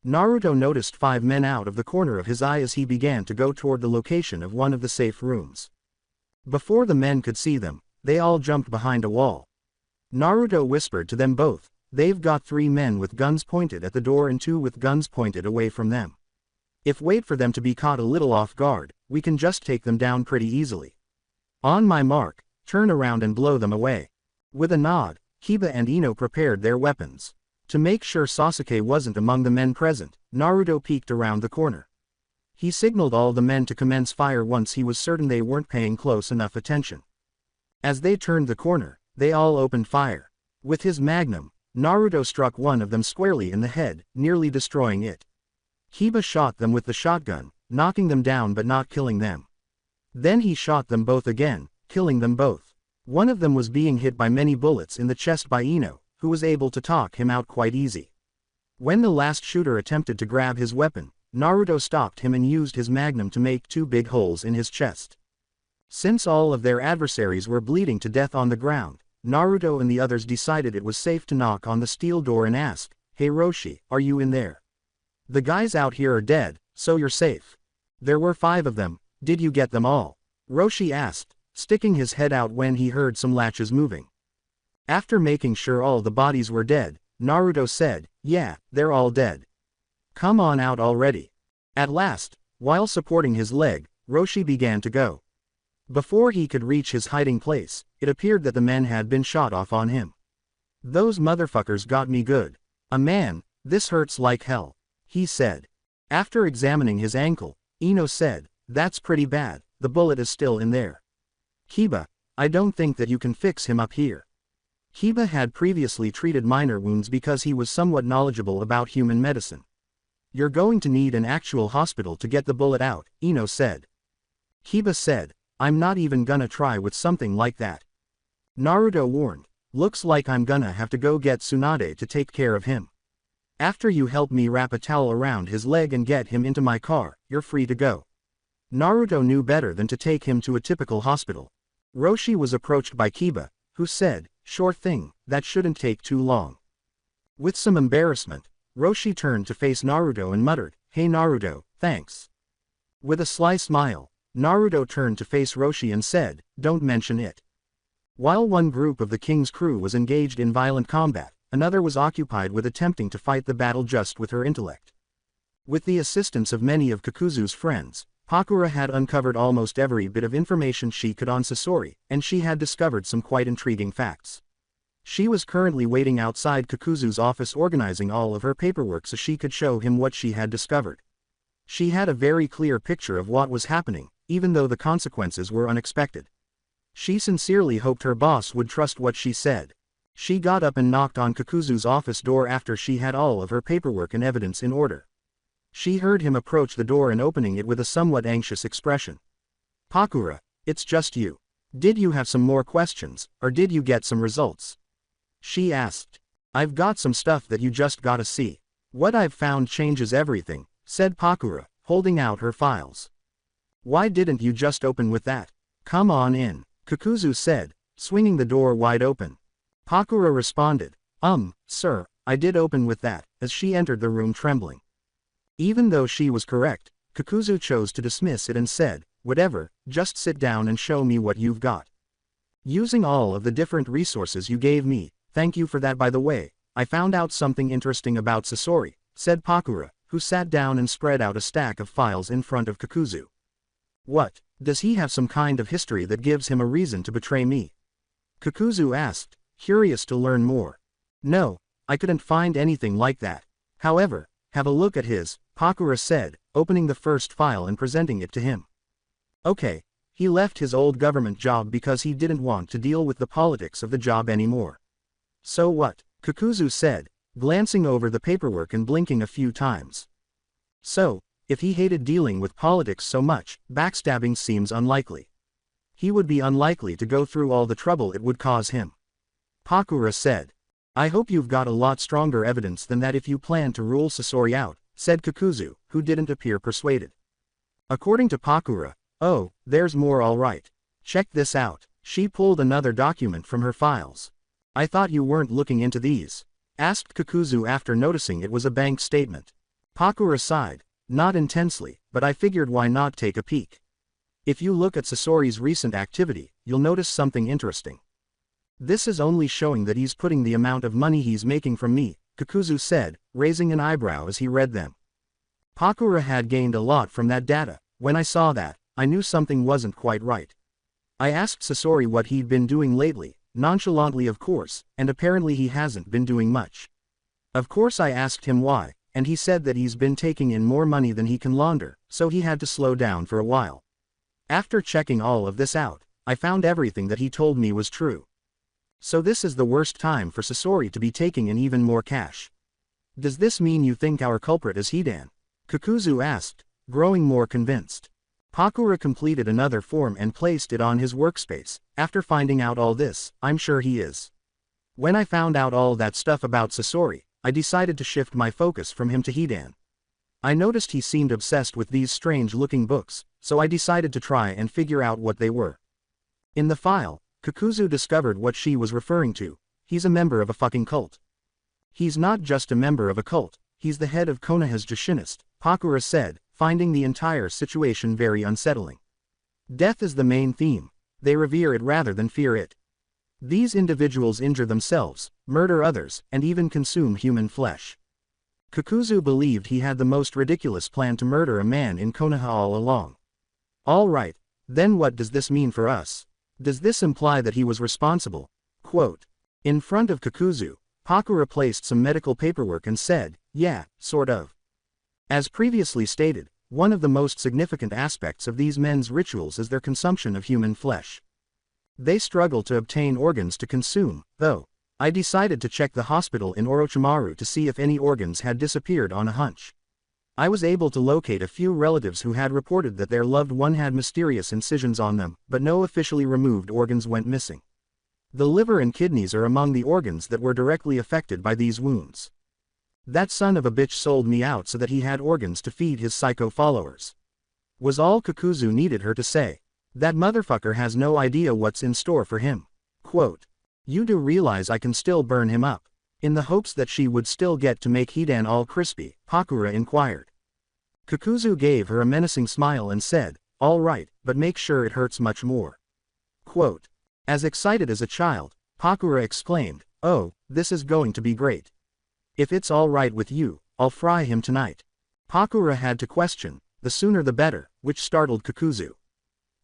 Naruto noticed 5 men out of the corner of his eye as he began to go toward the location of one of the safe rooms. Before the men could see them, they all jumped behind a wall. Naruto whispered to them both, they've got 3 men with guns pointed at the door and 2 with guns pointed away from them. If wait for them to be caught a little off guard, we can just take them down pretty easily. On my mark, turn around and blow them away. With a nod, Kiba and Ino prepared their weapons. To make sure Sasuke wasn't among the men present, Naruto peeked around the corner. He signaled all the men to commence fire once he was certain they weren't paying close enough attention. As they turned the corner, they all opened fire. With his magnum, Naruto struck one of them squarely in the head, nearly destroying it. Kiba shot them with the shotgun, knocking them down but not killing them. Then he shot them both again, killing them both. One of them was being hit by many bullets in the chest by Ino, who was able to talk him out quite easy. When the last shooter attempted to grab his weapon, Naruto stopped him and used his magnum to make 2 big holes in his chest. Since all of their adversaries were bleeding to death on the ground, Naruto and the others decided it was safe to knock on the steel door and ask, Hey Roshi, are you in there? The guys out here are dead, so you're safe. There were 5 of them, did you get them all? Roshi asked, sticking his head out when he heard some latches moving. After making sure all the bodies were dead, Naruto said, yeah, they're all dead. Come on out already. At last, while supporting his leg, Roshi began to go. Before he could reach his hiding place, it appeared that the men had been shot off on him. Those motherfuckers got me good. A man, this hurts like hell, he said. After examining his ankle, Ino said, that's pretty bad, the bullet is still in there. Kiba, I don't think that you can fix him up here. Kiba had previously treated minor wounds because he was somewhat knowledgeable about human medicine. You're going to need an actual hospital to get the bullet out, Ino said. Kiba said, I'm not even gonna try with something like that. Naruto warned, looks like I'm gonna have to go get Tsunade to take care of him. After you help me wrap a towel around his leg and get him into my car, you're free to go. Naruto knew better than to take him to a typical hospital. Roshi was approached by Kiba, who said, sure thing, that shouldn't take too long. With some embarrassment, Roshi turned to face Naruto and muttered, hey Naruto, thanks. With a sly smile, Naruto turned to face Roshi and said, don't mention it. While one group of the king's crew was engaged in violent combat, another was occupied with attempting to fight the battle just with her intellect. With the assistance of many of Kakuzu's friends, Pakura had uncovered almost every bit of information she could on Sasori, and she had discovered some quite intriguing facts. She was currently waiting outside Kakuzu's office organizing all of her paperwork so she could show him what she had discovered. She had a very clear picture of what was happening, even though the consequences were unexpected. She sincerely hoped her boss would trust what she said. She got up and knocked on Kakuzu's office door after she had all of her paperwork and evidence in order. She heard him approach the door and opening it with a somewhat anxious expression. Pakura, it's just you. Did you have some more questions, or did you get some results? She asked. I've got some stuff that you just gotta see. What I've found changes everything, said Pakura, holding out her files. Why didn't you just open with that? Come on in, Kakuzu said, swinging the door wide open. Pakura responded, sir, I did open with that, as she entered the room trembling. Even though she was correct, Kakuzu chose to dismiss it and said, "Whatever, just sit down and show me what you've got. Using all of the different resources you gave me, thank you for that by the way, I found out something interesting about Sasori," said Pakura, who sat down and spread out a stack of files in front of Kakuzu. "What, does he have some kind of history that gives him a reason to betray me?" Kakuzu asked, curious to learn more. "No, I couldn't find anything like that. However, have a look at his," Pakura said, opening the first file and presenting it to him. Okay, he left his old government job because he didn't want to deal with the politics of the job anymore. "So what?" Kakuzu said, glancing over the paperwork and blinking a few times. "So, if he hated dealing with politics so much, backstabbing seems unlikely. He would be unlikely to go through all the trouble it would cause him." Pakura said. "I hope you've got a lot stronger evidence than that if you plan to rule Sasori out," said Kakuzu, who didn't appear persuaded. According to Pakura, "Oh, there's more all right. Check this out." She pulled another document from her files. "I thought you weren't looking into these?" asked Kakuzu after noticing it was a bank statement. Pakura sighed, "Not intensely, but I figured why not take a peek. If you look at Sasori's recent activity, you'll notice something interesting. This is only showing that he's putting the amount of money he's making from me," Kakuzu said, raising an eyebrow as he read them. Pakura had gained a lot from that data. "When I saw that, I knew something wasn't quite right. I asked Sasori what he'd been doing lately, nonchalantly of course, and apparently he hasn't been doing much. Of course I asked him why, and he said that he's been taking in more money than he can launder, so he had to slow down for a while. After checking all of this out, I found everything that he told me was true. So this is the worst time for Sasori to be taking in even more cash. Does this mean you think our culprit is Hidan?" Kakuzu asked, growing more convinced. Pakura completed another form and placed it on his workspace. "After finding out all this, I'm sure he is. When I found out all that stuff about Sasori, I decided to shift my focus from him to Hidan. I noticed he seemed obsessed with these strange-looking books, so I decided to try and figure out what they were." In the file, Kakuzu discovered what she was referring to. He's a member of a fucking cult. "He's not just a member of a cult, he's the head of Konoha's Jushinist," Pakura said, finding the entire situation very unsettling. "Death is the main theme. They revere it rather than fear it. These individuals injure themselves, murder others, and even consume human flesh." Kakuzu believed he had the most ridiculous plan to murder a man in Konoha all along. "All right, then what does this mean for us? Does this imply that he was responsible?" Quote. In front of Kakuzu, Pakura placed some medical paperwork and said, "Yeah, sort of. As previously stated, one of the most significant aspects of these men's rituals is their consumption of human flesh. They struggle to obtain organs to consume, though. I decided to check the hospital in Orochimaru to see if any organs had disappeared on a hunch. I was able to locate a few relatives who had reported that their loved one had mysterious incisions on them, but no officially removed organs went missing. The liver and kidneys are among the organs that were directly affected by these wounds. That son of a bitch sold me out so that he had organs to feed his psycho followers." Was all Kakuzu needed her to say. "That motherfucker has no idea what's in store for him." Quote. "You do realize I can still burn him up?" In the hopes that she would still get to make Hidan all crispy, Pakura inquired. Kakuzu gave her a menacing smile and said, "All right, but make sure it hurts much more." Quote. As excited as a child, Pakura exclaimed, "Oh, this is going to be great. If it's all right with you, I'll fry him tonight." Pakura had to question, "The sooner the better," which startled Kakuzu.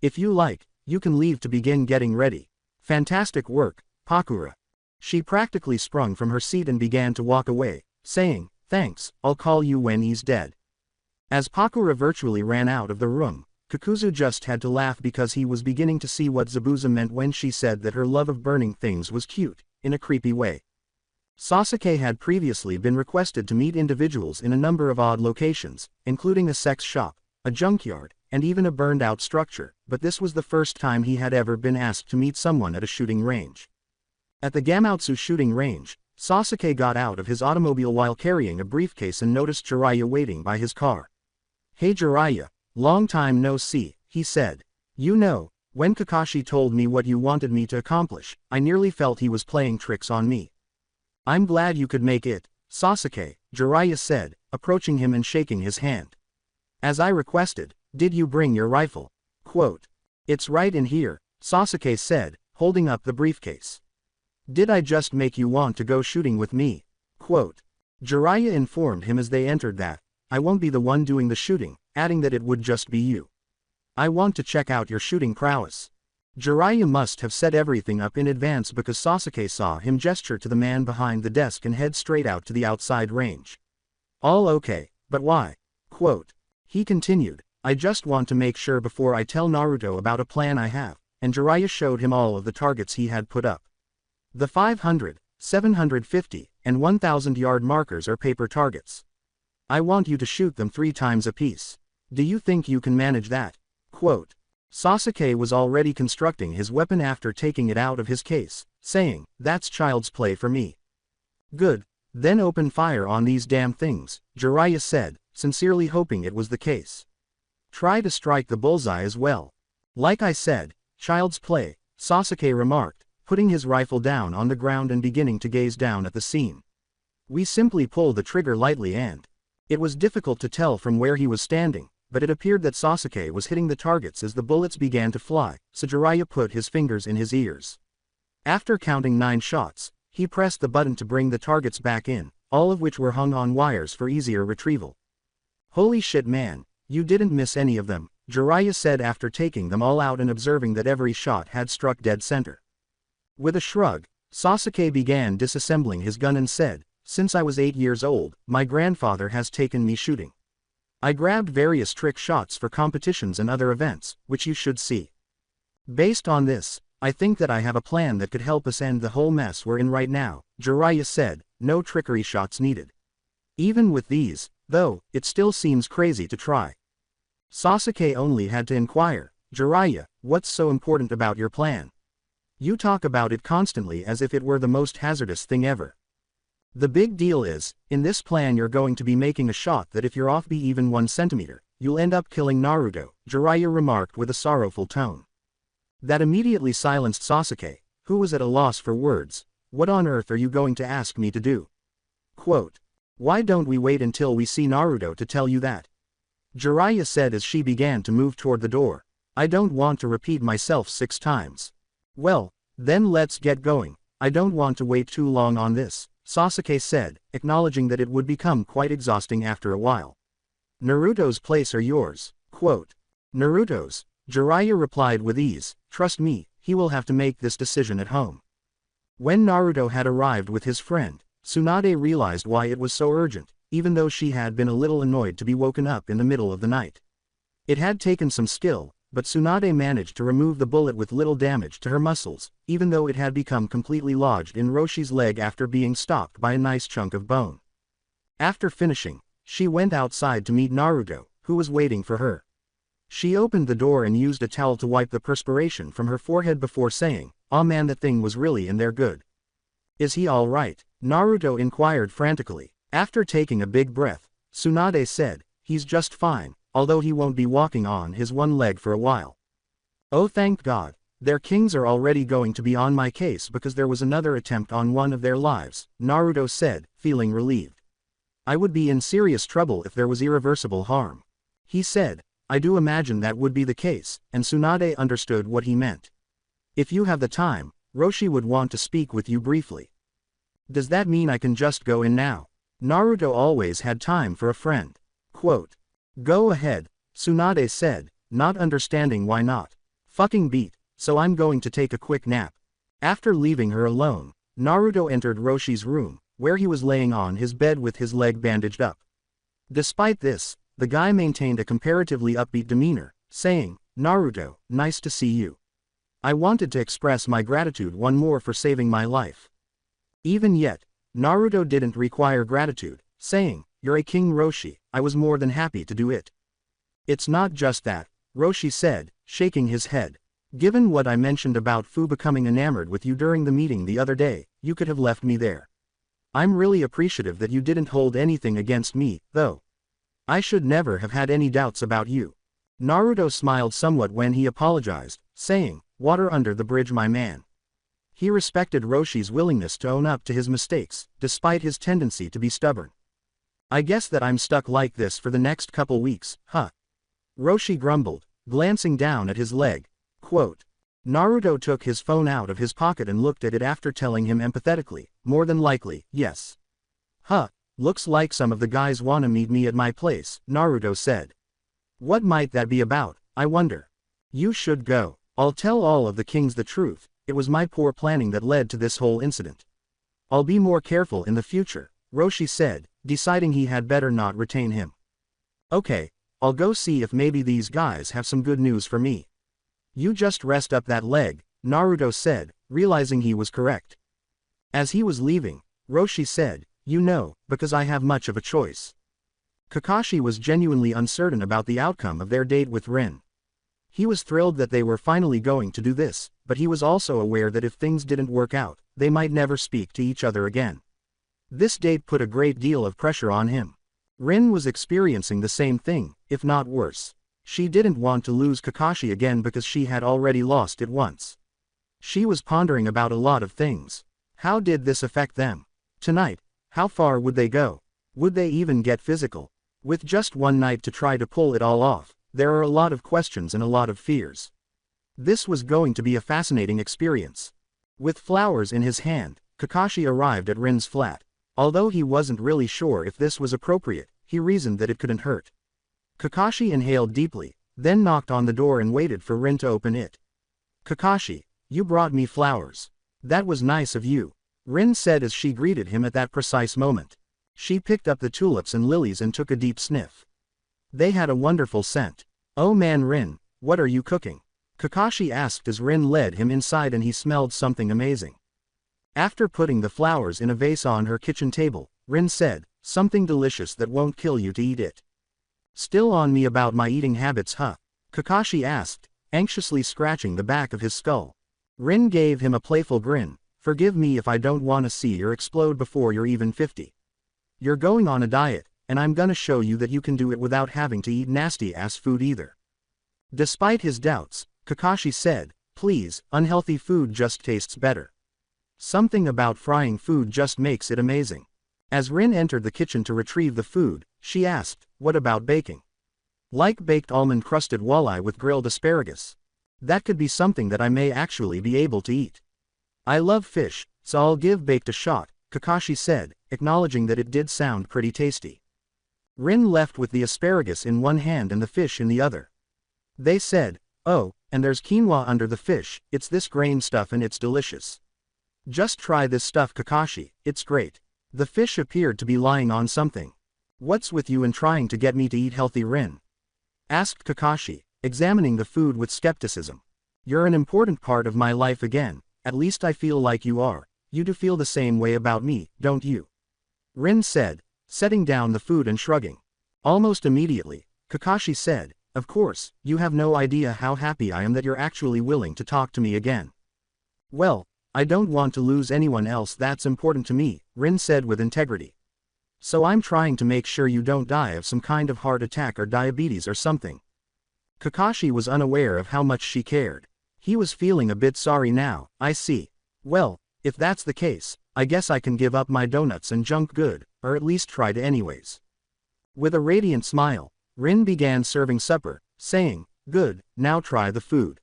"If you like, you can leave to begin getting ready." "Fantastic work, Pakura." She practically sprung from her seat and began to walk away, saying, "Thanks, I'll call you when he's dead." As Pakura virtually ran out of the room, Kakuzu just had to laugh because he was beginning to see what Zabuza meant when she said that her love of burning things was cute, in a creepy way. Sasuke had previously been requested to meet individuals in a number of odd locations, including a sex shop, a junkyard, and even a burned-out structure, but this was the first time he had ever been asked to meet someone at a shooting range. At the Gamatsu shooting range, Sasuke got out of his automobile while carrying a briefcase and noticed Jiraiya waiting by his car. "Hey Jiraiya, long time no see," he said. "You know, when Kakashi told me what you wanted me to accomplish, I nearly felt he was playing tricks on me." "I'm glad you could make it, Sasuke," Jiraiya said, approaching him and shaking his hand. As I requested, did you bring your rifle? Quote. It's right in here, Sasuke said, holding up the briefcase. Did I just make you want to go shooting with me? Quote. Jiraiya informed him as they entered that, I won't be the one doing the shooting, adding that it would just be you. I want to check out your shooting prowess. Jiraiya must have set everything up in advance because Sasuke saw him gesture to the man behind the desk and head straight out to the outside range. All okay, but why? Quote. He continued, I just want to make sure before I tell Naruto about a plan I have, and Jiraiya showed him all of the targets he had put up. The 500, 750, and 1,000-yard markers are paper targets. I want you to shoot them 3 times apiece. Do you think you can manage that? Quote. Sasuke was already constructing his weapon after taking it out of his case, saying, that's child's play for me. Good, then open fire on these damn things, Jiraiya said, sincerely hoping it was the case. Try to strike the bullseye as well. Like I said, child's play, Sasuke remarked, putting his rifle down on the ground and beginning to gaze down at the scene. We simply pulled the trigger lightly and it was difficult to tell from where he was standing, but it appeared that Sasuke was hitting the targets as the bullets began to fly, so Jiraiya put his fingers in his ears. After counting 9 shots, he pressed the button to bring the targets back in, all of which were hung on wires for easier retrieval. Holy shit man, you didn't miss any of them, Jiraiya said after taking them all out and observing that every shot had struck dead center. With a shrug, Sasuke began disassembling his gun and said, since I was 8 years old, my grandfather has taken me shooting. I grabbed various trick shots for competitions and other events, which you should see. Based on this, I think that I have a plan that could help us end the whole mess we're in right now, Jiraiya said, no trickery shots needed. Even with these, though, it still seems crazy to try. Sasuke only had to inquire, Jiraiya, what's so important about your plan? You talk about it constantly as if it were the most hazardous thing ever. The big deal is, in this plan you're going to be making a shot that if you're off by even 1 centimeter, you'll end up killing Naruto, Jiraiya remarked with a sorrowful tone. That immediately silenced Sasuke, who was at a loss for words. What on earth are you going to ask me to do? Quote. Why don't we wait until we see Naruto to tell you that? Jiraiya said as she began to move toward the door. I don't want to repeat myself 6 times. Well, then let's get going. I don't want to wait too long on this, Sasuke said, acknowledging that it would become quite exhausting after a while. Naruto's place or yours? Quote. Naruto's, Jiraiya replied with ease, trust me, he will have to make this decision at home. When Naruto had arrived with his friend, Tsunade realized why it was so urgent, even though she had been a little annoyed to be woken up in the middle of the night. It had taken some skill, but Tsunade managed to remove the bullet with little damage to her muscles, even though it had become completely lodged in Roshi's leg after being stopped by a nice chunk of bone. After finishing, she went outside to meet Naruto, who was waiting for her. She opened the door and used a towel to wipe the perspiration from her forehead before saying, "Aw man, that thing was really in there good." "Is he all right?" Naruto inquired frantically. After taking a big breath, Tsunade said, "He's just fine, although he won't be walking on his one leg for a while." "Oh thank God, their kings are already going to be on my case because there was another attempt on one of their lives," Naruto said, feeling relieved. "I would be in serious trouble if there was irreversible harm." He said, "I do imagine that would be the case," and Tsunade understood what he meant. "If you have the time, Roshi would want to speak with you briefly." "Does that mean I can just go in now?" Naruto always had time for a friend. Quote. "Go ahead," Tsunade said, not understanding why not. "Fucking beat, so I'm going to take a quick nap." After leaving her alone, Naruto entered Roshi's room, where he was laying on his bed with his leg bandaged up. Despite this, the guy maintained a comparatively upbeat demeanor, saying, "Naruto, nice to see you. I wanted to express my gratitude one more for saving my life." Even yet, Naruto didn't require gratitude, saying, "You're a king Roshi, I was more than happy to do it." "It's not just that," Roshi said, shaking his head. "Given what I mentioned about Fu becoming enamored with you during the meeting the other day, you could have left me there. I'm really appreciative that you didn't hold anything against me, though. I should never have had any doubts about you." Naruto smiled somewhat when he apologized, saying, "Water under the bridge, my man." He respected Roshi's willingness to own up to his mistakes, despite his tendency to be stubborn. I guess that I'm stuck like this for the next couple weeks, huh? Roshi grumbled, glancing down at his leg. Quote. Naruto took his phone out of his pocket and looked at it after telling him empathetically, more than likely, yes. Huh, looks like some of the guys wanna meet me at my place, Naruto said. What might that be about, I wonder? You should go. I'll tell all of the kings the truth, it was my poor planning that led to this whole incident. I'll be more careful in the future, Roshi said, deciding he had better not retain him. Okay, I'll go see if maybe these guys have some good news for me. You just rest up that leg, Naruto said, realizing he was correct. As he was leaving, Roshi said, you know, because I have much of a choice. Kakashi was genuinely uncertain about the outcome of their date with Ren. He was thrilled that they were finally going to do this, but he was also aware that if things didn't work out, they might never speak to each other again. This date put a great deal of pressure on him. Ren was experiencing the same thing, if not worse. She didn't want to lose Kakashi again because she had already lost it once. She was pondering about a lot of things. How did this affect them? Tonight, how far would they go? Would they even get physical? With just one night to try to pull it all off, there are a lot of questions and a lot of fears. This was going to be a fascinating experience. With flowers in his hand, Kakashi arrived at Ren's flat. Although he wasn't really sure if this was appropriate, he reasoned that it couldn't hurt. Kakashi inhaled deeply, then knocked on the door and waited for Ren to open it. Kakashi, you brought me flowers. That was nice of you, Ren said as she greeted him at that precise moment. She picked up the tulips and lilies and took a deep sniff. They had a wonderful scent. Oh man Ren, what are you cooking? Kakashi asked as Ren led him inside and he smelled something amazing. After putting the flowers in a vase on her kitchen table, Ren said, something delicious that won't kill you to eat it. Still on me about my eating habits huh? Kakashi asked, anxiously scratching the back of his skull. Ren gave him a playful grin, forgive me if I don't want to see you explode before you're even 50. You're going on a diet, and I'm gonna show you that you can do it without having to eat nasty-ass food either. Despite his doubts, Kakashi said, please, unhealthy food just tastes better. Something about frying food just makes it amazing. As Ren entered the kitchen to retrieve the food, she asked, what about baking? Like baked almond-crusted walleye with grilled asparagus. That could be something that I may actually be able to eat. I love fish, so I'll give baked a shot, Kakashi said, acknowledging that it did sound pretty tasty. Ren left with the asparagus in one hand and the fish in the other. They said, oh, and there's quinoa under the fish, it's this grain stuff and it's delicious. Just try this stuff Kakashi, it's great. The fish appeared to be lying on something. What's with you and trying to get me to eat healthy Ren? Asked Kakashi, examining the food with skepticism. You're an important part of my life again, at least I feel like you are. You do feel the same way about me, don't you? Ren said, setting down the food and shrugging. Almost immediately, Kakashi said, of course, you have no idea how happy I am that you're actually willing to talk to me again. Well, I don't want to lose anyone else that's important to me, Ren said with integrity. So I'm trying to make sure you don't die of some kind of heart attack or diabetes or something. Kakashi was unaware of how much she cared. He was feeling a bit sorry now, I see. Well, if that's the case, I guess I can give up my donuts and junk good, or at least try to anyways. With a radiant smile, Ren began serving supper, saying, good, now try the food.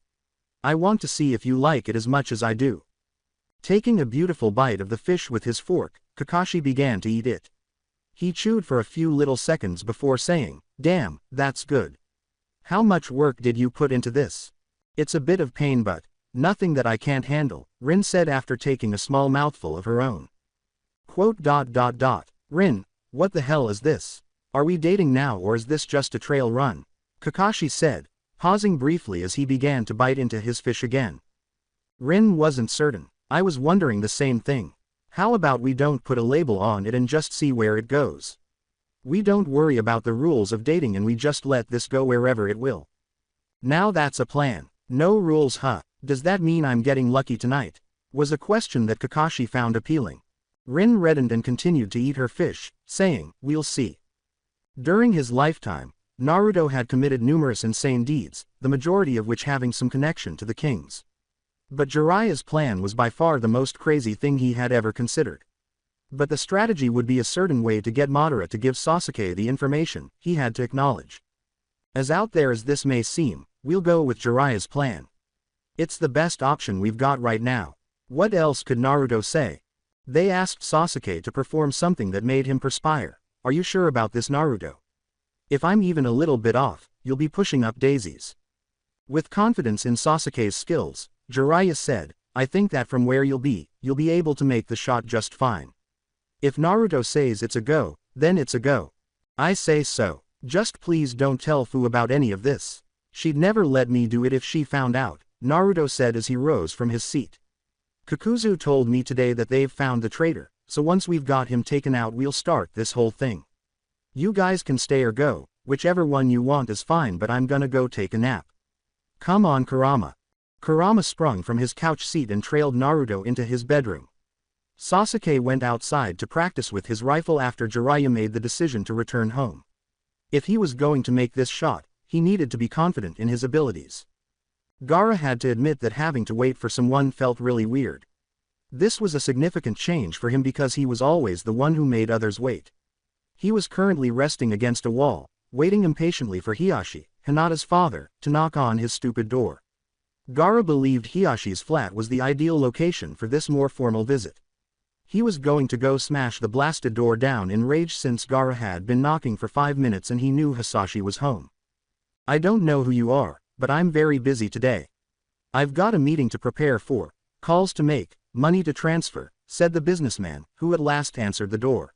I want to see if you like it as much as I do. Taking a beautiful bite of the fish with his fork, Kakashi began to eat it. He chewed for a few little seconds before saying, damn, that's good. How much work did you put into this? It's a bit of pain but nothing that I can't handle, Ren said after taking a small mouthful of her own. Quote. Ren, what the hell is this? Are we dating now or is this just a trail run? Kakashi said, pausing briefly as he began to bite into his fish again. Ren wasn't certain. I was wondering the same thing. How about we don't put a label on it and just see where it goes? We don't worry about the rules of dating and we just let this go wherever it will. Now that's a plan. No rules huh? Does that mean I'm getting lucky tonight? Was a question that Kakashi found appealing. Ren reddened and continued to eat her fish, saying, we'll see. During his lifetime, Naruto had committed numerous insane deeds, the majority of which having some connection to the kings. But Jiraiya's plan was by far the most crazy thing he had ever considered. But the strategy would be a certain way to get Madara to give Sasuke the information, he had to acknowledge. As out there as this may seem, we'll go with Jiraiya's plan. It's the best option we've got right now. What else could Naruto say? They asked Sasuke to perform something that made him perspire. Are you sure about this, Naruto? If I'm even a little bit off, you'll be pushing up daisies. With confidence in Sasuke's skills, Jiraiya said, I think that from where you'll be able to make the shot just fine. If Naruto says it's a go, then it's a go. I say so. Just please don't tell Fu about any of this. She'd never let me do it if she found out, Naruto said as he rose from his seat. Kakuzu told me today that they've found the traitor, so once we've got him taken out we'll start this whole thing. You guys can stay or go, whichever one you want is fine, but I'm gonna go take a nap. Come on, Kurama. Kurama sprung from his couch seat and trailed Naruto into his bedroom. Sasuke went outside to practice with his rifle after Jiraiya made the decision to return home. If he was going to make this shot, he needed to be confident in his abilities. Gaara had to admit that having to wait for someone felt really weird. This was a significant change for him because he was always the one who made others wait. He was currently resting against a wall, waiting impatiently for Hiashi, Hinata's father, to knock on his stupid door. Gaara believed Hiashi's flat was the ideal location for this more formal visit. He was going to go smash the blasted door down in rage since Gaara had been knocking for 5 minutes and he knew Hisashi was home. I don't know who you are, but I'm very busy today. I've got a meeting to prepare for, calls to make, money to transfer, said the businessman, who at last answered the door.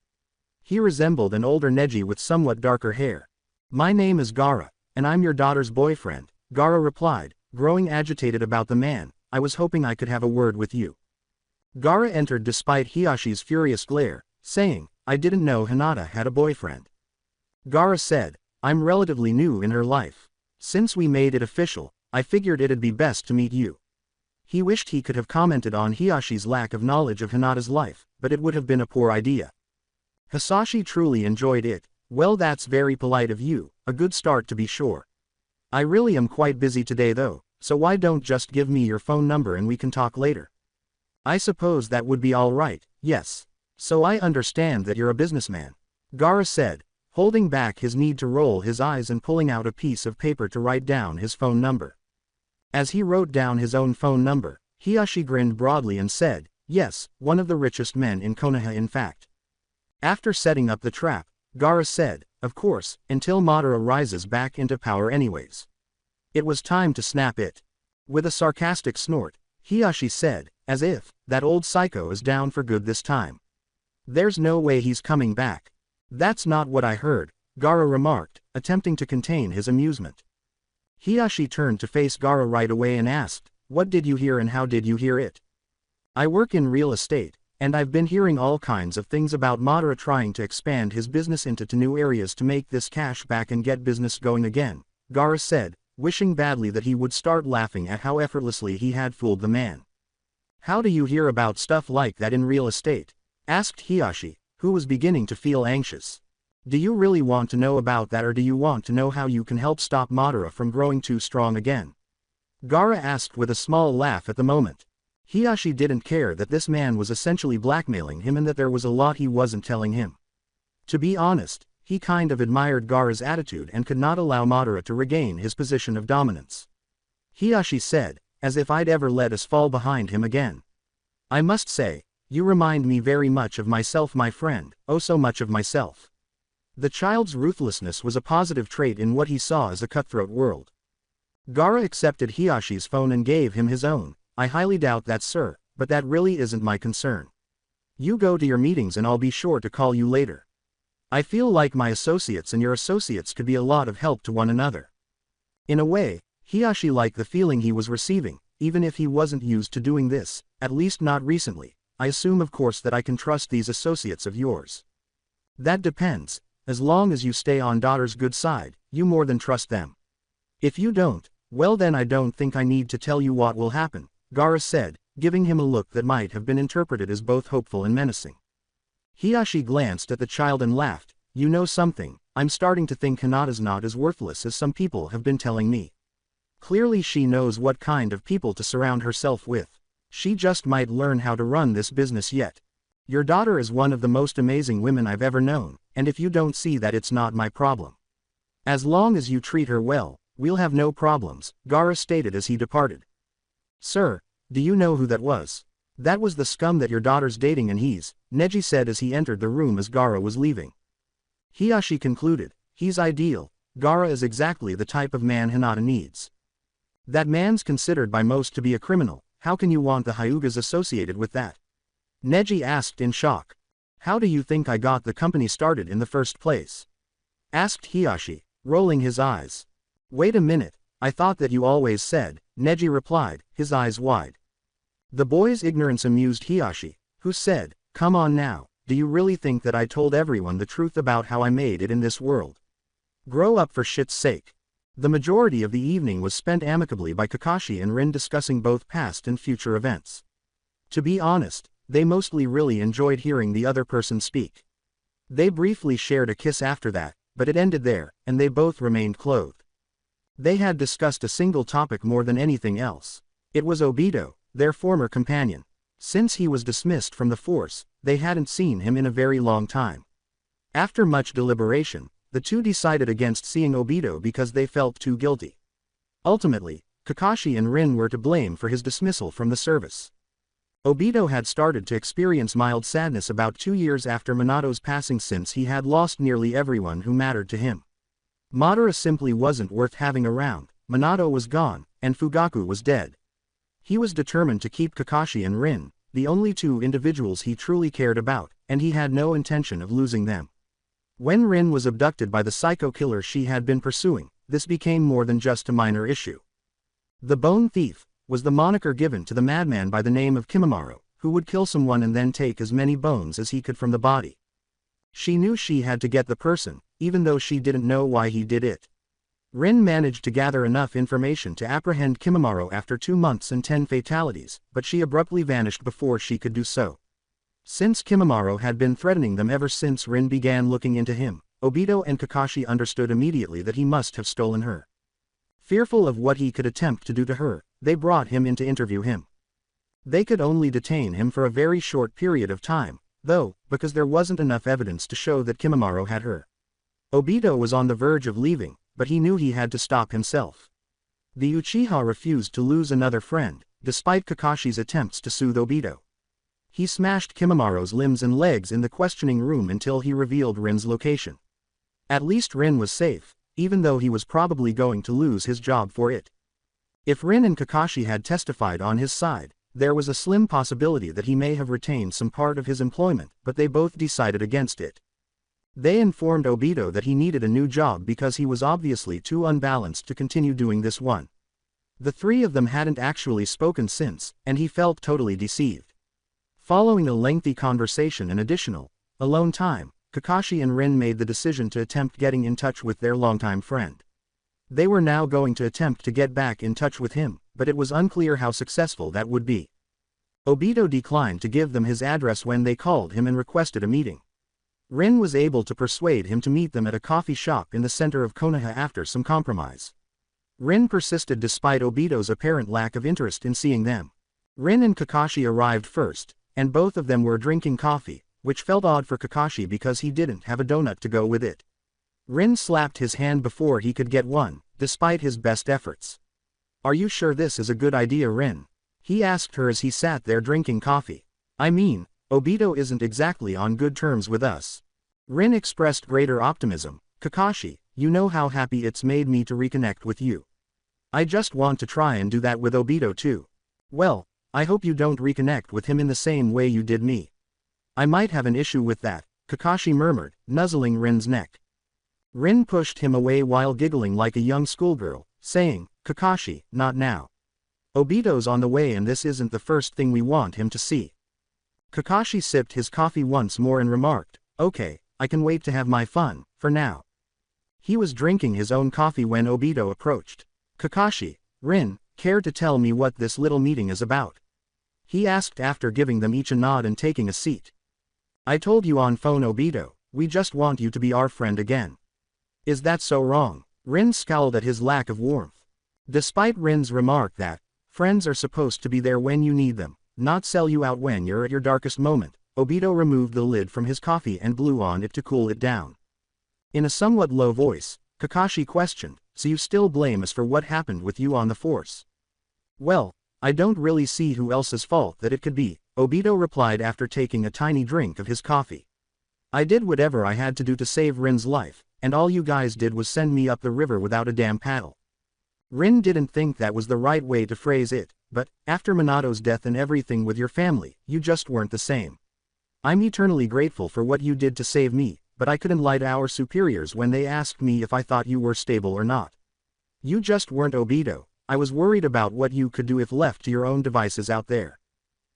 He resembled an older Neji with somewhat darker hair. My name is Gaara, and I'm your daughter's boyfriend, Gaara replied, growing agitated about the man. I was hoping I could have a word with you. Gaara entered despite Hiashi's furious glare, saying, I didn't know Hinata had a boyfriend. Gaara said, I'm relatively new in her life. Since we made it official, I figured it'd be best to meet you. He wished he could have commented on Hiashi's lack of knowledge of Hinata's life, but it would have been a poor idea. Hisashi truly enjoyed it. Well, that's very polite of you, a good start to be sure. I really am quite busy today though, so why don't just give me your phone number and we can talk later. I suppose that would be all right, yes. So I understand that you're a businessman, Gaara said, holding back his need to roll his eyes and pulling out a piece of paper to write down his phone number. As he wrote down his own phone number, Hiashi grinned broadly and said, yes, one of the richest men in Konoha in fact. After setting up the trap, Gaara said, of course, until Madara rises back into power anyways. It was time to snap it. With a sarcastic snort, Hiashi said, as if, that old psycho is down for good this time. There's no way he's coming back. That's not what I heard, Gaara remarked, attempting to contain his amusement. Hiashi turned to face Gaara right away and asked, what did you hear and how did you hear it? I work in real estate, and I've been hearing all kinds of things about Madara trying to expand his business into new areas to make this cash back and get business going again, Gaara said, wishing badly that he would start laughing at how effortlessly he had fooled the man. How do you hear about stuff like that in real estate? Asked Hiashi, who was beginning to feel anxious. Do you really want to know about that, or do you want to know how you can help stop Madara from growing too strong again? Gaara asked with a small laugh at the moment. Hiashi didn't care that this man was essentially blackmailing him and that there was a lot he wasn't telling him. To be honest, he kind of admired Gaara's attitude and could not allow Madara to regain his position of dominance. Hiashi said, as if I'd ever let us fall behind him again. I must say, you remind me very much of myself, my friend, oh so much of myself. The child's ruthlessness was a positive trait in what he saw as a cutthroat world. Gaara accepted Hiashi's phone and gave him his own. I highly doubt that, sir, but that really isn't my concern. You go to your meetings and I'll be sure to call you later. I feel like my associates and your associates could be a lot of help to one another. In a way, Hiashi liked the feeling he was receiving, even if he wasn't used to doing this, at least not recently. I assume of course that I can trust these associates of yours. That depends. As long as you stay on daughter's good side, you more than trust them. If you don't, well then I don't think I need to tell you what will happen, Gaara said, giving him a look that might have been interpreted as both hopeful and menacing. Hiashi glanced at the child and laughed. You know something, I'm starting to think Hinata's not as worthless as some people have been telling me. Clearly she knows what kind of people to surround herself with. She just might learn how to run this business yet. Your daughter is one of the most amazing women I've ever known, and if you don't see that, it's not my problem. As long as you treat her well, we'll have no problems, Gaara stated as he departed. Sir, do you know who that was? That was the scum that your daughter's dating, and Neji said as he entered the room as Gaara was leaving. Hiashi concluded, he's ideal. Gaara is exactly the type of man Hinata needs. That man's considered by most to be a criminal. How can you want the Hyugas associated with that? Neji asked in shock. How do you think I got the company started in the first place? Asked Hiashi, rolling his eyes. Wait a minute, I thought that you always said, Neji replied, his eyes wide. The boy's ignorance amused Hiashi, who said, come on now, do you really think that I told everyone the truth about how I made it in this world? Grow up for shit's sake. The majority of the evening was spent amicably by Kakashi and Ren discussing both past and future events. To be honest, they mostly really enjoyed hearing the other person speak. They briefly shared a kiss after that, but it ended there, and they both remained clothed. They had discussed a single topic more than anything else. It was Obito, their former companion. Since he was dismissed from the force, they hadn't seen him in a very long time. After much deliberation, the two decided against seeing Obito because they felt too guilty. Ultimately, Kakashi and Ren were to blame for his dismissal from the service. Obito had started to experience mild sadness about 2 years after Minato's passing, since he had lost nearly everyone who mattered to him. Madara simply wasn't worth having around, Minato was gone, and Fugaku was dead. He was determined to keep Kakashi and Ren, the only two individuals he truly cared about, and he had no intention of losing them. When Ren was abducted by the psycho killer she had been pursuing, this became more than just a minor issue. The Bone Thief was the moniker given to the madman by the name of Kimimaro, who would kill someone and then take as many bones as he could from the body. She knew she had to get the person, even though she didn't know why he did it. Ren managed to gather enough information to apprehend Kimimaro after 2 months and 10 fatalities, but she abruptly vanished before she could do so. Since Kimimaro had been threatening them ever since Ren began looking into him, Obito and Kakashi understood immediately that he must have stolen her. Fearful of what he could attempt to do to her, they brought him in to interview him. They could only detain him for a very short period of time, though, because there wasn't enough evidence to show that Kimimaro had her. Obito was on the verge of leaving, but he knew he had to stop himself. The Uchiha refused to lose another friend, despite Kakashi's attempts to soothe Obito. He smashed Kimimaro's limbs and legs in the questioning room until he revealed Ren's location. At least Ren was safe, even though he was probably going to lose his job for it. If Ren and Kakashi had testified on his side, there was a slim possibility that he may have retained some part of his employment, but they both decided against it. They informed Obito that he needed a new job because he was obviously too unbalanced to continue doing this one. The three of them hadn't actually spoken since, and he felt totally deceived. Following a lengthy conversation and additional, alone time, Kakashi and Ren made the decision to attempt getting in touch with their longtime friend. They were now going to attempt to get back in touch with him, but it was unclear how successful that would be. Obito declined to give them his address when they called him and requested a meeting. Ren was able to persuade him to meet them at a coffee shop in the center of Konoha after some compromise. Ren persisted despite Obito's apparent lack of interest in seeing them. Ren and Kakashi arrived first, and both of them were drinking coffee, which felt odd for Kakashi because he didn't have a donut to go with it. Ren slapped his hand before he could get one, despite his best efforts. Are you sure this is a good idea, Ren? He asked her as he sat there drinking coffee. I mean, Obito isn't exactly on good terms with us. Ren expressed greater optimism. Kakashi, you know how happy it's made me to reconnect with you. I just want to try and do that with Obito too. Well, I hope you don't reconnect with him in the same way you did me. I might have an issue with that, Kakashi murmured, nuzzling Ren's neck. Ren pushed him away while giggling like a young schoolgirl, saying, Kakashi, not now. Obito's on the way and this isn't the first thing we want him to see. Kakashi sipped his coffee once more and remarked, okay, I can wait to have my fun, for now. He was drinking his own coffee when Obito approached. Kakashi, Ren, care to tell me what this little meeting is about? He asked after giving them each a nod and taking a seat. I told you on phone, Obito, we just want you to be our friend again. Is that so wrong? Ren scowled at his lack of warmth. Despite Ren's remark that, friends are supposed to be there when you need them, not sell you out when you're at your darkest moment, Obito removed the lid from his coffee and blew on it to cool it down. In a somewhat low voice, Kakashi questioned, "So you still blame us for what happened with you on the force?" "Well, I don't really see who else's fault that it could be," Obito replied after taking a tiny drink of his coffee. "I did whatever I had to do to save Rin's life, and all you guys did was send me up the river without a damn paddle." Rin didn't think that was the right way to phrase it, but, after Minato's death and everything with your family, you just weren't the same. "I'm eternally grateful for what you did to save me, but I couldn't lie to our superiors when they asked me if I thought you were stable or not. You just weren't, Obito. I was worried about what you could do if left to your own devices out there.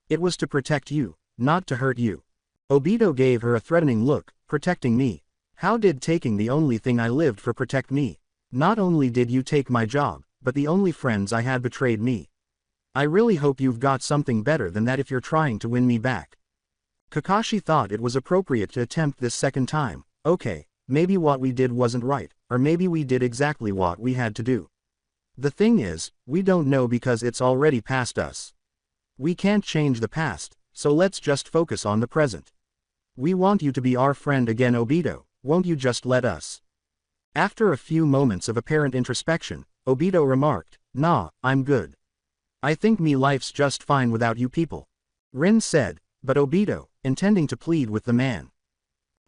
It was to protect you, not to hurt you." Obito gave her a threatening look. "Protecting me? How did taking the only thing I lived for protect me? Not only did you take my job, but the only friends I had betrayed me. I really hope you've got something better than that if you're trying to win me back." Kakashi thought it was appropriate to attempt this second time. "Okay, maybe what we did wasn't right, or maybe we did exactly what we had to do. The thing is, we don't know because it's already past us. We can't change the past, so let's just focus on the present. We want you to be our friend again, Obito, won't you just let us?" After a few moments of apparent introspection, Obito remarked, "Nah, I'm good. I think me life's just fine without you people." Rin said, "But Obito," intending to plead with the man.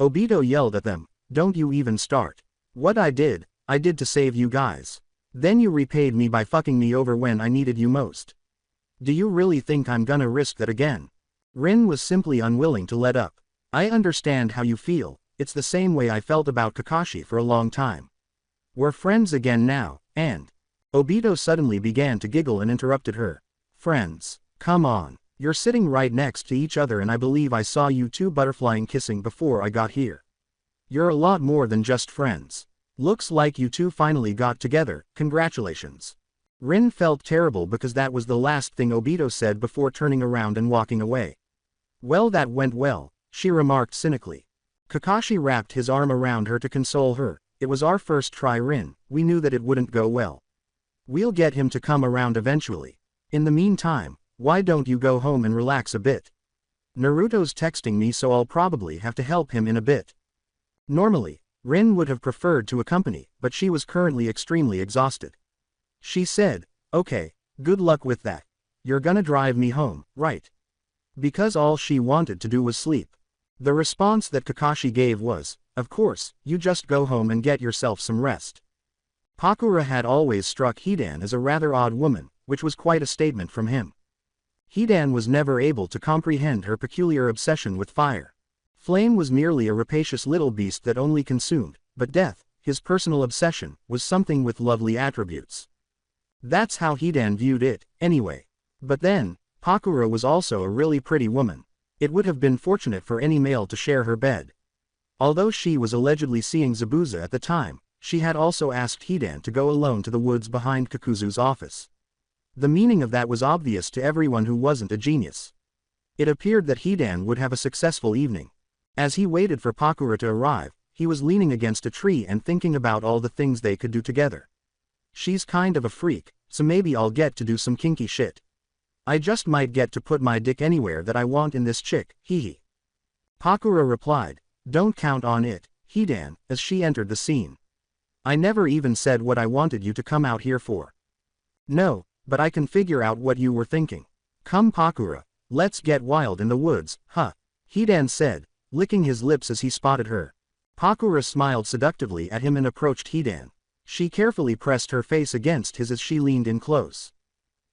Obito yelled at them, "Don't you even start. What I did to save you guys. Then you repaid me by fucking me over when I needed you most. Do you really think I'm gonna risk that again?" Rin was simply unwilling to let up. "I understand how you feel, it's the same way I felt about Kakashi for a long time. We're friends again now, and..." Obito suddenly began to giggle and interrupted her. "Friends? Come on. You're sitting right next to each other and I believe I saw you two butterflying kissing before I got here. You're a lot more than just friends. Looks like you two finally got together, congratulations." Rin felt terrible because that was the last thing Obito said before turning around and walking away. "Well, that went well," she remarked cynically. Kakashi wrapped his arm around her to console her. "It was our first try, Rin, we knew that it wouldn't go well. We'll get him to come around eventually. In the meantime, why don't you go home and relax a bit? Naruto's texting me so I'll probably have to help him in a bit." Normally, Rin would have preferred to accompany, but she was currently extremely exhausted. She said, "Okay, good luck with that. You're gonna drive me home, right?" Because all she wanted to do was sleep. The response that Kakashi gave was, "Of course, you just go home and get yourself some rest." Pakura had always struck Hidan as a rather odd woman, which was quite a statement from him. Hidan was never able to comprehend her peculiar obsession with fire. Flame was merely a rapacious little beast that only consumed, but death, his personal obsession, was something with lovely attributes. That's how Hidan viewed it, anyway. But then, Pakura was also a really pretty woman. It would have been fortunate for any male to share her bed. Although she was allegedly seeing Zabuza at the time, she had also asked Hidan to go alone to the woods behind Kakuzu's office. The meaning of that was obvious to everyone who wasn't a genius. It appeared that Hidan would have a successful evening. As he waited for Pakura to arrive, he was leaning against a tree and thinking about all the things they could do together. "She's kind of a freak, so maybe I'll get to do some kinky shit. I just might get to put my dick anywhere that I want in this chick, hee." Pakura replied, "Don't count on it, Hidan," as she entered the scene. "I never even said what I wanted you to come out here for." "No, but I can figure out what you were thinking. Come, Pakura, let's get wild in the woods, huh?" Hidan said, licking his lips as he spotted her. Pakura smiled seductively at him and approached Hidan. She carefully pressed her face against his as she leaned in close.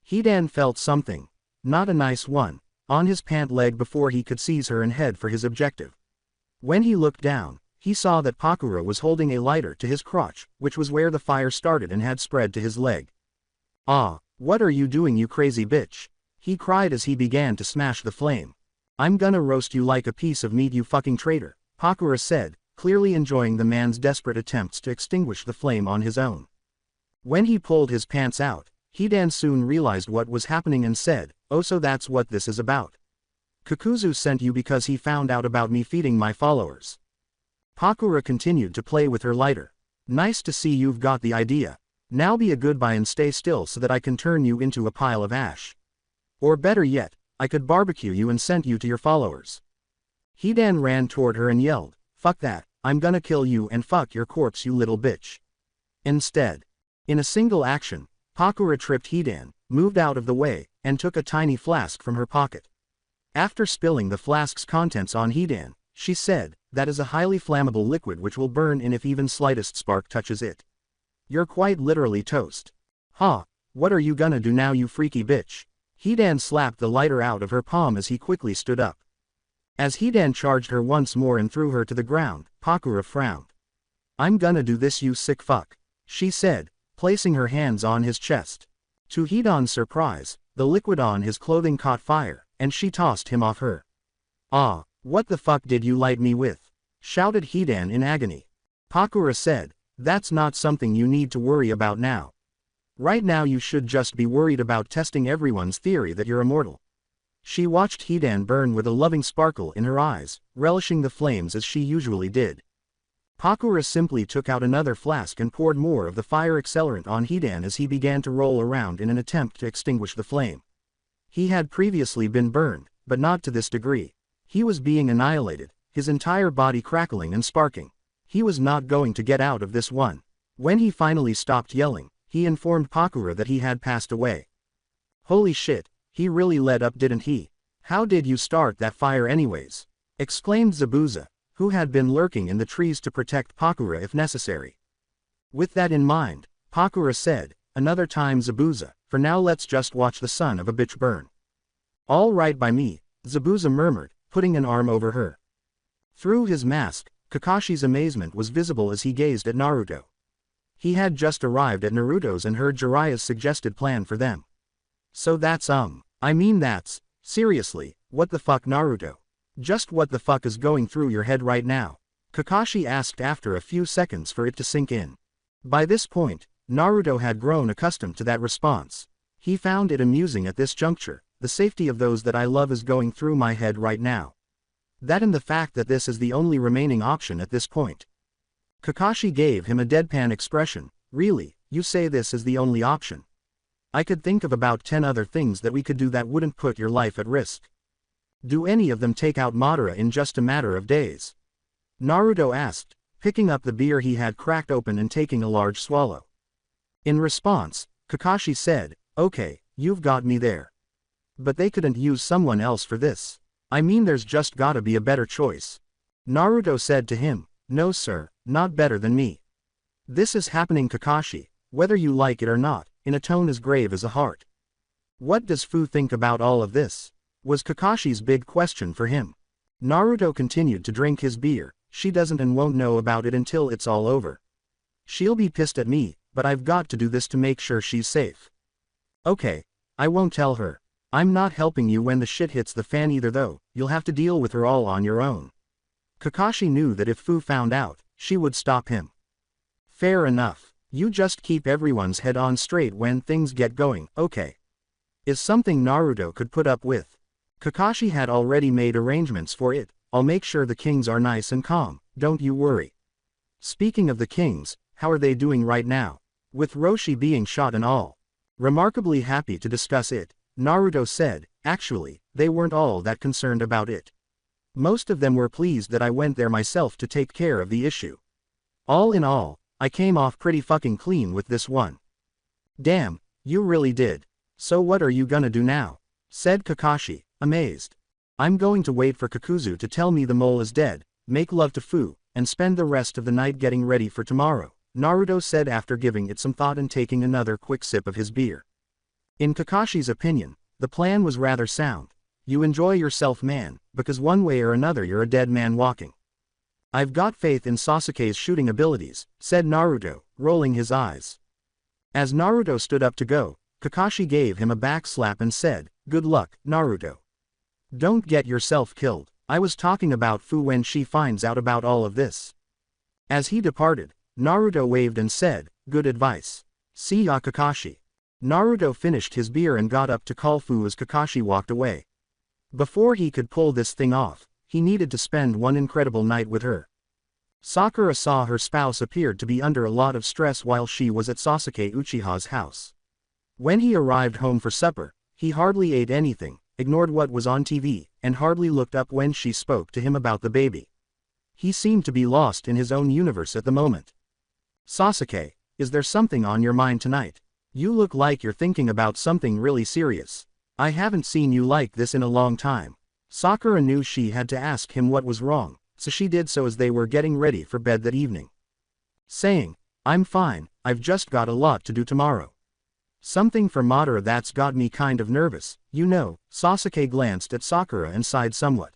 Hidan felt something, not a nice one, on his pant leg before he could seize her and head for his objective. When he looked down, he saw that Pakura was holding a lighter to his crotch, which was where the fire started and had spread to his leg. "Ah, what are you doing, you crazy bitch?" he cried as he began to smash the flame. "I'm gonna roast you like a piece of meat, you fucking traitor," Pakura said, clearly enjoying the man's desperate attempts to extinguish the flame on his own. When he pulled his pants out, Hidan soon realized what was happening and said, "Oh, so that's what this is about. Kakuzu sent you because he found out about me feeding my followers." Pakura continued to play with her lighter. "Nice to see you've got the idea. Now be a goodbye and stay still so that I can turn you into a pile of ash. Or better yet, I could barbecue you and send you to your followers." Hidan ran toward her and yelled, "Fuck that, I'm gonna kill you and fuck your corpse, you little bitch." Instead, in a single action, Pakura tripped Hidan, moved out of the way, and took a tiny flask from her pocket. After spilling the flask's contents on Hidan, she said, "That is a highly flammable liquid which will burn in if even slightest spark touches it. You're quite literally toast." "Huh, what are you gonna do now, you freaky bitch?" Hidan slapped the lighter out of her palm as he quickly stood up. As Hidan charged her once more and threw her to the ground, Pakura frowned. "I'm gonna do this, you sick fuck," she said, placing her hands on his chest. To Hidan's surprise, the liquid on his clothing caught fire, and she tossed him off her. "Ah, what the fuck did you light me with?" shouted Hidan in agony. Pakura said, "That's not something you need to worry about now. Right now you should just be worried about testing everyone's theory that you're immortal." She watched Hidan burn with a loving sparkle in her eyes, relishing the flames as she usually did. Pakura simply took out another flask and poured more of the fire accelerant on Hidan as he began to roll around in an attempt to extinguish the flame. He had previously been burned, but not to this degree. He was being annihilated, his entire body crackling and sparking. He was not going to get out of this one. When he finally stopped yelling, he informed Pakura that he had passed away. "Holy shit, he really let up, didn't he? How did you start that fire anyways?" exclaimed Zabuza, who had been lurking in the trees to protect Pakura if necessary. With that in mind, Pakura said, "Another time, Zabuza, for now let's just watch the son of a bitch burn." "All right by me," Zabuza murmured, putting an arm over her. Through his mask, Kakashi's amazement was visible as he gazed at Naruto. He had just arrived at Naruto's and heard Jiraiya's suggested plan for them. "So that's seriously, what the fuck, Naruto? Just what the fuck is going through your head right now?" Kakashi asked after a few seconds for it to sink in. By this point, Naruto had grown accustomed to that response. He found it amusing at this juncture. "The safety of those that I love is going through my head right now. That and the fact that this is the only remaining option at this point." Kakashi gave him a deadpan expression. "Really, you say this is the only option? I could think of about 10 other things that we could do that wouldn't put your life at risk. Do any of them take out Madara in just a matter of days?" Naruto asked, picking up the beer he had cracked open and taking a large swallow. In response, Kakashi said, "Okay, you've got me there. But they couldn't use someone else for this. I mean, there's just gotta be a better choice." Naruto said to him, "No sir, not better than me. This is happening, Kakashi, whether you like it or not," in a tone as grave as a heart. "What does Fu think about all of this?" was Kakashi's big question for him. Naruto continued to drink his beer. "She doesn't and won't know about it until it's all over. She'll be pissed at me, but I've got to do this to make sure she's safe." "Okay, I won't tell her. I'm not helping you when the shit hits the fan either though, you'll have to deal with her all on your own." Kakashi knew that if Fu found out, she would stop him. "Fair enough, you just keep everyone's head on straight when things get going, okay?" Is something Naruto could put up with. Kakashi had already made arrangements for it. "I'll make sure the kings are nice and calm, don't you worry." Speaking of the kings, how are they doing right now? With Roshi being shot and all. Remarkably happy to discuss it, Naruto said, "Actually, they weren't all that concerned about it. Most of them were pleased that I went there myself to take care of the issue. All in all, I came off pretty fucking clean with this one." "Damn, you really did. So what are you gonna do now?" said Kakashi, amazed. "I'm going to wait for Kakuzu to tell me the mole is dead, make love to Fu, and spend the rest of the night getting ready for tomorrow," Naruto said after giving it some thought and taking another quick sip of his beer. In Kakashi's opinion, the plan was rather sound. You enjoy yourself, man, because one way or another you're a dead man walking. "I've got faith in Sasuke's shooting abilities," said Naruto, rolling his eyes. As Naruto stood up to go, Kakashi gave him a back slap and said, "Good luck, Naruto. Don't get yourself killed. I was talking about Fu when she finds out about all of this." As he departed, Naruto waved and said, "Good advice. See ya, Kakashi." Naruto finished his beer and got up to call Fu as Kakashi walked away. Before he could pull this thing off, he needed to spend one incredible night with her. Sakura saw her spouse appeared to be under a lot of stress while she was at Sasuke Uchiha's house. When he arrived home for supper, he hardly ate anything, ignored what was on TV, and hardly looked up when she spoke to him about the baby. He seemed to be lost in his own universe at the moment. Sasuke, is there something on your mind tonight? You look like you're thinking about something really serious. I haven't seen you like this in a long time. Sakura knew she had to ask him what was wrong, so she did so as they were getting ready for bed that evening. Saying, I'm fine, I've just got a lot to do tomorrow. Something for Madara that's got me kind of nervous, you know. Sasuke glanced at Sakura and sighed somewhat.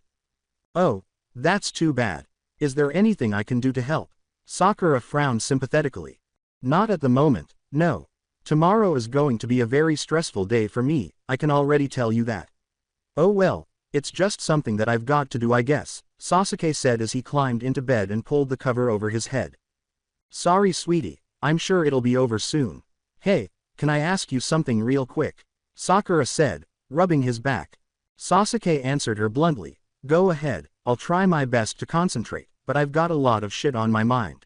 Oh, that's too bad. Is there anything I can do to help? Sakura frowned sympathetically. Not at the moment, no. Tomorrow is going to be a very stressful day for me, I can already tell you that. Oh well, it's just something that I've got to do I guess, Sasuke said as he climbed into bed and pulled the cover over his head. Sorry sweetie, I'm sure it'll be over soon. Hey, can I ask you something real quick? Sakura said, rubbing his back. Sasuke answered her bluntly, go ahead, I'll try my best to concentrate, but I've got a lot of shit on my mind.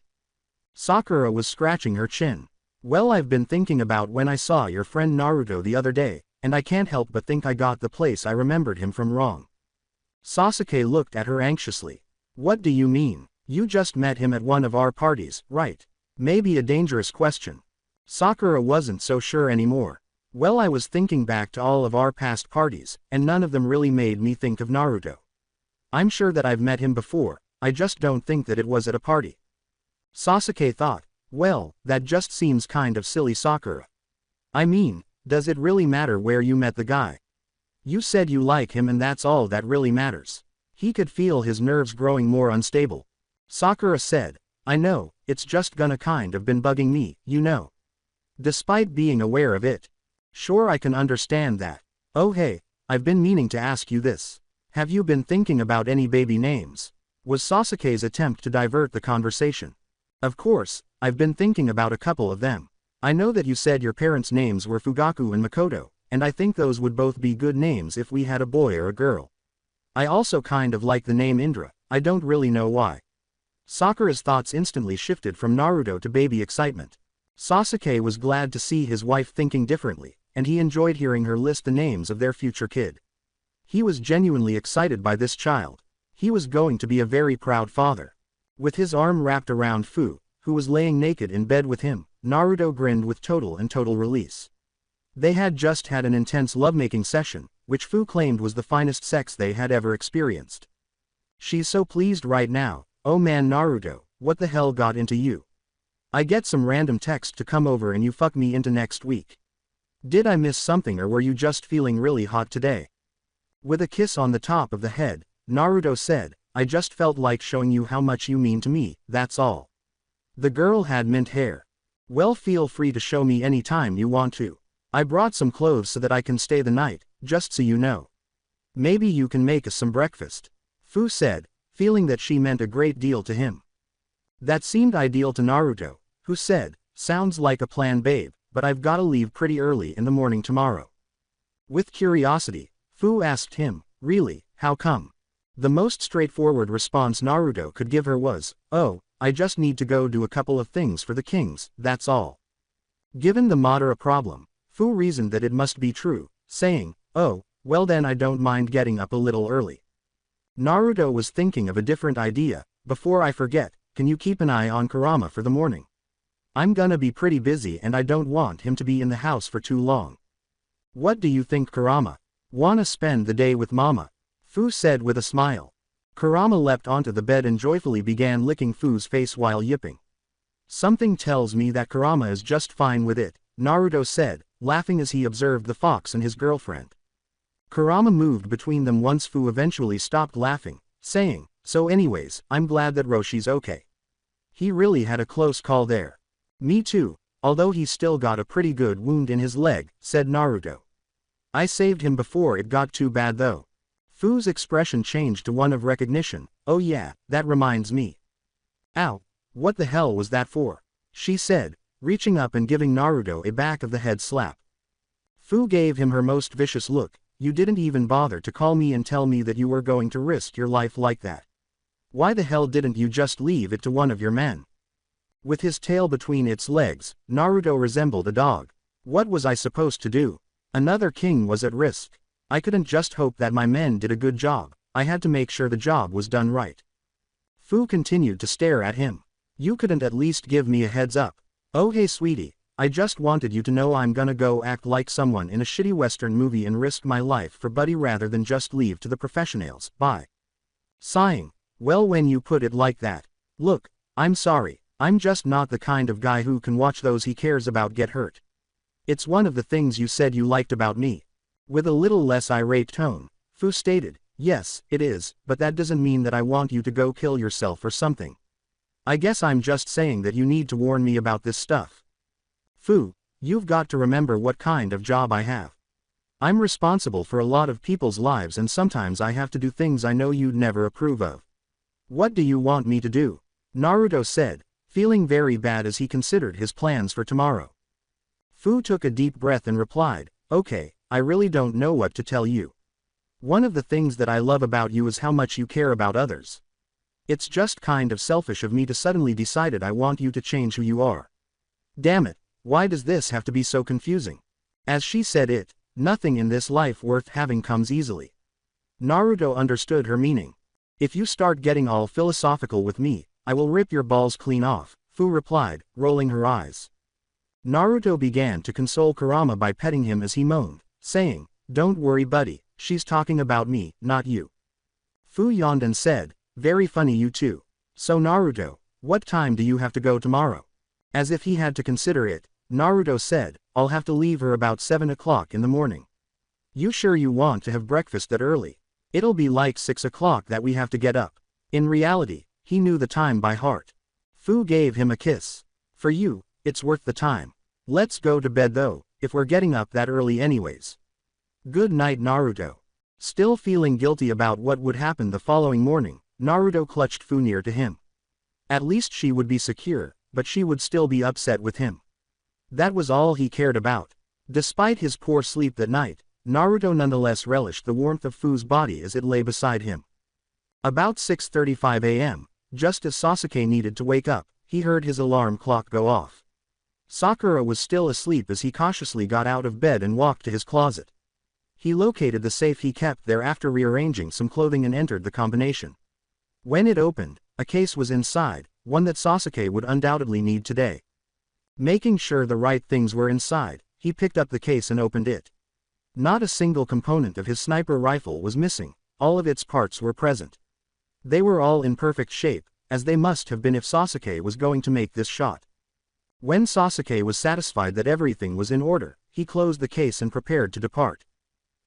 Sakura was scratching her chin. Well, I've been thinking about when I saw your friend Naruto the other day, and I can't help but think I got the place I remembered him from wrong. Sasuke looked at her anxiously. What do you mean? You just met him at one of our parties, right? Maybe a dangerous question. Sakura wasn't so sure anymore. Well, I was thinking back to all of our past parties, and none of them really made me think of Naruto. I'm sure that I've met him before, I just don't think that it was at a party. Sasuke thought, well, that just seems kind of silly Sakura. I mean, does it really matter where you met the guy? You said you like him and that's all that really matters. He could feel his nerves growing more unstable. Sakura said, I know, it's just gonna kind of been bugging me, you know. Despite being aware of it. Sure, I can understand that. Oh hey, I've been meaning to ask you this. Have you been thinking about any baby names? Was Sasuke's attempt to divert the conversation. Of course, I've been thinking about a couple of them. I know that you said your parents' names were Fugaku and Makoto, and I think those would both be good names if we had a boy or a girl. I also kind of like the name Indra, I don't really know why. Sakura's thoughts instantly shifted from Naruto to baby excitement. Sasuke was glad to see his wife thinking differently, and he enjoyed hearing her list the names of their future kid. He was genuinely excited by this child. He was going to be a very proud father. With his arm wrapped around Fu, who was laying naked in bed with him, Naruto grinned with total release. They had just had an intense lovemaking session, which Fu claimed was the finest sex they had ever experienced. She's so pleased right now, oh man Naruto, what the hell got into you? I get some random text to come over and you fuck me into next week. Did I miss something or were you just feeling really hot today? With a kiss on the top of the head, Naruto said, I just felt like showing you how much you mean to me, that's all. The girl had mint hair. Well, feel free to show me any time you want to. I brought some clothes so that I can stay the night, just so you know. Maybe you can make us some breakfast. Fu said, feeling that she meant a great deal to him. That seemed ideal to Naruto, who said, sounds like a plan babe, but I've gotta leave pretty early in the morning tomorrow. With curiosity, Fu asked him, really, how come? The most straightforward response Naruto could give her was, oh, I just need to go do a couple of things for the kings, that's all. Given the Madara problem, Fu reasoned that it must be true, saying, oh, well then I don't mind getting up a little early. Naruto was thinking of a different idea. Before I forget, can you keep an eye on Kurama for the morning? I'm gonna be pretty busy and I don't want him to be in the house for too long. What do you think, Kurama? Wanna spend the day with mama? Fu said with a smile. Kurama leapt onto the bed and joyfully began licking Fu's face while yipping. Something tells me that Kurama is just fine with it, Naruto said, laughing as he observed the fox and his girlfriend. Kurama moved between them once Fu eventually stopped laughing, saying, so anyways, I'm glad that Roshi's okay. He really had a close call there. Me too, although he's still got a pretty good wound in his leg, said Naruto. I saved him before it got too bad though. Fu's expression changed to one of recognition. Oh yeah, that reminds me. Ow, what the hell was that for? She said, reaching up and giving Naruto a back of the head slap. Fu gave him her most vicious look. You didn't even bother to call me and tell me that you were going to risk your life like that. Why the hell didn't you just leave it to one of your men? With his tail between its legs, Naruto resembled a dog. What was I supposed to do? Another king was at risk. I couldn't just hope that my men did a good job, I had to make sure the job was done right. Fu continued to stare at him. You couldn't at least give me a heads up. Oh hey sweetie, I just wanted you to know I'm gonna go act like someone in a shitty western movie and risk my life for Buddy rather than just leave to the professionals, bye. Sighing, well when you put it like that. Look, I'm sorry, I'm just not the kind of guy who can watch those he cares about get hurt. It's one of the things you said you liked about me. With a little less irate tone, Fu stated, yes, it is, but that doesn't mean that I want you to go kill yourself or something. I guess I'm just saying that you need to warn me about this stuff. Fu, you've got to remember what kind of job I have. I'm responsible for a lot of people's lives and sometimes I have to do things I know you'd never approve of. What do you want me to do? Naruto said, feeling very bad as he considered his plans for tomorrow. Fu took a deep breath and replied, okay, I really don't know what to tell you. One of the things that I love about you is how much you care about others. It's just kind of selfish of me to suddenly decide I want you to change who you are. Damn it, why does this have to be so confusing? As she said it, nothing in this life worth having comes easily. Naruto understood her meaning. If you start getting all philosophical with me, I will rip your balls clean off, Fu replied, rolling her eyes. Naruto began to console Kurama by petting him as he moaned, saying, don't worry buddy, she's talking about me, not you. Fu yawned and said, very funny you too. So Naruto, what time do you have to go tomorrow? As if he had to consider it, Naruto said, I'll have to leave her about 7 o'clock in the morning. You sure you want to have breakfast that early? It'll be like 6 o'clock that we have to get up. In reality, he knew the time by heart. Fu gave him a kiss. For you, it's worth the time. Let's go to bed though, if we're getting up that early anyways. Good night Naruto. Still feeling guilty about what would happen the following morning, Naruto clutched Fu near to him. At least she would be secure, but she would still be upset with him. That was all he cared about. Despite his poor sleep that night, Naruto nonetheless relished the warmth of Fu's body as it lay beside him. About 6:35 a.m., just as Sasuke needed to wake up, he heard his alarm clock go off. Sakura was still asleep as he cautiously got out of bed and walked to his closet. He located the safe he kept there after rearranging some clothing and entered the combination. When it opened, a case was inside, one that Sasuke would undoubtedly need today. Making sure the right things were inside, he picked up the case and opened it. Not a single component of his sniper rifle was missing, all of its parts were present. They were all in perfect shape, as they must have been if Sasuke was going to make this shot. When Sasuke was satisfied that everything was in order, he closed the case and prepared to depart.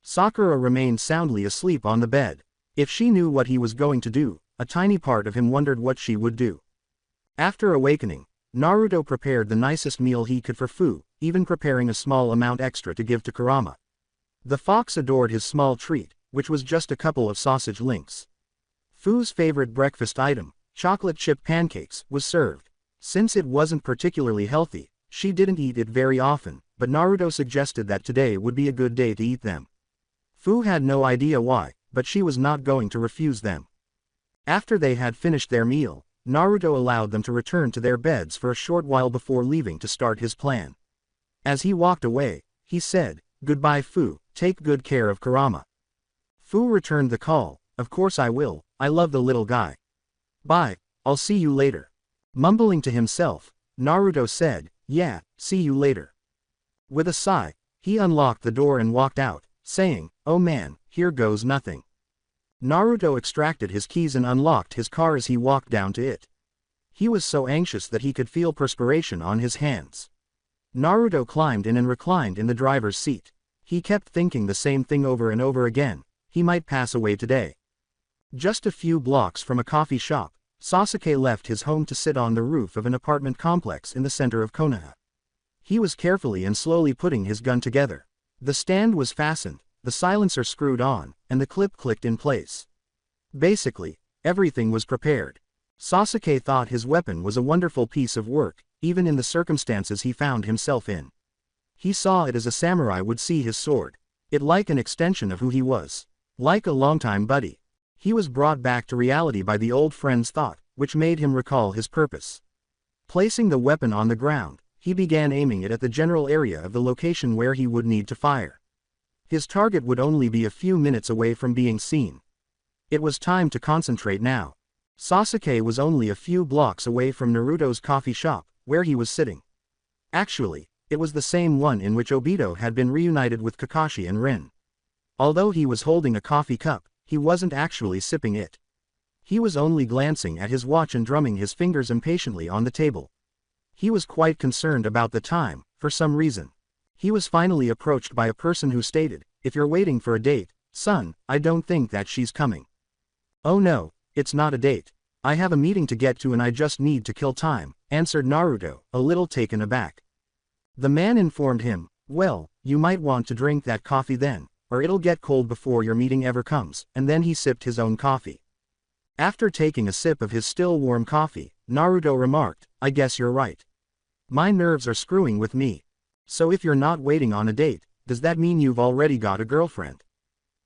Sakura remained soundly asleep on the bed. If she knew what he was going to do, a tiny part of him wondered what she would do. After awakening, Naruto prepared the nicest meal he could for Fu, even preparing a small amount extra to give to Kurama. The fox adored his small treat, which was just a couple of sausage links. Fu's favorite breakfast item, chocolate chip pancakes, was served. Since it wasn't particularly healthy, she didn't eat it very often, but Naruto suggested that today would be a good day to eat them. Fu had no idea why, but she was not going to refuse them. After they had finished their meal, Naruto allowed them to return to their beds for a short while before leaving to start his plan. As he walked away, he said, goodbye Fu, take good care of Kurama. Fu returned the call, of course I will, I love the little guy. Bye, I'll see you later. Mumbling to himself, Naruto said, yeah, see you later. With a sigh, he unlocked the door and walked out, saying, oh man, here goes nothing. Naruto extracted his keys and unlocked his car as he walked down to it. He was so anxious that he could feel perspiration on his hands. Naruto climbed in and reclined in the driver's seat. He kept thinking the same thing over and over again, he might pass away today. Just a few blocks from a coffee shop, Sasuke left his home to sit on the roof of an apartment complex in the center of Konoha. He was carefully and slowly putting his gun together. The stand was fastened, the silencer screwed on, and the clip clicked in place. Basically, everything was prepared. Sasuke thought his weapon was a wonderful piece of work, even in the circumstances he found himself in. He saw it as a samurai would see his sword. It like an extension of who he was. Like a longtime buddy. He was brought back to reality by the old friend's thought, which made him recall his purpose. Placing the weapon on the ground, he began aiming it at the general area of the location where he would need to fire. His target would only be a few minutes away from being seen. It was time to concentrate now. Sasuke was only a few blocks away from Naruto's coffee shop, where he was sitting. Actually, it was the same one in which Obito had been reunited with Kakashi and Ren. Although he was holding a coffee cup, he wasn't actually sipping it. He was only glancing at his watch and drumming his fingers impatiently on the table. He was quite concerned about the time, for some reason. He was finally approached by a person who stated, "If you're waiting for a date, son, I don't think that she's coming." "Oh no, it's not a date. I have a meeting to get to and I just need to kill time," answered Naruto, a little taken aback. The man informed him, "Well, you might want to drink that coffee then, or it'll get cold before your meeting ever comes," and then he sipped his own coffee. After taking a sip of his still warm coffee, Naruto remarked, "I guess you're right. My nerves are screwing with me. So if you're not waiting on a date, does that mean you've already got a girlfriend?"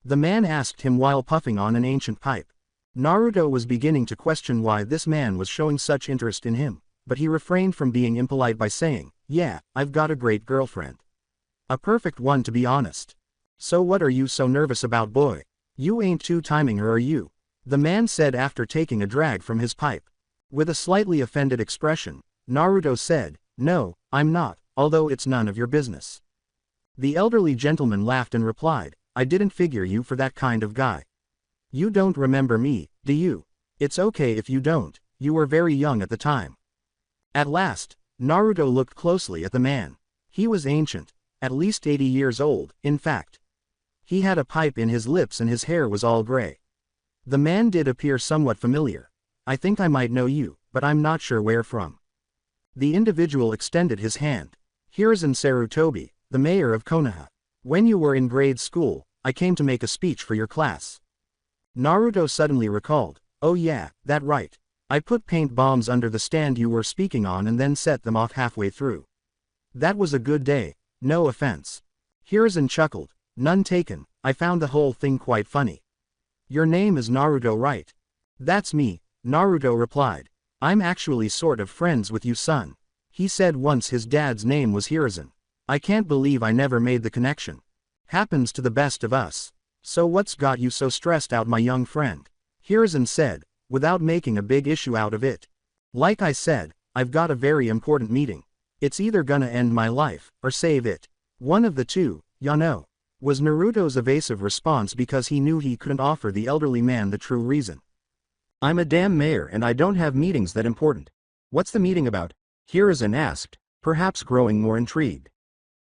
The man asked him while puffing on an ancient pipe. Naruto was beginning to question why this man was showing such interest in him, but he refrained from being impolite by saying, "Yeah, I've got a great girlfriend. A perfect one to be honest." "So what are you so nervous about, boy? You ain't two-timing her, are you?" the man said after taking a drag from his pipe. With a slightly offended expression, Naruto said, "No, I'm not, although it's none of your business." The elderly gentleman laughed and replied, "I didn't figure you for that kind of guy. You don't remember me, do you? It's okay if you don't, you were very young at the time." At last, Naruto looked closely at the man. He was ancient, at least 80 years old, in fact. He had a pipe in his lips and his hair was all gray. The man did appear somewhat familiar. "I think I might know you, but I'm not sure where from." The individual extended his hand. "Hiruzen Sarutobi, the mayor of Konoha. When you were in grade school, I came to make a speech for your class." Naruto suddenly recalled, "Oh yeah, that right. I put paint bombs under the stand you were speaking on and then set them off halfway through. That was a good day, no offense." Hiruzen chuckled, "None taken, I found the whole thing quite funny." "Your name is Naruto, right?" "That's me," Naruto replied. "I'm actually sort of friends with you, son." He said once his dad's name was Hiruzen. "I can't believe I never made the connection. Happens to the best of us. So what's got you so stressed out, my young friend?" Hiruzen said, without making a big issue out of it. "Like I said, I've got a very important meeting. It's either gonna end my life, or save it. One of the two, ya know," was Naruto's evasive response because he knew he couldn't offer the elderly man the true reason. "I'm a damn mayor and I don't have meetings that important." "What's the meeting about?" Hiruzen asked, perhaps growing more intrigued.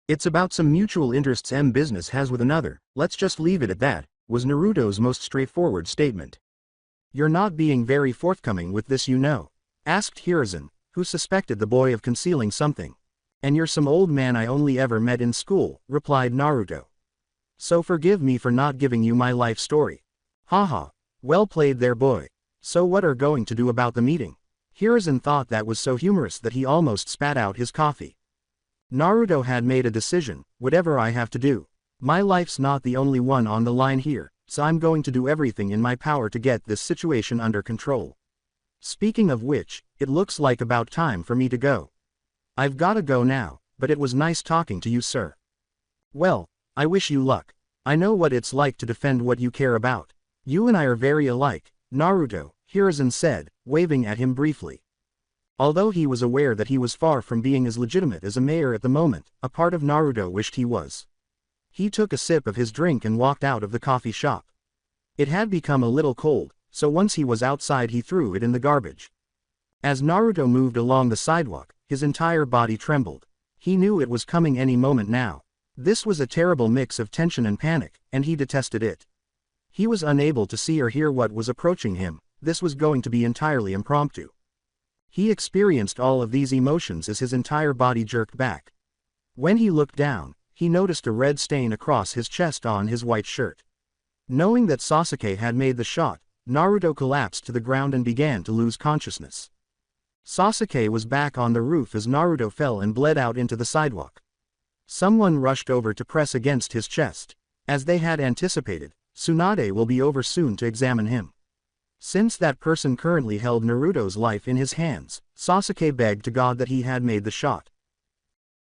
"It's about some mutual interests business has with another, let's just leave it at that," was Naruto's most straightforward statement. "You're not being very forthcoming with this, you know," asked Hiruzen, who suspected the boy of concealing something. "And you're some old man I only ever met in school," replied Naruto. "So forgive me for not giving you my life story." "Haha, well played there, boy. So what are going to do about the meeting?" Hiruzen thought that was so humorous that he almost spat out his coffee. Naruto had made a decision, whatever I have to do. My life's not the only one on the line here, so I'm going to do everything in my power to get this situation under control. Speaking of which, it looks like about time for me to go. I've gotta go now, but it was nice talking to you, sir. Well, I wish you luck. I know what it's like to defend what you care about. You and I are very alike, Naruto, Hiruzen said, waving at him briefly. Although he was aware that he was far from being as legitimate as a mayor at the moment, a part of Naruto wished he was. He took a sip of his drink and walked out of the coffee shop. It had become a little cold, so once he was outside he threw it in the garbage. As Naruto moved along the sidewalk, his entire body trembled. He knew it was coming any moment now. This was a terrible mix of tension and panic, and he detested it. He was unable to see or hear what was approaching him. This was going to be entirely impromptu. He experienced all of these emotions as his entire body jerked back. When he looked down, he noticed a red stain across his chest on his white shirt. Knowing that Sasuke had made the shot, Naruto collapsed to the ground and began to lose consciousness. Sasuke was back on the roof as Naruto fell and bled out into the sidewalk. Someone rushed over to press against his chest. As they had anticipated, Tsunade will be over soon to examine him. Since that person currently held Naruto's life in his hands, Sasuke begged to God that he had made the shot.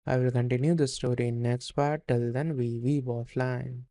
I will continue the story in next part. Till then, we weave offline.